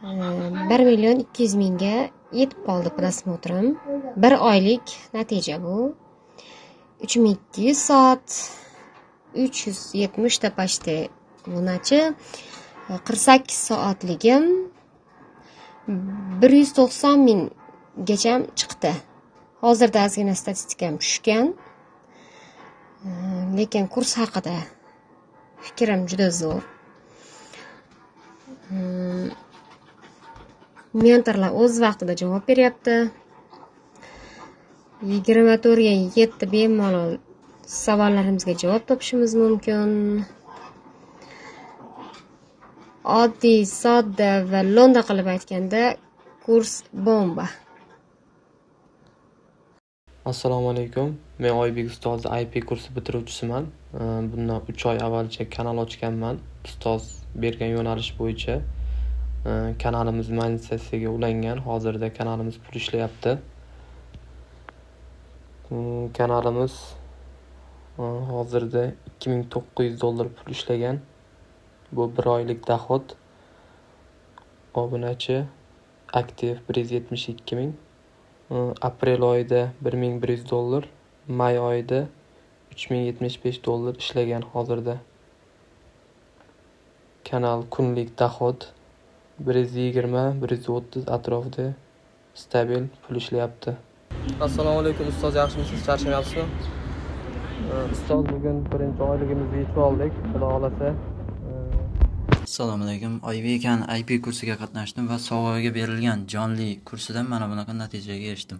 1.200.000 ga yetib qoldi prosmotrim. 1 oylik natija bu. 3200 soat, 370 ta почти bunachi 48 soatligim 190.000 gacha chiqdi. Hozirda ozgina statistikam tushgan. Lekin kurs haqida fikrim juda zo'r. Mentorlar o'z vaqtida javob beryapti. 24 ga 7 bemalol savollarimizga javob topishimiz mumkin. Oddiy, sodda va lo'nda qilib aytganda, kurs bomba. Assalomu alaykum. Men Oybek ustozi IP kursi bitiruvchisiman. Bundan 3 oy avvalcha kanal ochganman. Ustoz bergan yo'nalish bo'yicha kanalimiz monetizatsiyaga ulangan. Hozirda kanalimiz pul ishlayapti. Kanalimiz hozirda $2900 pul ishlagan. Bu 1 oylik doxod. Obunachi aktiv 172 ming. Aprel oyida $1100, may oyida $3075 ishlagan hozirda. Kanal kunlik doxod 120-130 atrofida stabil pul ishlayapti. Assalomu alaykum ustoz, yaxshimisiz? Charchamayapsizmi? Ustoz, bugun birinchi oyligimizni yechib oldik, xudo xolasa. Assalomu alaykum. Oybek aka IP kursiga qatnashdim va sovg'aga berilgan jonli kursidan mana bunaqa natijaga erishdim.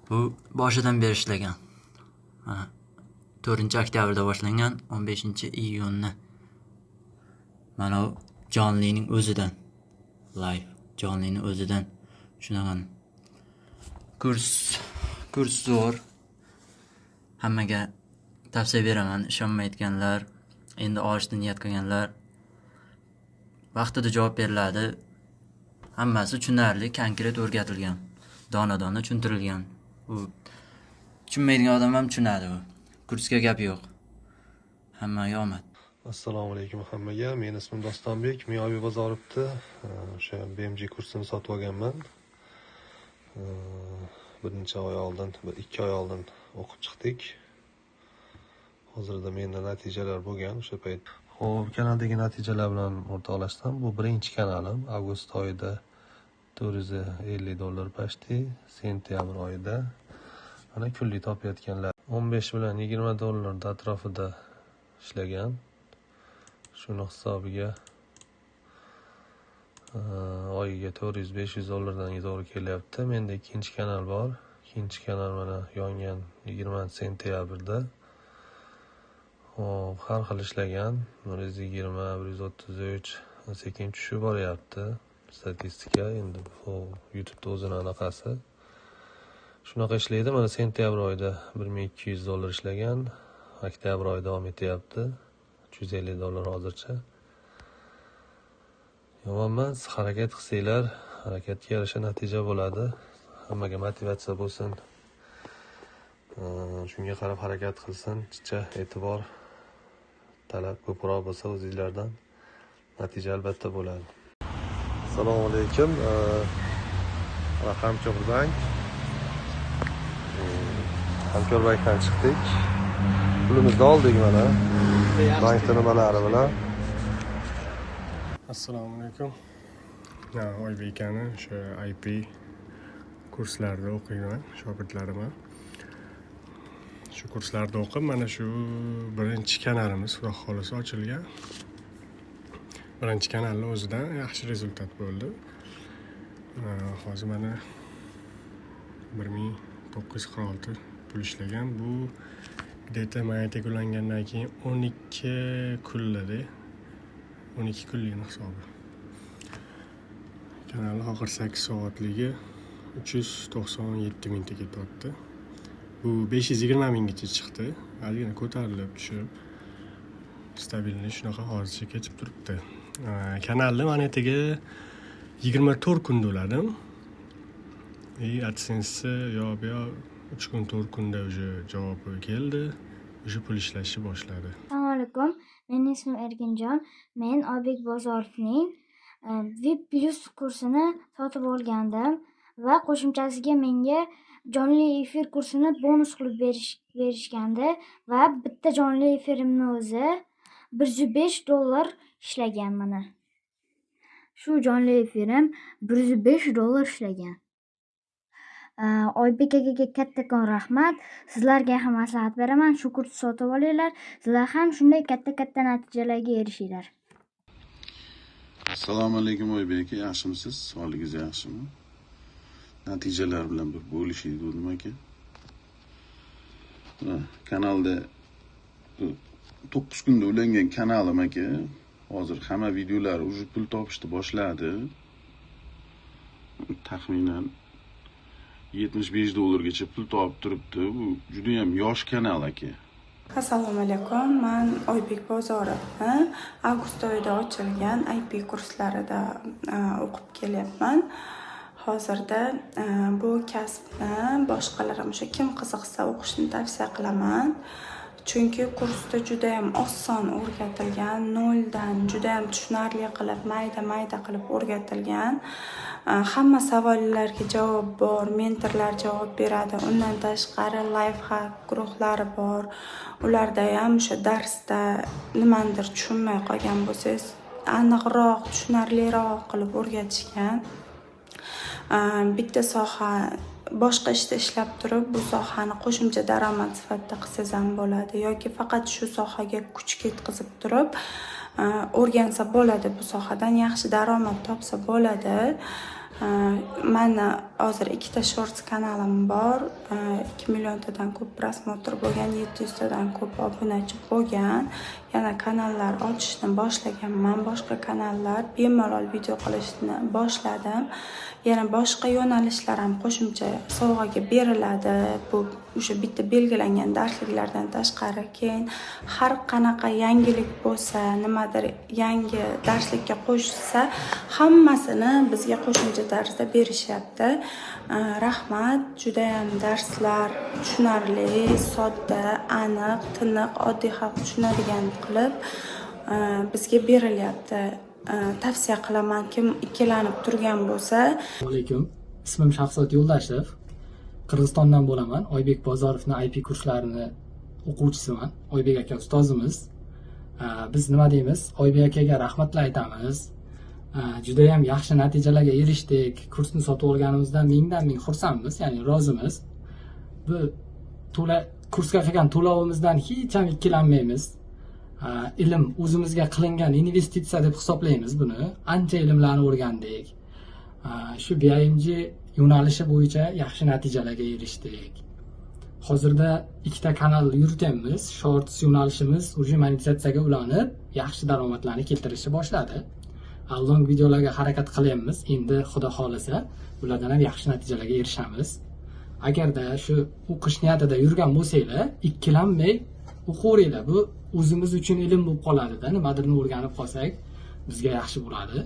Bu boshidan beri ishlagan. 4-oktyabrda boshlangan, 15-iyunni. Mana bu jonlining o'zidan live, jonlining o'zidan shunaqa. Kurs zo'r. Hammaga tavsiya beraman. Ishonmayotganlar, endi olishni niyat qilganlar vaqtida javob beriladi. Hammasi tushunarli, konkret o'rgatilgan. Dona-dona tushuntirilgan. U tushunmaydigan odam ham tushunadi bu. Kursga gap yo'q. Hammaga omad. Assalomu alaykum hammaga. Men ismim Dostonbek. Men Oybek Bozorovda o'sha BMG kursini sotib olganman. Birinchi oy oldin, 2 oy oldin o'qib chiqdik. Hozirda menda natijalar bo'lgan o'sha payt. Xo'p, kanaldagi natijalar bilan o'rtoqlashsam, bu birinchi kanalim. Avgust oyida $450 pashti, sentyabr oyida mana kunlik topayotganlar 15 bilan $20 atrofida ishlagan. Shuni hisobiga oyiga $400-500 dan to'g'ri kelyapti. Menda ikkinchi kanal bor. Ikkinchi kanal mana yongan 20-sentyabrda. Hop, har xil ishlagan. 120, 133 sekin tushib boryapti. Statistika endi YouTube'da o'zining anaqasi. Shunaqa ishlaydi. Mana sentyabr oyida $1200 ishlagan. Oktyabr oyida davom etyapti. $350 hozircha. Yomon emas, harakat qilsanglar, harakatga yarasha natija bo'ladi. Hammaga motivatsiya bo'lsin. Shunga qarab harakat qilsin. Chicha e'tibor talab ko'proq bo'lsa o'zingizlardan natija albatta bo'ladi. Assalomu alaykum. Hamkorbank. Hamkorbankdan chiqdik. Pulimizni oldik mana. Bankda nimalari bilan. Assalomu alaykum. Oybek akani o'sha IP kurslarida o'qiyman, shogirdlariman. Shu kurslarda o'qib, mana shu birinchi kanalimiz xudo xolasa ochilgan. Birinchi kanalning o'zidan yaxshi rezultat bo'ldi. Hozir mana 1946 pul ishlagan. Bu где-то mayataga ulangandan keyin 12 kunlarda 12 kunlik hisobi. Kanal oxir 8 soatligi 397 ming ketyapti. Bu 520 minggacha chiqdi. Hozirgina ko'tarilib tushib stabilni shunaqa hozircha ketib turibdi. Kanalni monetaga 24 kunda uladim. AdSense yo 3 kun 4 kunda уже javobi keldi. Уже pul ishlashni boshladi. Assalomu alaykum. Mening ismim Erkinjon. Men Oybek Bozorovning VIP Plus kursini sotib olgandim va qo'shimchasiga menga jonli efir kursini bonus qilib berishgandi va bitta jonli efirimni o'zi $105 ishlagan mana. Shu jonli efirim $105 ishlagan. Oybek akaga kattakon rahmat. Sizlarga ham maslahat beraman, shu kursni sotib olinglar. Sizlar ham shunday katta natijalarga erishinglar. Assalomu alaykum Oybek aka, yaxshimisiz? Sog'ligingiz yaxshimi? Natijalar bilan bir bo'lishing dedim aka. Kanalda 9 kunda ulangan kanalim aka. hozir hamma videolar уже pul topishni boshladi. Taxminan $75 pul topib turibdi. Bu juda ham yosh kanal aka. Assalomu alaykum. Men Oybek Bozorovni avgust oyida ochilgan IP kurslarida o'qib kelyapman. Hozirda bu kasbni boshqalar ham kim qiziqsa o'qishni tavsiya qilaman. Chunki kursda juda ham oson o'rgatilgan, noldan juda ham tushunarli qilib, mayda qilib o'rgatilgan. Hamma savollarga javob bor, mentorlar javob beradi. Undan tashqari life hack guruhlari bor. Ularda ham o'sha darsda nimadir tushunmay qolgan bo'lsangiz, aniqroq, tushunarliroq qilib o'rgatishgan. Bitta soha boshqa ishda ishlab turib, bu sohani qo'shimcha daromad sifatida qilsangiz ham bo'ladi yoki faqat shu sohaga kuch ketkazib turib o'rgansa bo'ladi, bu sohadan yaxshi daromad topsa bo'ladi. Meni hozir 2 shorts kanalim bor. 2 milliontadan ko'p prosmotr bo'lgan, 700 tadan ko'p obunachi bo'lgan. Yana kanallar ochishni boshlaganman. Boshqa kanallar bemalol video qilishni boshladim. Yana boshqa yo'nalishlar ham qo'shimcha sovg'aga beriladi. Bu o'sha bitta belgilangan darsliklardan tashqari keyin har qanaqa yangilik bo'lsa, nimadir yangi darslikka qo'shilsa, hammasini bizga qo'shimcha tarzda berishyapti. Rahmat. Juda ham darslar tushunarli, sodda, aniq, tiniq, oddiy xalq tushunadigan qilib bizga berilyapti. Tavsiya qilaman, kim ikkilanib turgan bo'lsa. Assalomu alaykum. Ismim Shahzod Yo'ldashev. Qirg'izistondan bo'laman. Oybek Bozorovni IP kurslarini o'quvchisiman. Oybek aka ustozimiz. Biz nima deymiz? Oybek akaga rahmatlar aytamiz. Juda ham yaxshi natijalarga erishdik. Kursni sotib olganimizdan mingdan ming xursandmiz, ya'ni rozimiz. Bu kursga qilgan to'lovimizdan hech ham ikkilanmaymiz. Ilm o'zimizga qilingan investitsiya deb hisoblaymiz buni. Ancha ilmlarni o'rgandik. Shu BIMG yo'nalishi bo'yicha yaxshi natijalarga erishdik. Hozirda 2 kanal yurityapmiz. Shorts yo'nalishimiz уже monetizatsiyaga ulanib, yaxshi daromadlarni keltirishni boshladi. Long videolarga harakat qilyapmiz. Endi xudo xolasa, ulardan ham yaxshi natijalarga erishamiz. Agarda shu o'qish niyatida yurgan bo'lsanglar, ikkilanmay o'qinglar. Bu o'zimiz uchun ilm bo'lib qoladi-da. Nimadirni o'rganib qolsak, bizga yaxshi bo'ladi.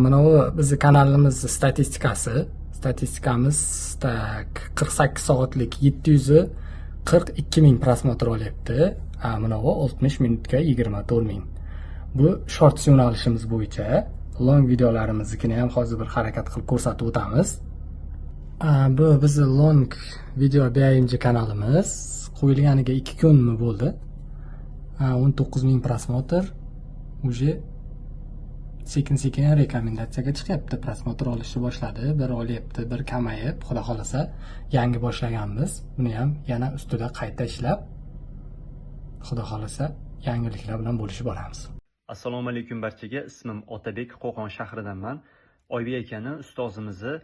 Mana bu bizning kanalimiz statistikasi. Statistikamiz 48 soatlik 742 ming prosmotr olyapti. Mana bu 60 minutga 24 ming. Bu shorts yo'nalishimiz bo'yicha long videolarimizni ham hozir bir harakat qilib ko'rsatib o'tamiz. Bu bizning long video BIMG kanalimiz. Qo'yilganiga 2 kunmi bo'ldi. 19 ming prosmotr уже sekin-sekin rekomendatsiyaga chiqyapti. Prosmotr olishni boshladi. Bir olyapti, bir kamayib, xudo xolasa yangi boshlaganmiz. Buni ham yana ustida qayta ishlab, xudo xolasa yangiliklar bilan bo'lishib boramiz. Assalomu alaykum barchaga. Ismim Otabek, Qo'qon shahridanman. Oybek akani ustozimizni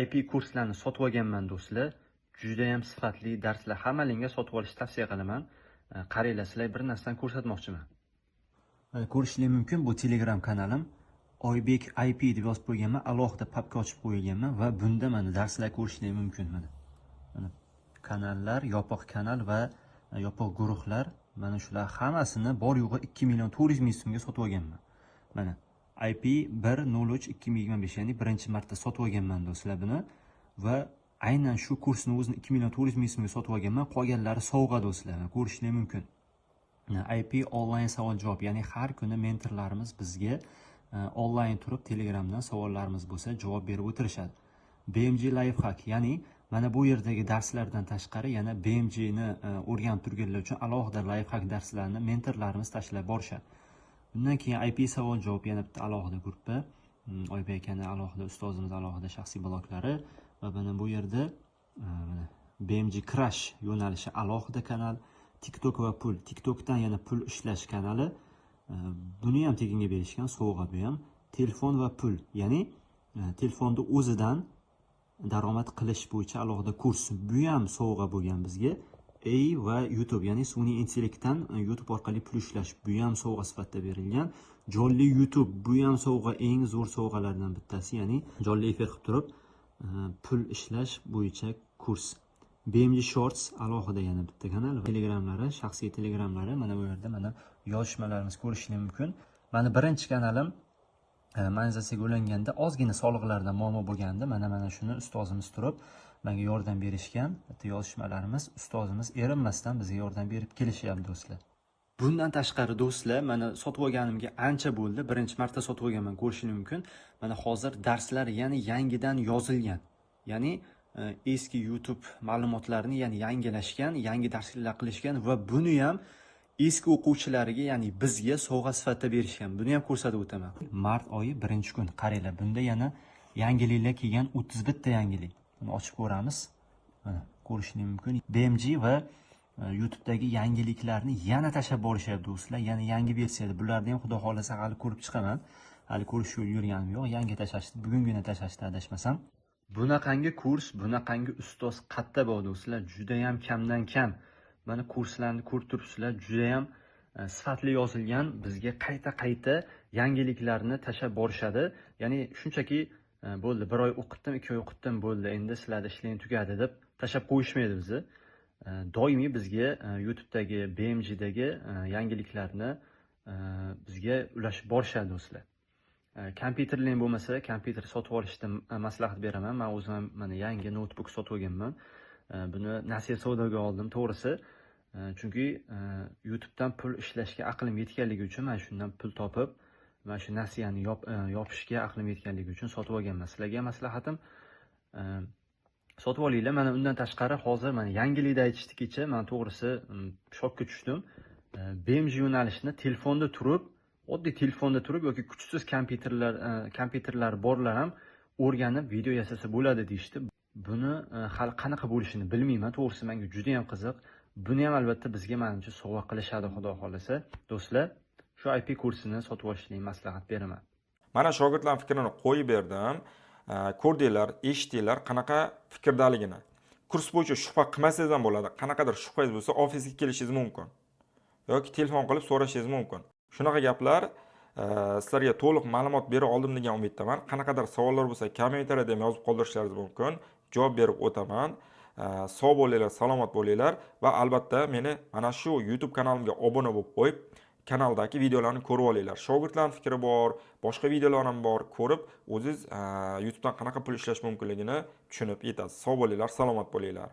IP kurslarini sotib olganman do'stlar. Juda ham sifatli darslar, hammangizga sotib olishni tavsiya qilaman. Qaranglar, sizlarga bir narsani ko'rsatmoqchiman. Ko'rishingiz mumkin, bu Telegram kanalim. Oybek IP deb yozib qo'yganman, alohida papka ochib qo'yganman va bunda mana darslar ko'rishingiz mumkin mana. Mana kanallar, yopiq kanal va yopiq guruhlar, mana shular hammasini bor yo'g'i 2 million 400 ming so'mga sotib olganman. Mana IP 103-2025, ya'ni birinchi marta sotib olganman do'stlar buni va aynan shu kursni o'zini 2 million 400 ming so'mga sotib olganman. Qolganlari sovg'a do'stlar. Ko'rishingiz mumkin. IP onlayn savol javob, ya'ni har kuni mentorlarimiz bizga onlayn turib Telegramdan savollarimiz bo'lsa javob berib o'tirishadi. BMG life hack, ya'ni mana bu yerdagi darslardan tashqari yana BMG ni o'rganib turganlar uchun alohida life hack darslarni mentorlarimiz tashlab borishadi. Bundan keyin IP savol javob yana bitta alohida gruppa. Oybek akani alohida, ustozimiz alohida shaxsiy bloklari va mana bu yerda mana BMG Crash yo'nalishi alohida kanal, TikTok va pul, TikTokdan yana pul ishlash kanali. Buni ham tekinga berishgan, sovg'a bu ham. Telefon va pul, ya'ni telefonni o'zidan daromad qilish bo'yicha alohida kurs. Bu ham sovg'a bo'lgan bizga. AI va YouTube, ya'ni sun'iy intellektdan YouTube orqali pul ishlash, bu ham sovg'a sifatida berilgan. Jonli YouTube, bu ham sovg'a, eng zo'r sovg'alardan bittasi, ya'ni jonli efir qilib turib pul ishlash bo'yicha kurs. BMG Shorts alohida yana bitta kanal, telegramlari, shaxsiy telegramlari, mana bu yerda mana yozishmalarimiz ko'rishingiz mumkin. Mani birinchi kanalim monetizatsiyaga ulanganda ozgina soliqlardan muammo bo'lganda, mana shuni ustozimiz turib menga yordam berishgan. Bitta yozishmalarimiz ustozimiz erinmasdan bizga yordam berib kelishyapti do'stlar. Bundan tashqari do'stlar, mana sotib olganimga ancha bo'ldi. Birinchi marta sotib olganman, ko'rishingiz mumkin. Mana hozir darslar yana yangidan yozilgan. Ya'ni eski YouTube ma'lumotlarini ya'ni yangilashgan, yangi darslar qilishgan va buni ham eski o'quvchilariga, ya'ni bizga sovg'a sifatida berishgan. Buni ham ko'rsatib o'taman. Mart oyi 1-kun qaranglar. Bunda yana yangiliklar kelgan, 31 ta yangilik. Buni ochib ko'ramiz. Mana ko'rishingiz mumkin. BMG va YouTube'dagi yangiliklarni yana tashlab borishyapti do'stlar. Yana yangi versiyada. Bularni ham xudo xolasa hali ko'rib chiqaman. Hali ko'rish yurganim yo'q. Yangi tashlashdi. Bugungina tashlashdi adashmasam. Bunaqangi kurs, bunaqangi ustoz qayerda bor do'stlar? Juda ham kamdan kam. Mana kurslarni ko'rib turibsizlar, juda ham sifatli yozilgan. Bizga qayta yangiliklarni tashlab borishadi. Ya'ni shunchaki bo'ldi, 1 oy o'qitdim, 2 oy o'qitdim, bo'ldi, endi sizlarning ishlaringiz tugadi deb tashlab qo'yishmaydi bizni. Doimiy bizga YouTube'dagi, BMG'dagi yangiliklarni bizga ulashib borishadi do'stlar. Kompyuterlaring bo'lmasa, kompyuter sotib olishni maslahat beraman. Men o'zim mana yangi notebook sotib olganman. Buni nasiya savdoga oldim, to'g'risi. Chunki YouTube'dan pul ishlashga aqlim yetganligi uchun men shundan pul topib, mana shu nasiyani yopishga aqlim yetganligi uchun sotib olganman. Sizlarga maslahatim sotib olinglar. Mana undan tashqari hozir mana yangilikda aytishdikicha, men to'g'risi shokka tushdim. BMG yo'nalishini oddiy telefonda turib yoki kuchsiz kompyuterlar borlar ham o'rganib video yasasa bo'ladi deyishdi. Buni hali qanaqa bo'lishini bilmayman. To'g'risi menga juda ham qiziq. Buni ham albatta bizga menimcha sovg'a qilishadi xudo xolasa. Do'stlar, shu IP kursini sotib olishni maslahat beraman. Mana shogirdlar fikrini qo'yib berdim. Ko'rdinglar, eshitdinglar qanaqa fikrdaligini. Kurs bo'yicha shubha qilmasangiz ham bo'ladi. Qanaqadir shubhangiz bo'lsa, ofisga kelishingiz mumkin. Yoki telefon qilib so'rashingiz mumkin. Shunaqa gaplar sizlarga to'liq ma'lumot bera oldim degan umiddaman. Qanaqadir savollar bo'lsa, kommentariyada ham yozib qoldirishlaringiz mumkin. Javob berib o'taman. Sog' bo'linglar, salomat bo'linglar va albatta meni mana shu YouTube kanalimga obuna bo'lib qo'yib, kanaldagi videolarni ko'rib olinglar. Shogirdlarning fikri bor, boshqa videolarim bor, ko'rib o'zingiz YouTubedan qanaqa pul ishlash mumkinligini tushunib yetasiz. Sog' bo'linglar, salomat bo'linglar.